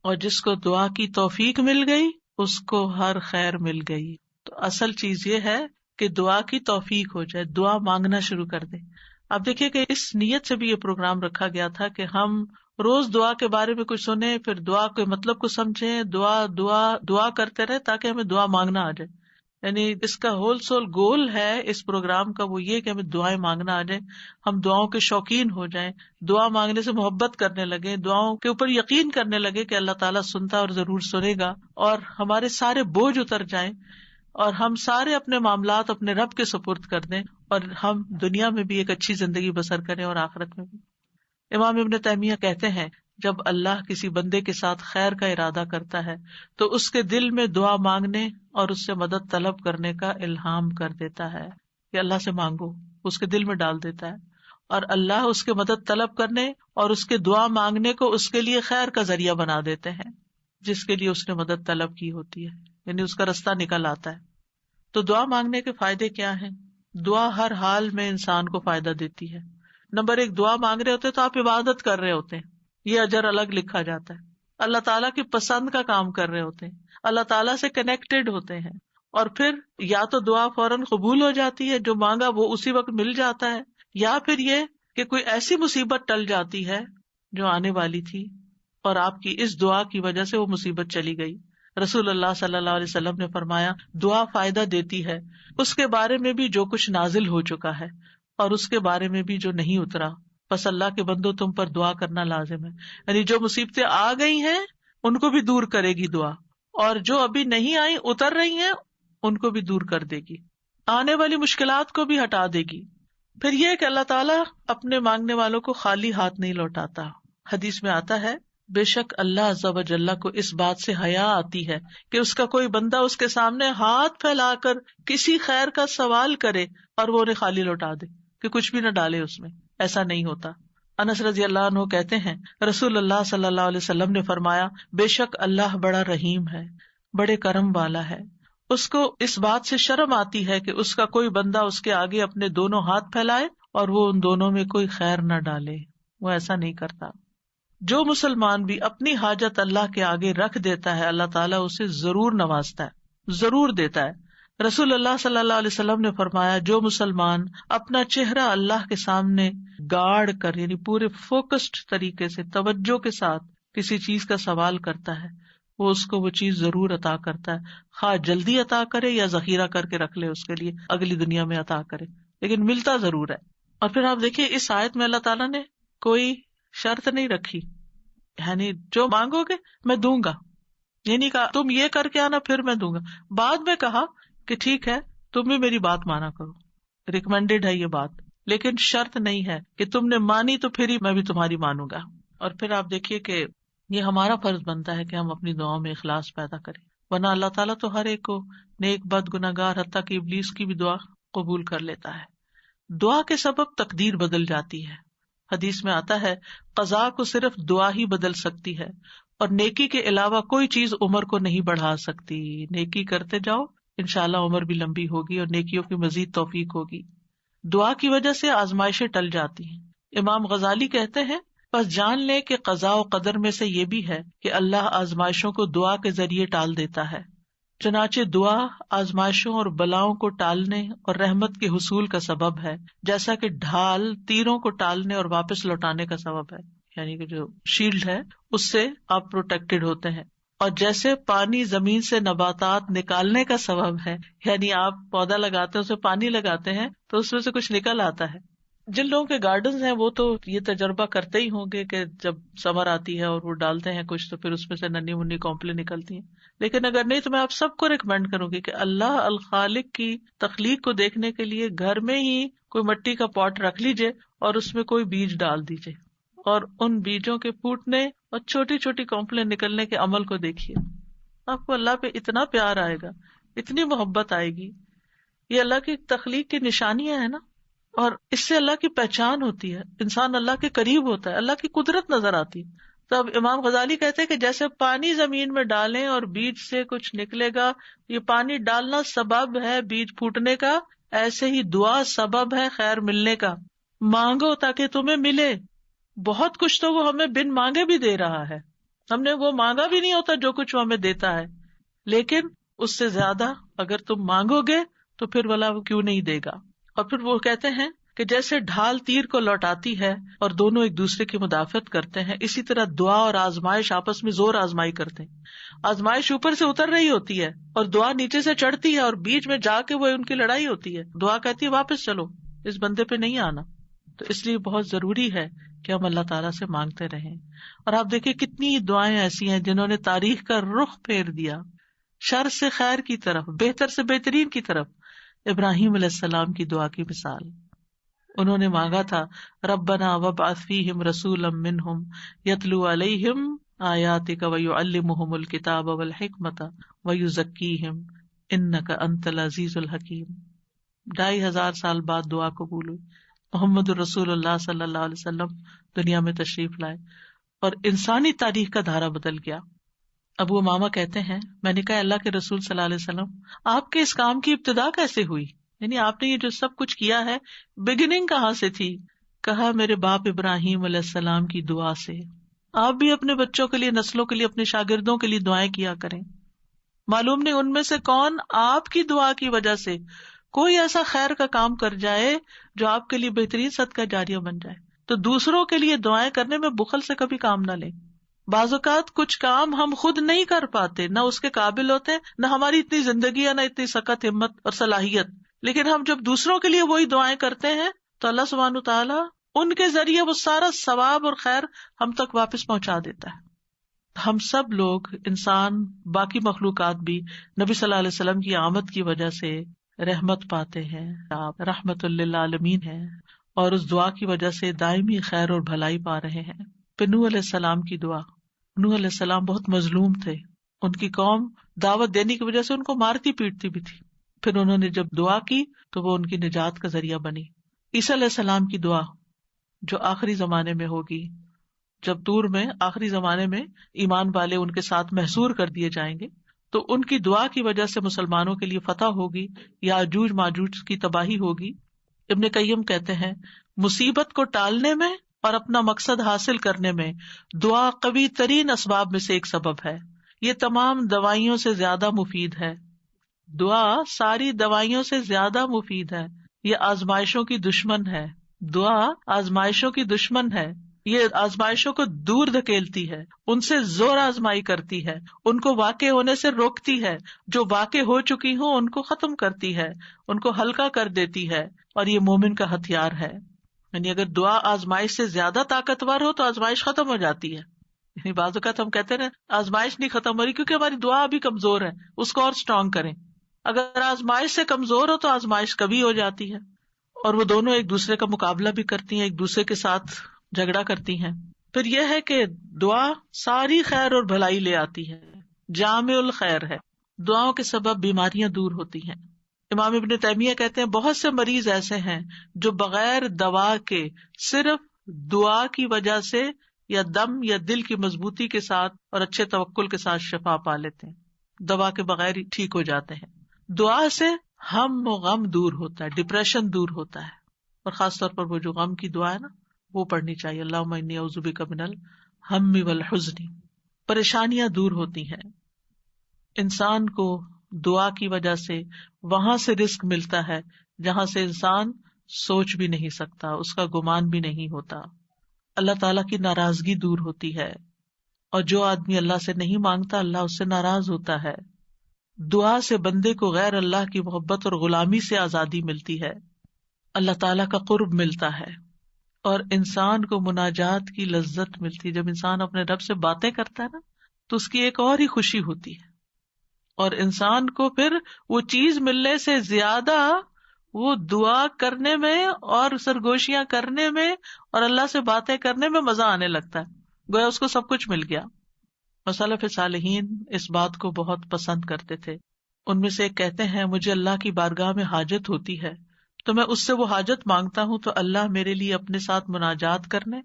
اور جس کو دعا کی توفیق مل گئی اس کو ہر خیر مل گئی. تو اصل چیز یہ ہے کہ دعا کی توفیق ہو جائے، دعا مانگنا شروع کر دیں. آپ دیکھیے کہ اس نیت سے بھی یہ پروگرام رکھا گیا تھا کہ ہم روز دعا کے بارے میں کچھ سنیں، پھر دعا کے مطلب کو سمجھیں، دعا کرتے رہے تاکہ ہمیں دعا مانگنا آ جائے. یعنی اس کا ہول سول گول ہے اس پروگرام کا، وہ یہ کہ ہمیں دعائیں مانگنا آ جائیں، ہم دعاؤں کے شوقین ہو جائیں، دعا مانگنے سے محبت کرنے لگے، دعاؤں کے اوپر یقین کرنے لگے کہ اللہ تعالیٰ سنتا اور ضرور سنے گا، اور ہمارے سارے بوجھ اتر جائیں اور ہم سارے اپنے معاملات اپنے رب کے سپرد کر دیں، اور ہم دنیا میں بھی ایک اچھی زندگی بسر کریں اور آخرت میں بھی. امام ابن تیمیہ کہتے ہیں جب اللہ کسی بندے کے ساتھ خیر کا ارادہ کرتا ہے تو اس کے دل میں دعا مانگنے اور اس سے مدد طلب کرنے کا الہام کر دیتا ہے کہ اللہ سے مانگو، اس کے دل میں ڈال دیتا ہے، اور اللہ اس کے مدد طلب کرنے اور اس کے دعا مانگنے کو اس کے لیے خیر کا ذریعہ بنا دیتے ہیں جس کے لیے اس نے مدد طلب کی ہوتی ہے، یعنی اس کا رستہ نکل آتا ہے. تو دعا مانگنے کے فائدے کیا ہیں؟ دعا ہر حال میں انسان کو فائدہ دیتی ہے. نمبر 1، دعا مانگ رہے ہوتے تو آپ عبادت کر رہے ہوتے ہیں، یہ اجر الگ لکھا جاتا ہے. اللہ تعالیٰ کی پسند کا کام کر رہے ہوتے ہیں، اللہ تعالیٰ سے کنیکٹڈ ہوتے ہیں، اور پھر یا تو دعا فوراً قبول ہو جاتی ہے، جو مانگا وہ اسی وقت مل جاتا ہے، یا پھر یہ کہ کوئی ایسی مصیبت ٹل جاتی ہے جو آنے والی تھی اور آپ کی اس دعا کی وجہ سے وہ مصیبت چلی گئی. رسول اللہ صلی اللہ علیہ وسلم نے فرمایا دعا فائدہ دیتی ہے اس کے بارے میں بھی جو کچھ نازل ہو چکا ہے اور اس کے بارے میں بھی جو نہیں اترا. بس اللہ کے بندو تم پر دعا کرنا لازم ہے. یعنی جو مصیبتیں آ گئی ہیں ان کو بھی دور کرے گی دعا، اور جو ابھی نہیں آئی اتر رہی ہیں ان کو بھی دور کر دے گی، آنے والی مشکلات کو بھی ہٹا دے گی۔ پھر یہ کہ اللہ تعالیٰ اپنے مانگنے والوں کو خالی ہاتھ نہیں لوٹاتا۔ حدیث میں آتا ہے بے شک اللہ عز و جل کو اس بات سے حیا آتی ہے کہ اس کا کوئی بندہ اس کے سامنے ہاتھ پھیلا کر کسی خیر کا سوال کرے اور وہ انہیں خالی لوٹا دے، کہ کچھ بھی نہ ڈالے اس میں۔ ایسا نہیں ہوتا۔ انس رضی اللہ عنہ کہتے ہیں رسول اللہ صلی اللہ علیہ وسلم نے فرمایا بے شک اللہ بڑا رحیم ہے، بڑے کرم والا ہے، اس کو اس بات سے شرم آتی ہے کہ اس کا کوئی بندہ اس کے آگے اپنے دونوں ہاتھ پھیلائے اور وہ ان دونوں میں کوئی خیر نہ ڈالے۔ وہ ایسا نہیں کرتا۔ جو مسلمان بھی اپنی حاجت اللہ کے آگے رکھ دیتا ہے اللہ تعالیٰ اسے ضرور نوازتا ہے، ضرور دیتا ہے۔ رسول اللہ صلی اللہ علیہ وسلم نے فرمایا جو مسلمان اپنا چہرہ اللہ کے سامنے گاڑ کر یعنی پورے فوکسڈ طریقے سے توجہ کے ساتھ کسی چیز کا سوال کرتا ہے وہ اس کو وہ چیز ضرور عطا کرتا ہے، خواہ جلدی عطا کرے یا ذخیرہ کر کے رکھ لے اس کے لیے اگلی دنیا میں عطا کرے، لیکن ملتا ضرور ہے۔ اور پھر آپ دیکھیے اس آیت میں اللہ تعالیٰ نے کوئی شرط نہیں رکھی، یعنی جو مانگو گے میں دوں گا، یہ نہیں کہا تم یہ کر کے آنا پھر میں دوں گا، بعد میں کہا کہ ٹھیک ہے تم بھی میری بات مانا کرو، ریکمینڈیڈ ہے یہ بات، لیکن شرط نہیں ہے کہ تم نے مانی تو پھر ہی میں بھی تمہاری مانوں گا۔ اور پھر آپ دیکھیے کہ یہ ہمارا فرض بنتا ہے کہ ہم اپنی دعاؤں میں اخلاص پیدا کریں، ورنہ اللہ تعالیٰ تو ہر ایک کو نیک بد گناہگار حتیٰ کہ ابلیس کی بھی دعا قبول کر لیتا ہے۔ دعا کے سبب تقدیر بدل جاتی ہے۔ حدیث میں آتا ہے قضاء کو صرف دعا ہی بدل سکتی ہے، اور نیکی کے علاوہ کوئی چیز عمر کو نہیں بڑھا سکتی۔ نیکی کرتے جاؤ انشاءاللہ عمر بھی لمبی ہوگی اور نیکیوں کی مزید توفیق ہوگی۔ دعا کی وجہ سے آزمائشیں ٹل جاتی ہیں۔ امام غزالی کہتے ہیں بس جان لے کہ قضاء و قدر میں سے یہ بھی ہے کہ اللہ آزمائشوں کو دعا کے ذریعے ٹال دیتا ہے، چنانچہ دعا آزمائشوں اور بلاؤں کو ٹالنے اور رحمت کے حصول کا سبب ہے، جیسا کہ ڈھال تیروں کو ٹالنے اور واپس لوٹانے کا سبب ہے، یعنی کہ جو شیلڈ ہے اس سے آپ پروٹیکٹڈ ہوتے ہیں، اور جیسے پانی زمین سے نباتات نکالنے کا سبب ہے، یعنی آپ پودا لگاتے ہیں اسے پانی لگاتے ہیں تو اس میں سے کچھ نکل آتا ہے۔ جن لوگوں کے گارڈنز ہیں وہ تو یہ تجربہ کرتے ہی ہوں گے کہ جب سمر آتی ہے اور وہ ڈالتے ہیں کچھ تو پھر اس میں سے ننھی منی کونپلیں نکلتی ہیں، لیکن اگر نہیں تو میں آپ سب کو ریکمینڈ کروں گی کہ اللہ الخالق کی تخلیق کو دیکھنے کے لیے گھر میں ہی کوئی مٹی کا پاٹ رکھ لیجئے اور اس میں کوئی بیج ڈال دیجئے، اور ان بیجوں کے پھوٹنے اور چھوٹی چھوٹی کونپلیں نکلنے کے عمل کو دیکھیے، آپ کو اللہ پہ اتنا پیار آئے گا، اتنی محبت آئے گی۔ یہ اللہ کی تخلیق کی نشانیاں ہیں نا، اور اس سے اللہ کی پہچان ہوتی ہے، انسان اللہ کے قریب ہوتا ہے، اللہ کی قدرت نظر آتی ہے۔ تو اب امام غزالی کہتے ہیں کہ جیسے پانی زمین میں ڈالیں اور بیج سے کچھ نکلے گا، یہ پانی ڈالنا سبب ہے بیج پھوٹنے کا، ایسے ہی دعا سبب ہے خیر ملنے کا۔ مانگو تاکہ تمہیں ملے، بہت کچھ تو وہ ہمیں بن مانگے بھی دے رہا ہے، ہم نے وہ مانگا بھی نہیں ہوتا جو کچھ وہ ہمیں دیتا ہے، لیکن اس سے زیادہ اگر تم مانگو گے تو پھر بھلا وہ کیوں نہیں دے گا۔ اور پھر وہ کہتے ہیں کہ جیسے ڈھال تیر کو لوٹاتی ہے اور دونوں ایک دوسرے کی مدافعت کرتے ہیں، اسی طرح دعا اور آزمائش آپس میں زور آزمائی کرتے ہیں۔ آزمائش اوپر سے اتر رہی ہوتی ہے اور دعا نیچے سے چڑھتی ہے، اور بیچ میں جا کے وہ ان کی لڑائی ہوتی ہے، دعا کہتی ہے واپس چلو، اس بندے پہ نہیں آنا۔ تو اس لیے بہت ضروری ہے کہ ہم اللہ تعالیٰ سے مانگتے رہیں۔ اور آپ دیکھیں کتنی دعائیں ایسی ہیں جنہوں نے تاریخ کا رخ پھیر دیا، شر سے خیر کی طرف، بہتر سے بہترین کی طرف۔ ابراہیم علیہ السلام کی دعا کی مثال، انہوں نے مانگا تھا ربنا وابعث فیہم رسولا منہم یتلو علیہم آیاتک ویعلمہم الکتاب والحکمت ویزکیہم انک انت العزیز الحکیم۔ 2500 سال بعد دعا قبول ہوئی، محمد الرسول اللہ صلی اللہ علیہ وسلم دنیا میں تشریف لائے اور انسانی تاریخ کا دھارا بدل گیا۔ ابو امامہ کہتے ہیں میں نے کہا اللہ کے رسول صلی اللہ علیہ وسلم آپ کے اس کام کی ابتدا کیسے ہوئی، یعنی آپ نے یہ جو سب کچھ کیا ہے بگننگ کہاں سے تھی؟ کہا میرے باپ ابراہیم علیہ السلام کی دعا سے۔ آپ بھی اپنے بچوں کے لیے، نسلوں کے لیے، اپنے شاگردوں کے لیے دعائیں کیا کریں، معلوم نہیں ان میں سے کون آپ کی دعا کی وجہ سے کوئی ایسا خیر کا کام کر جائے جو آپ کے لیے بہترین صدقہ جاریہ بن جائے۔ تو دوسروں کے لیے دعائیں کرنے میں بخل سے کبھی کام نہ لیں۔ بعض اوقات کچھ کام ہم خود نہیں کر پاتے، نہ اس کے قابل ہوتے، نہ ہماری اتنی زندگی ہے، نہ اتنی سخت ہمت اور صلاحیت، لیکن ہم جب دوسروں کے لیے وہی دعائیں کرتے ہیں تو اللہ سبحانہ تعالیٰ ان کے ذریعے وہ سارا ثواب اور خیر ہم تک واپس پہنچا دیتا ہے۔ ہم سب لوگ انسان، باقی مخلوقات بھی نبی صلی اللہ علیہ وسلم کی آمد کی وجہ سے رحمت پاتے ہیں. آپ رحمت للعالمین ہیں اور اس دعا کی وجہ سے دائمی خیر اور بھلائی پا رہے ہیں. پھر نوح علیہ السلام کی دعا. نوح علیہ السلام بہت مظلوم تھے، ان کی قوم دعوت دینے کی وجہ سے ان کو مارتی پیٹتی بھی تھی. پھر انہوں نے جب دعا کی تو وہ ان کی نجات کا ذریعہ بنی. عیسیٰ علیہ السلام کی دعا جو آخری زمانے میں ہوگی، جب طور میں آخری زمانے میں ایمان والے ان کے ساتھ محصور کر دیے جائیں گے، تو ان کی دعا کی وجہ سے مسلمانوں کے لیے فتح ہوگی، یاجوج ماجوج کی تباہی ہوگی. ابن قیم کہتے ہیں مصیبت کو ٹالنے میں اور اپنا مقصد حاصل کرنے میں دعا قوی ترین اسباب میں سے ایک سبب ہے. یہ تمام دوائیوں سے زیادہ مفید ہے. دعا ساری دوائیوں سے زیادہ مفید ہے. یہ آزمائشوں کی دشمن ہے. دعا آزمائشوں کی دشمن ہے. یہ آزمائشوں کو دور دھکیلتی ہے، ان سے زور آزمائی کرتی ہے، ان کو واقع ہونے سے روکتی ہے، جو واقع ہو چکی ہوں ان کو ختم کرتی ہے، ان کو ہلکا کر دیتی ہے، اور یہ مومن کا ہتھیار ہے. یعنی اگر دعا آزمائش سے زیادہ طاقتور ہو تو آزمائش ختم ہو جاتی ہے. یعنی بعض اوقات ہم کہتے ہیں آزمائش نہیں ختم ہو رہی کیونکہ ہماری دعا ابھی کمزور ہے، اس کو اور اسٹرانگ کریں. اگر آزمائش سے کمزور ہو تو آزمائش کبھی ہو جاتی ہے، اور وہ دونوں ایک دوسرے کا مقابلہ بھی کرتی ہیں، ایک دوسرے کے ساتھ جھگڑا کرتی ہیں. پھر یہ ہے کہ دعا ساری خیر اور بھلائی لے آتی ہے، جامع الخیر ہے. دعاؤں کے سبب بیماریاں دور ہوتی ہیں. امام ابن تیمیہ کہتے ہیں بہت سے مریض ایسے ہیں جو بغیر دوا کے صرف دعا کی وجہ سے یا دم یا دل کی مضبوطی کے ساتھ اور اچھے توکل کے ساتھ شفا پا لیتے ہیں. دوا کے بغیر ہی ٹھیک ہو جاتے ہیں. دعا سے ہم و غم دور ہوتا ہے، ڈپریشن دور ہوتا ہے، اور خاص طور پر وہ جو غم کی دعا ہے نا وہ پڑھنی چاہیے. اللہم انی اعوذ بک من الہم والحزن. پریشانیاں دور ہوتی ہیں. انسان کو دعا کی وجہ سے وہاں سے رزق ملتا ہے جہاں سے انسان سوچ بھی نہیں سکتا، اس کا گمان بھی نہیں ہوتا. اللہ تعالیٰ کی ناراضگی دور ہوتی ہے، اور جو آدمی اللہ سے نہیں مانگتا اللہ اس سے ناراض ہوتا ہے. دعا سے بندے کو غیر اللہ کی محبت اور غلامی سے آزادی ملتی ہے، اللہ تعالیٰ کا قرب ملتا ہے، اور انسان کو مناجات کی لذت ملتی ہے. جب انسان اپنے رب سے باتیں کرتا ہے نا تو اس کی ایک اور ہی خوشی ہوتی ہے، اور انسان کو پھر وہ چیز ملنے سے زیادہ وہ دعا کرنے میں اور سرگوشیاں کرنے میں اور اللہ سے باتیں کرنے میں مزہ آنے لگتا ہے، گویا اس کو سب کچھ مل گیا. سلف صالحین اس بات کو بہت پسند کرتے تھے. ان میں سے ایک کہتے ہیں مجھے اللہ کی بارگاہ میں حاجت ہوتی ہے تو میں اس سے وہ حاجت مانگتا ہوں تو اللہ میرے لیے اپنے ساتھ مناجات کرنے،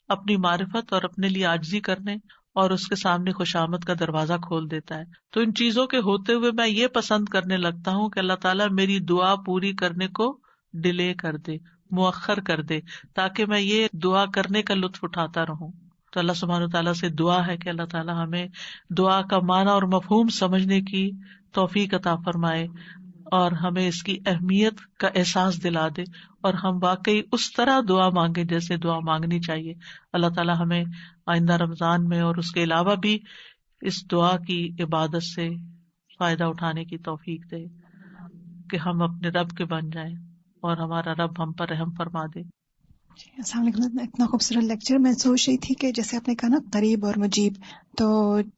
اپنی معرفت اور اپنے لیے عاجزی کرنے اور اس کے سامنے خوشامد کا دروازہ کھول دیتا ہے. تو ان چیزوں کے ہوتے ہوئے میں یہ پسند کرنے لگتا ہوں کہ اللہ تعالیٰ میری دعا پوری کرنے کو ڈیلے کر دے، مؤخر کر دے، تاکہ میں یہ دعا کرنے کا لطف اٹھاتا رہوں. تو اللہ سبحانہ وتعالیٰ سے دعا ہے کہ اللہ تعالیٰ ہمیں دعا کا معنی اور مفہوم سمجھنے کی توفیق عطا فرمائے اور ہمیں اس کی اہمیت کا احساس دلا دے، اور ہم واقعی اس طرح دعا مانگے جیسے دعا مانگنی چاہیے. اللہ تعالیٰ ہمیں آئندہ رمضان میں اور اس کے علاوہ بھی اس دعا کی عبادت سے فائدہ اٹھانے کی توفیق دے کہ ہم اپنے رب کے بن جائیں اور ہمارا رب ہم پر رحم فرما دے. السلام علیکم. اتنا خوبصورت لیکچر. میں سوچ رہی تھی کہ جیسے آپ نے کہا نا قریب اور مجیب، تو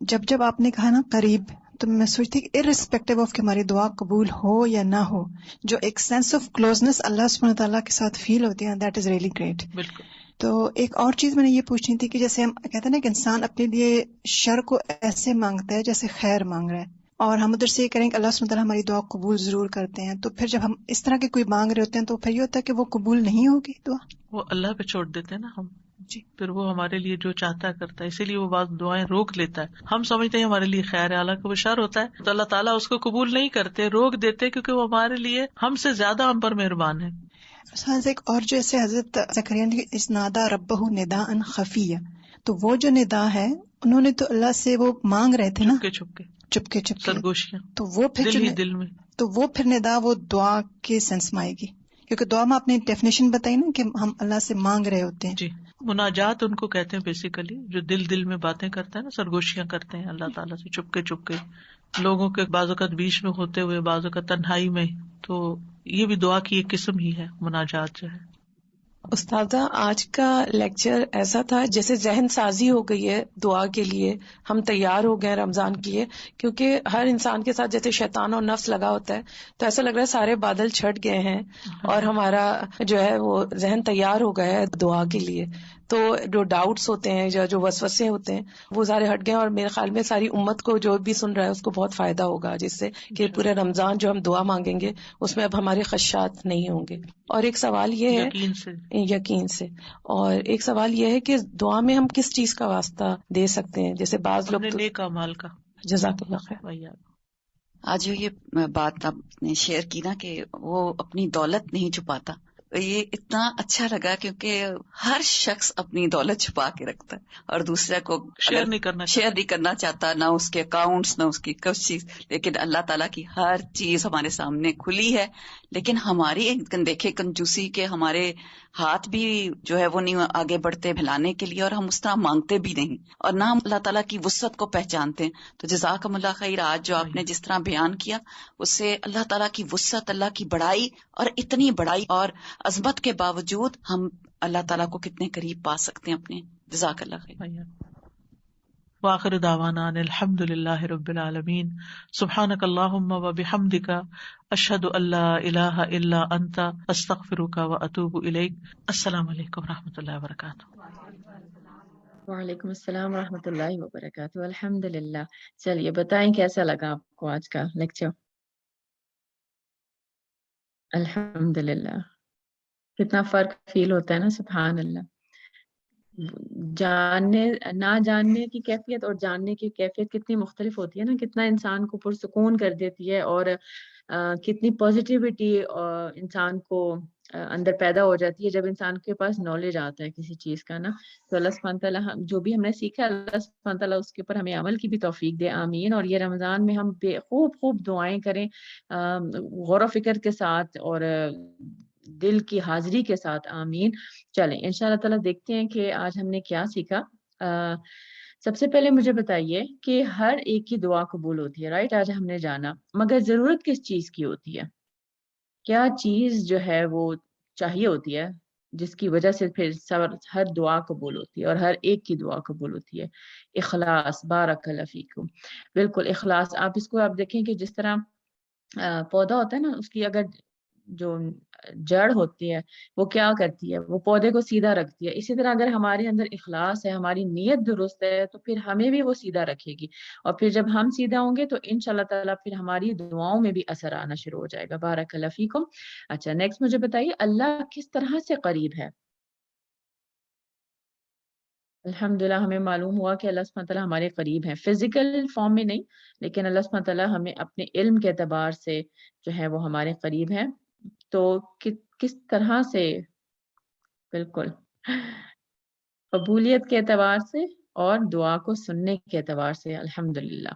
جب آپ نے کہا نا قریب تو میں سوچتی کہ ارسپیکٹو آف کہ ہماری دعا قبول ہو یا نہ ہو، جو ایک سینس آف کلوزنس اللہ سبحانہ تعالیٰ کے ساتھ فیل ہوتی ہے، دیٹ از ریئلی گریٹ. بالکل. تو ایک اور چیز میں نے یہ پوچھنی تھی کہ جیسے ہم کہتے ہیں نا کہ انسان اپنے لیے شر کو ایسے مانگتا ہے جیسے خیر مانگ رہا ہے، اور ہم ادھر سے یہ کریں کہ اللہ سبحانہ تعالیٰ ہماری دعا قبول ضرور کرتے ہیں، تو پھر جب ہم اس طرح کے کوئی مانگ رہے ہوتے ہیں تو پھر یہ ہوتا ہے کہ وہ قبول نہیں ہوگی دعا، وہ اللہ پہ چھوڑ دیتے ہیں نا ہم. جی. پھر وہ ہمارے لیے جو چاہتا ہے کرتا ہے، اسی لیے وہ بعض دعائیں روک لیتا ہے. ہم سمجھتے ہیں ہمارے لیے خیر ہے، حالانکہ وہ شر ہوتا ہے، تو اللہ تعالیٰ اس کو قبول نہیں کرتے، روک دیتے، کیونکہ وہ ہمارے لیے ہم سے زیادہ ہم پر مہربان ہے. ایک اور جو ایسے حضرت زکریا نے اس نادا ربہ نداء خفیہ، تو وہ جو ندا ہے انہوں نے تو اللہ سے وہ مانگ رہے تھے نا چپکے سرگوشیاں، تو وہ پھر دل ہی دل میں، تو وہ پھر ندا وہ دعا کے سینس میں آئے گی، کیونکہ دعا میں آپ نے ڈیفینیشن بتائی نا کہ ہم اللہ سے مانگ رہے ہوتے ہیں. جی. مناجات ان کو کہتے ہیں بیسیکلی، جو دل میں باتیں کرتے ہیں نا، سرگوشیاں کرتے ہیں اللہ تعالیٰ سے چپکے لوگوں کے بعض اوقات بیچ میں ہوتے ہوئے، بعض اوقات تنہائی میں. تو یہ بھی دعا کی ایک قسم ہی ہے مناجات جو ہے. استاذہ آج کا لیکچر ایسا تھا جیسے ذہن سازی ہو گئی ہے دعا کے لیے، ہم تیار ہو گئے رمضان کے لیے، کیونکہ ہر انسان کے ساتھ جیسے شیطان اور نفس لگا ہوتا ہے تو ایسا لگ رہا ہے سارے بادل چھٹ گئے ہیں اور ہمارا جو ہے وہ ذہن تیار ہو گیا ہے دعا کے لیے. تو جو ڈاؤٹس ہوتے ہیں یا جو وسوسے ہوتے ہیں وہ سارے ہٹ گئے، اور میرے خیال میں ساری امت کو جو بھی سن رہا ہے اس کو بہت فائدہ ہوگا جس سے کہ پورے رمضان جو ہم دعا مانگیں گے اس میں اب ہمارے خدشات نہیں ہوں گے. اور ایک سوال یہ ہے یقین سے، اور ایک سوال یہ ہے کہ دعا میں ہم کس چیز کا واسطہ دے سکتے ہیں؟ جیسے بعض لوگ نیک اعمال کا. جزاک اللہ خیر. آج جو یہ بات آپ نے شیئر کی نا کہ وہ اپنی دولت نہیں چھپاتا، یہ اتنا اچھا لگا کیونکہ ہر شخص اپنی دولت چھپا کے رکھتا ہے اور دوسرے کو شیئر نہیں کرنا چاہتا، نہ اس کے اکاؤنٹس نہ اس کی کچھ چیز. لیکن اللہ تعالیٰ کی ہر چیز ہمارے سامنے کھلی ہے، لیکن ہماری دیکھے کنجوسی کے ہمارے ہاتھ بھی جو ہے وہ نہیں آگے بڑھتے پھیلانے کے لیے، اور ہم اس طرح مانگتے بھی نہیں، اور نہ ہم اللہ تعالیٰ کی وسعت کو پہچانتے ہیں. تو جزاکم اللہ خیر، آج جو آپ نے جس طرح بیان کیا اس سے اللہ تعالیٰ کی وسعت، اللہ کی بڑائی، اور اتنی بڑائی اور عظمت کے باوجود ہم اللہ تعالیٰ کو کتنے قریب پا سکتے ہیں اپنے. جزاک اللہ خیر. وآخر دعوانا ان الحمد للہ رب العالمین. سبحانک اللہم وبحمدک، اشہد ان لا الہ الا انت، استغفرک واتوب الیک. السلام علیکم ورحمۃ اللہ وبرکاتہ. وعلیکم السلام ورحمۃ اللہ وبرکاتہ. الحمد للہ. چلیے بتائیں کیسا لگا آپ کو آج کا لیکچر؟ الحمد للہ. کتنا فرق فیل ہوتا ہے نا، سبحان اللہ. نہ جاننے کی کیفیت اور جاننے کی کیفیت کتنی مختلف ہوتی ہے نا، کتنا انسان کو پرسکون کر دیتی ہے، اور کتنی پازیٹیوٹی انسان کو اندر پیدا ہو جاتی ہے جب انسان کے پاس نالج آتا ہے کسی چیز کا نا. تو اللہ سبحانہ تعالیٰ جو بھی ہم نے سیکھا، اللہ سبحانہ تعالیٰ اس کے اوپر ہمیں عمل کی بھی توفیق دے. آمین. اور یہ رمضان میں ہم خوب دعائیں کریں غور و فکر کے ساتھ اور دل کی حاضری کے ساتھ. آمین. چلیں انشاءاللہ تعالیٰ دیکھتے ہیں کہ آج ہم نے کیا سیکھا. سب سے پہلے مجھے بتائیے کہ ہر ایک کی دعا قبول ہوتی ہے، رائٹ؟ آج ہم نے جانا، مگر ضرورت کس چیز کی ہوتی ہے؟ کیا چیز جو ہے وہ چاہیے ہوتی ہے جس کی وجہ سے پھر ہر دعا قبول ہوتی ہے اور ہر ایک کی دعا قبول ہوتی ہے؟ اخلاص. بارک اللہ فیکم. بالکل اخلاص. آپ اس کو آپ دیکھیں کہ جس طرح پودا ہوتا ہے نا، اس کی اگر جو جڑ ہوتی ہے وہ کیا کرتی ہے، وہ پودے کو سیدھا رکھتی ہے. اسی طرح اگر ہمارے اندر اخلاص ہے، ہماری نیت درست ہے، تو پھر ہمیں بھی وہ سیدھا رکھے گی، اور پھر جب ہم سیدھا ہوں گے تو انشاءاللہ تعالیٰ پھر ہماری دعاؤں میں بھی اثر آنا شروع ہو جائے گا. بارک اللہ فیکم. اچھا نیکسٹ مجھے بتائیے اللہ کس طرح سے قریب ہے؟ الحمدللہ ہمیں معلوم ہوا کہ اللہ سبحانہ تعالیٰ ہمارے قریب ہیں، فزیکل فارم میں نہیں، لیکن اللہ سبحانہ تعالیٰ ہمیں اپنے علم کے اعتبار سے جو ہے وہ ہمارے قریب ہیں. تو کس طرح سے؟ بالکل قبولیت کے اعتبار سے اور دعا کو سننے کے اعتبار سے. الحمدللہ.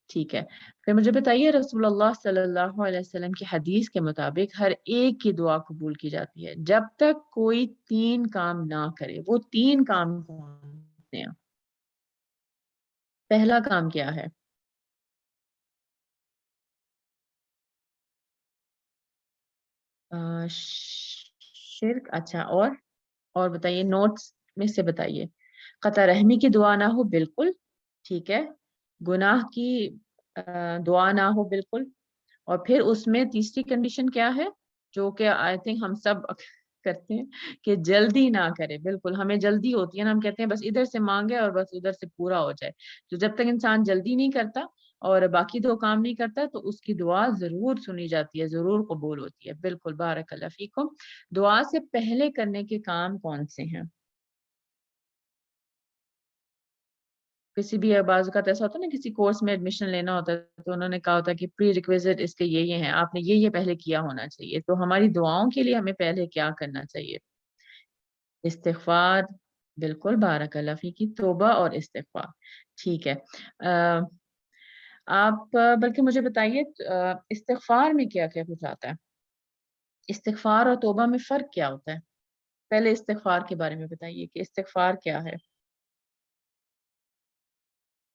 ٹھیک ہے. پھر مجھے بتائیے رسول اللہ صلی اللہ علیہ وسلم کی حدیث کے مطابق ہر ایک کی دعا قبول کی جاتی ہے جب تک کوئی 3 کام نہ کرے. وہ 3 کام کون سے ہیں؟ پہلا کام کیا ہے؟ شرک. اچھا اور بتائیے، نوٹس میں سے بتائیے. قطع رحمی کی دعا نہ ہو، بالکل ٹھیک ہے. گناہ کی دعا نہ ہو، بالکل. اور پھر اس میں تیسری کنڈیشن کیا ہے جو کہ آئی تھنک ہم سب کرتے ہیں کہ جلدی نہ کرے. بالکل ہمیں جلدی ہوتی ہے نا، ہم کہتے ہیں بس ادھر سے مانگے اور بس ادھر سے پورا ہو جائے. تو جب تک انسان جلدی نہیں کرتا اور باقی 2 کام نہیں کرتا تو اس کی دعا ضرور سنی جاتی ہے، ضرور قبول ہوتی ہے. بالکل بارک اللہ فیکم. دعا سے پہلے کرنے کے کام کون سے ہیں؟ کسی بھی بعض اوقات ایسا ہوتا ہے نا، کسی کورس میں ایڈمیشن لینا ہوتا ہے تو انہوں نے کہا ہوتا ہے کہ پری ریکویزٹ اس کے یہ ہیں، آپ نے یہ پہلے کیا ہونا چاہیے. تو ہماری دعاؤں کے لیے ہمیں پہلے کیا کرنا چاہیے؟ استغفار. بالکل بارک اللہ فی کی توبہ اور استغفار. ٹھیک ہے. آپ بلکہ مجھے بتائیے استغفار میں کیا کیا کچھ آتا ہے؟ استغفار اور توبہ میں فرق کیا ہوتا ہے؟ پہلے استغفار کے بارے میں بتائیے کہ استغفار کیا ہے.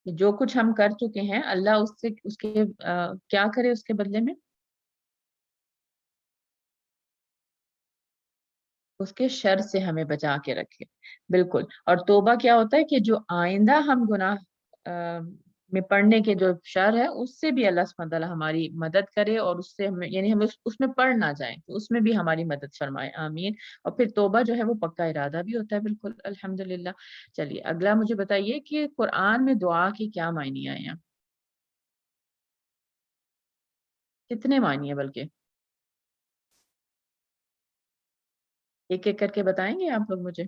جو کچھ ہم کر چکے ہیں اللہ اس کے کیا کرے اس کے بدلے میں؟ اس کے شر سے ہمیں بچا کے رکھے. بالکل. اور توبہ کیا ہوتا ہے کہ جو آئندہ ہم گناہ میں پڑھنے کے جو شر ہے اس سے بھی اللہ سبحانہ تعالیٰ ہماری مدد کرے، اور اس سے ہمیں یعنی ہم اس میں پڑھ نہ جائیں، تو اس میں بھی ہماری مدد فرمائے. آمین. اور پھر توبہ جو ہے وہ پکا ارادہ بھی ہوتا ہے. بالکل الحمدللہ. چلیے اگلا مجھے بتائیے کہ قرآن میں دعا کے کیا معنی آئے ہیں؟ کتنے معنی ہیں؟ بلکہ ایک ایک کر کے بتائیں گے آپ لوگ مجھے.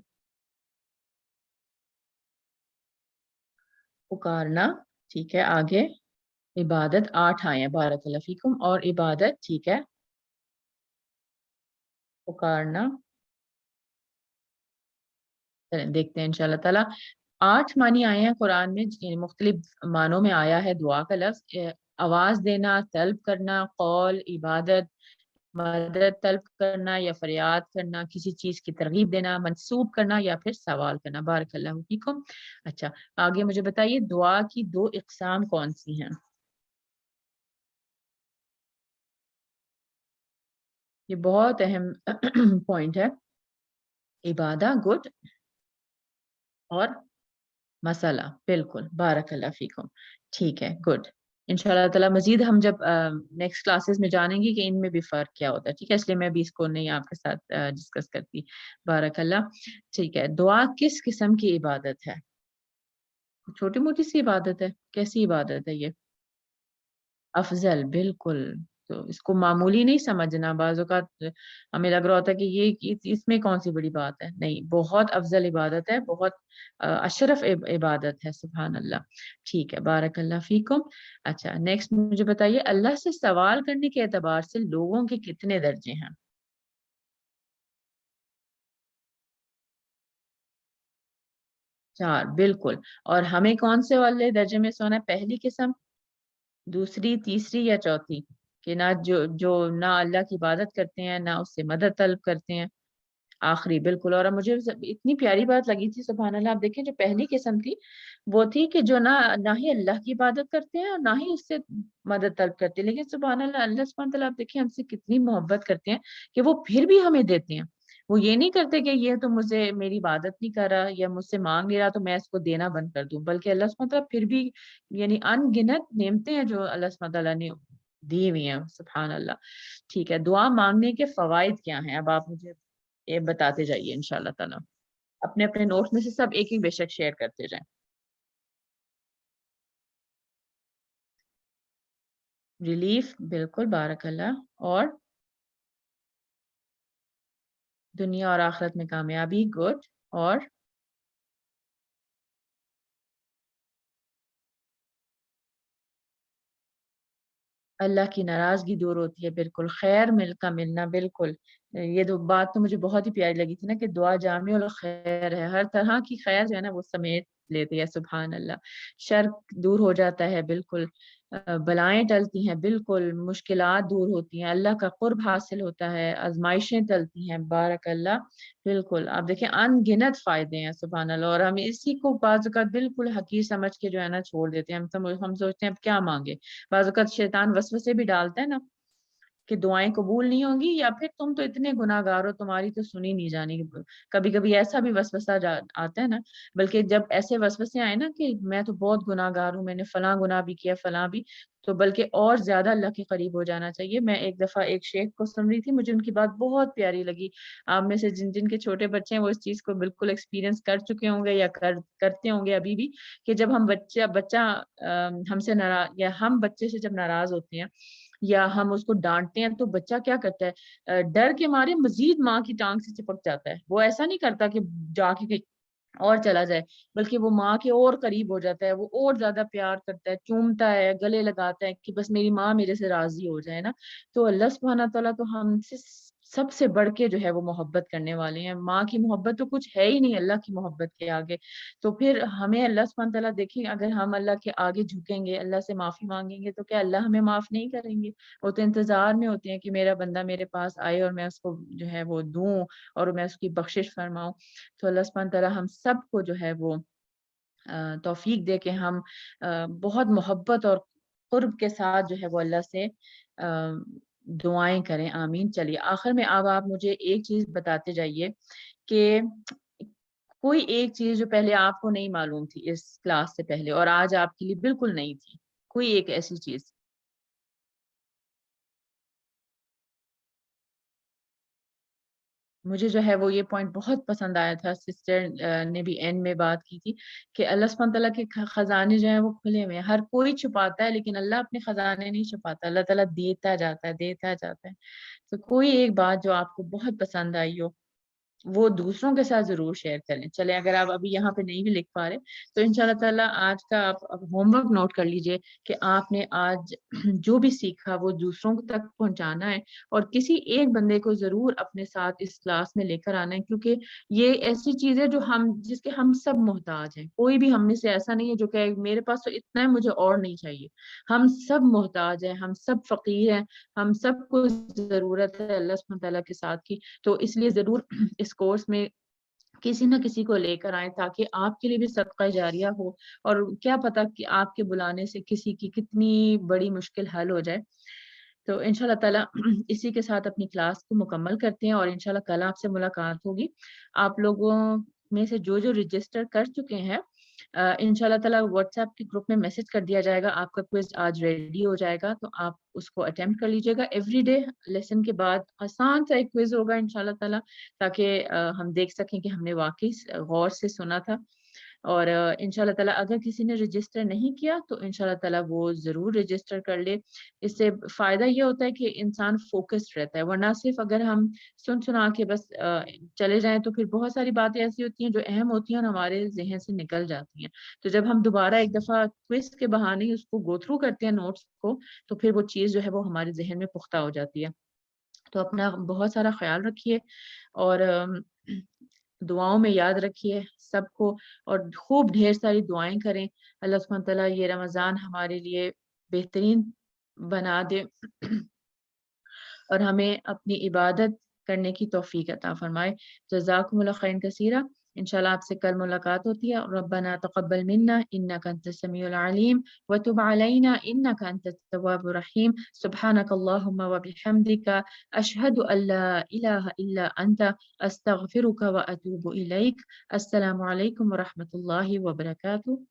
پکارنا، ٹھیک ہے. آگے عبادت، 8 آئے ہیں. بارک اللہ فیکم. اور عبادت، ٹھیک ہے. پکارنا، چلیں دیکھتے ہیں انشاءاللہ تعالیٰ. 8 معنی آئے ہیں قرآن میں، یعنی مختلف معنوں میں آیا ہے دعا کا لفظ. آواز دینا، طلب کرنا، قول، عبادت، مدد طلب کرنا یا فریاد کرنا، کسی چیز کی ترغیب دینا، منسوب کرنا یا پھر سوال کرنا. بارک اللہ فیکم. اچھا آگے مجھے بتائیے دعا کی 2 اقسام کون سی ہیں؟ یہ بہت اہم پوائنٹ ہے. عبادہ، گڈ. اور مسئلہ، بالکل. بارک اللہ فیکم. ٹھیک ہے، گڈ. انشاءاللہ تعالیٰ مزید ہم جب نیکسٹ کلاسز میں جانیں گے کہ ان میں بھی فرق کیا ہوتا ہے. ٹھیک ہے، اس لیے میں بھی اس کو نہیں آپ کے ساتھ ڈسکس کرتی. بارک اللہ. ٹھیک ہے. دعا کس قسم کی عبادت ہے؟ چھوٹی موٹی سی عبادت ہے؟ کیسی عبادت ہے یہ؟ افضل، بالکل. تو اس کو معمولی نہیں سمجھنا. بعض اوقات ہمیں لگ رہا ہوتا ہے کہ یہ اس میں کون سی بڑی بات ہے. نہیں، بہت افضل عبادت ہے، بہت اشرف عبادت ہے. سبحان اللہ. ٹھیک ہے، بارک اللہ فیکم. اچھا نیکسٹ مجھے بتائیے اللہ سے سوال کرنے کے اعتبار سے لوگوں کے کتنے درجے ہیں؟ 4، بالکل. اور ہمیں کون سے والے درجے میں سونا ہے؟ پہلی قسم، دوسری، تیسری یا چوتھی؟ کہ نہ جو نہ اللہ کی عبادت کرتے ہیں، نہ اس سے مدد طلب کرتے ہیں. آخری، بالکل. اور مجھے اتنی پیاری بات لگی تھی، سبحان اللہ. آپ دیکھیں جو پہلی قسم تھی وہ تھی کہ جو نہ ہی اللہ کی عبادت کرتے ہیں اور نہ ہی اس سے مدد طلب کرتے ہیں. لیکن سبحان اللہ، اللہ سبحانہ تعالیٰ آپ دیکھیں ہم سے کتنی محبت کرتے ہیں کہ وہ پھر بھی ہمیں دیتے ہیں. وہ یہ نہیں کرتے کہ یہ تو مجھے میری عبادت نہیں کر رہا یا مجھ سے مانگ نہیں رہا تو میں اس کو دینا بند کر دوں، بلکہ اللہ سبحانہ تعالیٰ پھر بھی یعنی ان گنت نعمتیں ہیں جو اللہ سبحانہ تعالیٰ نے دی ہوئی ہیں. سبحان اللہ. ٹھیک ہے. دعا مانگنے کے فوائد کیا ہیں؟ اب آپ مجھے یہ بتاتے جائیے انشاءاللہ تعالیٰ. اپنے اپنے نوٹس میں سے سب ایک ایک بے شک شیئر کرتے جائیں. ریلیف، بالکل. بارک اللہ. اور دنیا اور آخرت میں کامیابی، گڈ. اور اللہ کی ناراضگی دور ہوتی ہے، بالکل. خیر کا ملنا، بالکل. یہ تو بات تو مجھے بہت ہی پیاری لگی تھی نا کہ دعا جامع الخیر ہے، ہر طرح کی خیر جو ہے نا وہ سمیت لیتی ہے. سبحان اللہ. شر دور ہو جاتا ہے، بالکل. بلائیں ٹلتی ہیں، بالکل. مشکلات دور ہوتی ہیں، اللہ کا قرب حاصل ہوتا ہے، آزمائشیں ٹلتی ہیں. بارک اللہ. بالکل. آپ دیکھیں ان گنت فائدے ہیں. سبحان اللہ. اور ہم اسی کو بعض اوقات بالکل حقیر سمجھ کے جو ہے نا چھوڑ دیتے ہیں. ہم سوچتے ہیں اب کیا مانگے. بعض اوقات شیطان وسوسے بھی ڈالتا ہے نا کہ دعائیں قبول نہیں ہوں گی، یا پھر تم تو اتنے گناہ گار ہو، تمہاری تو سنی نہیں جانی. کبھی کبھی ایسا بھی وسوسہ آتا ہے نا. بلکہ جب ایسے وسوسے آئے نا کہ میں تو بہت گناہ گار ہوں، میں نے فلاں گناہ بھی کیا، فلاں بھی، تو بلکہ اور زیادہ اللہ کے قریب ہو جانا چاہیے. میں ایک دفعہ ایک شیخ کو سن رہی تھی، مجھے ان کی بات بہت پیاری لگی. آپ میں سے جن کے چھوٹے بچے ہیں وہ اس چیز کو بالکل ایکسپیرینس کر چکے ہوں گے یا کرتے ہوں گے ابھی بھی، کہ جب ہم بچہ ہم سے ناراض، یا ہم بچے سے جب ناراض ہوتے ہیں یا ہم اس کو ڈانٹتے ہیں تو بچہ کیا کرتا ہے؟ ڈر کے مارے مزید ماں کی ٹانگ سے چپک جاتا ہے. وہ ایسا نہیں کرتا کہ جا کے اور چلا جائے، بلکہ وہ ماں کے اور قریب ہو جاتا ہے، وہ اور زیادہ پیار کرتا ہے، چومتا ہے، گلے لگاتا ہے کہ بس میری ماں میرے سے راضی ہو جائے نا. تو اللہ سبحانہ تعالیٰ تو ہم سے سب سے بڑھ کے جو ہے وہ محبت کرنے والے ہیں. ماں کی محبت تو کچھ ہے ہی نہیں اللہ کی محبت کے آگے. تو پھر ہمیں اللہ سبحانہ تعالیٰ دیکھیں، اگر ہم اللہ کے آگے جھکیں گے، اللہ سے معافی مانگیں گے، تو کیا اللہ ہمیں معاف نہیں کریں گے؟ وہ تو انتظار میں ہوتے ہیں کہ میرا بندہ میرے پاس آئے اور میں اس کو جو ہے وہ دوں اور میں اس کی بخشش فرماؤں. تو اللہ سبحانہ تعالیٰ ہم سب کو جو ہے وہ توفیق دے کہ ہم بہت محبت اور قرب کے ساتھ جو ہے وہ اللہ سے دعائیں کریں. آمین. چلیے آخر میں اب آپ مجھے ایک چیز بتاتے جائیے کہ کوئی ایک چیز جو پہلے آپ کو نہیں معلوم تھی اس کلاس سے پہلے اور آج آپ کے لیے بالکل نہیں تھی, کوئی ایک ایسی چیز. مجھے جو ہے وہ یہ پوائنٹ بہت پسند آیا تھا, سسٹر نے بھی اینڈ میں بات کی تھی کہ اللہ سبحانہ تعالیٰ کے خزانے جو ہیں وہ کھلے ہوئے ہیں. ہر کوئی چھپاتا ہے لیکن اللہ اپنے خزانے نہیں چھپاتا, اللہ تعالیٰ دیتا جاتا ہے دیتا جاتا ہے. تو کوئی ایک بات جو آپ کو بہت پسند آئی ہو وہ دوسروں کے ساتھ ضرور شیئر کریں. چلیں اگر آپ ابھی یہاں پہ نہیں بھی لکھ پا رہے تو انشاءاللہ تعالیٰ آج کا آپ ہوم ورک نوٹ کر لیجئے کہ آپ نے آج جو بھی سیکھا وہ دوسروں تک پہنچانا ہے, اور کسی ایک بندے کو ضرور اپنے ساتھ اس کلاس میں لے کر آنا ہے, کیونکہ یہ ایسی چیز ہے جو جس کے ہم سب محتاج ہیں. کوئی بھی ہم میں سے ایسا نہیں ہے جو کہ میرے پاس تو اتنا ہے مجھے اور نہیں چاہیے. ہم سب محتاج ہیں, ہم سب فقیر ہیں, ہم سب کو ضرورت ہے اللہ سبحانہ تعالیٰ کے ساتھ کی. تو اس لیے ضرور اس کورس میں کسی نہ کسی کو لے کر آئیں تاکہ آپ کے لیے بھی صدقہ جاریہ ہو, اور کیا پتا کہ آپ کے بلانے سے کسی کی کتنی بڑی مشکل حل ہو جائے. تو انشاءاللہ تعالیٰ اسی کے ساتھ اپنی کلاس کو مکمل کرتے ہیں, اور انشاءاللہ کل آپ سے ملاقات ہوگی. آپ لوگوں میں سے جو رجسٹر کر چکے ہیں انشاءاللہ تعالیٰ واٹس ایپ کے گروپ میں میسج کر دیا جائے گا, آپ کا کوئز آج ریڈی ہو جائے گا, تو آپ اس کو اٹیمپٹ کر لیجیے گا. ایوری ڈے لیسن کے بعد آسان سا ایک کوئز ہوگا انشاءاللہ تعالیٰ, تاکہ ہم دیکھ سکیں کہ ہم نے واقعی غور سے سنا تھا. اور انشاءاللہ تعالیٰ اگر کسی نے رجسٹر نہیں کیا تو انشاءاللہ تعالیٰ وہ ضرور رجسٹر کر لے. اس سے فائدہ یہ ہوتا ہے کہ انسان فوکسڈ رہتا ہے, ورنہ صرف اگر ہم سنا کے بس چلے جائیں تو پھر بہت ساری باتیں ایسی ہوتی ہیں جو اہم ہوتی ہیں اور ہمارے ذہن سے نکل جاتی ہیں. تو جب ہم دوبارہ ایک دفعہ کوئز کے بہانے اس کو گو تھرو کرتے ہیں نوٹس کو, تو پھر وہ چیز جو ہے وہ ہمارے ذہن میں پختہ ہو جاتی ہے. تو اپنا بہت سارا خیال رکھیے اور دعاؤں میں یاد رکھیے سب کو, اور خوب ڈھیر ساری دعائیں کریں. اللہ سبحانہ تعالیٰ یہ رمضان ہمارے لیے بہترین بنا دے اور ہمیں اپنی عبادت کرنے کی توفیق عطا فرمائے. جزاکم اللہ خیرا کثیرا. انشاءاللہ آپ سے کل ملاقات ہوتی ہے. ربنا تقبل منا انک انت السمیع العلیم وتب علینا انک انت التواب الرحیم. سبحانک اللہم وبحمدک اشہد ان لا الہ الا انت استغفرک واتوب الیک. السلام علیکم ورحمۃ اللہ وبرکاتہ.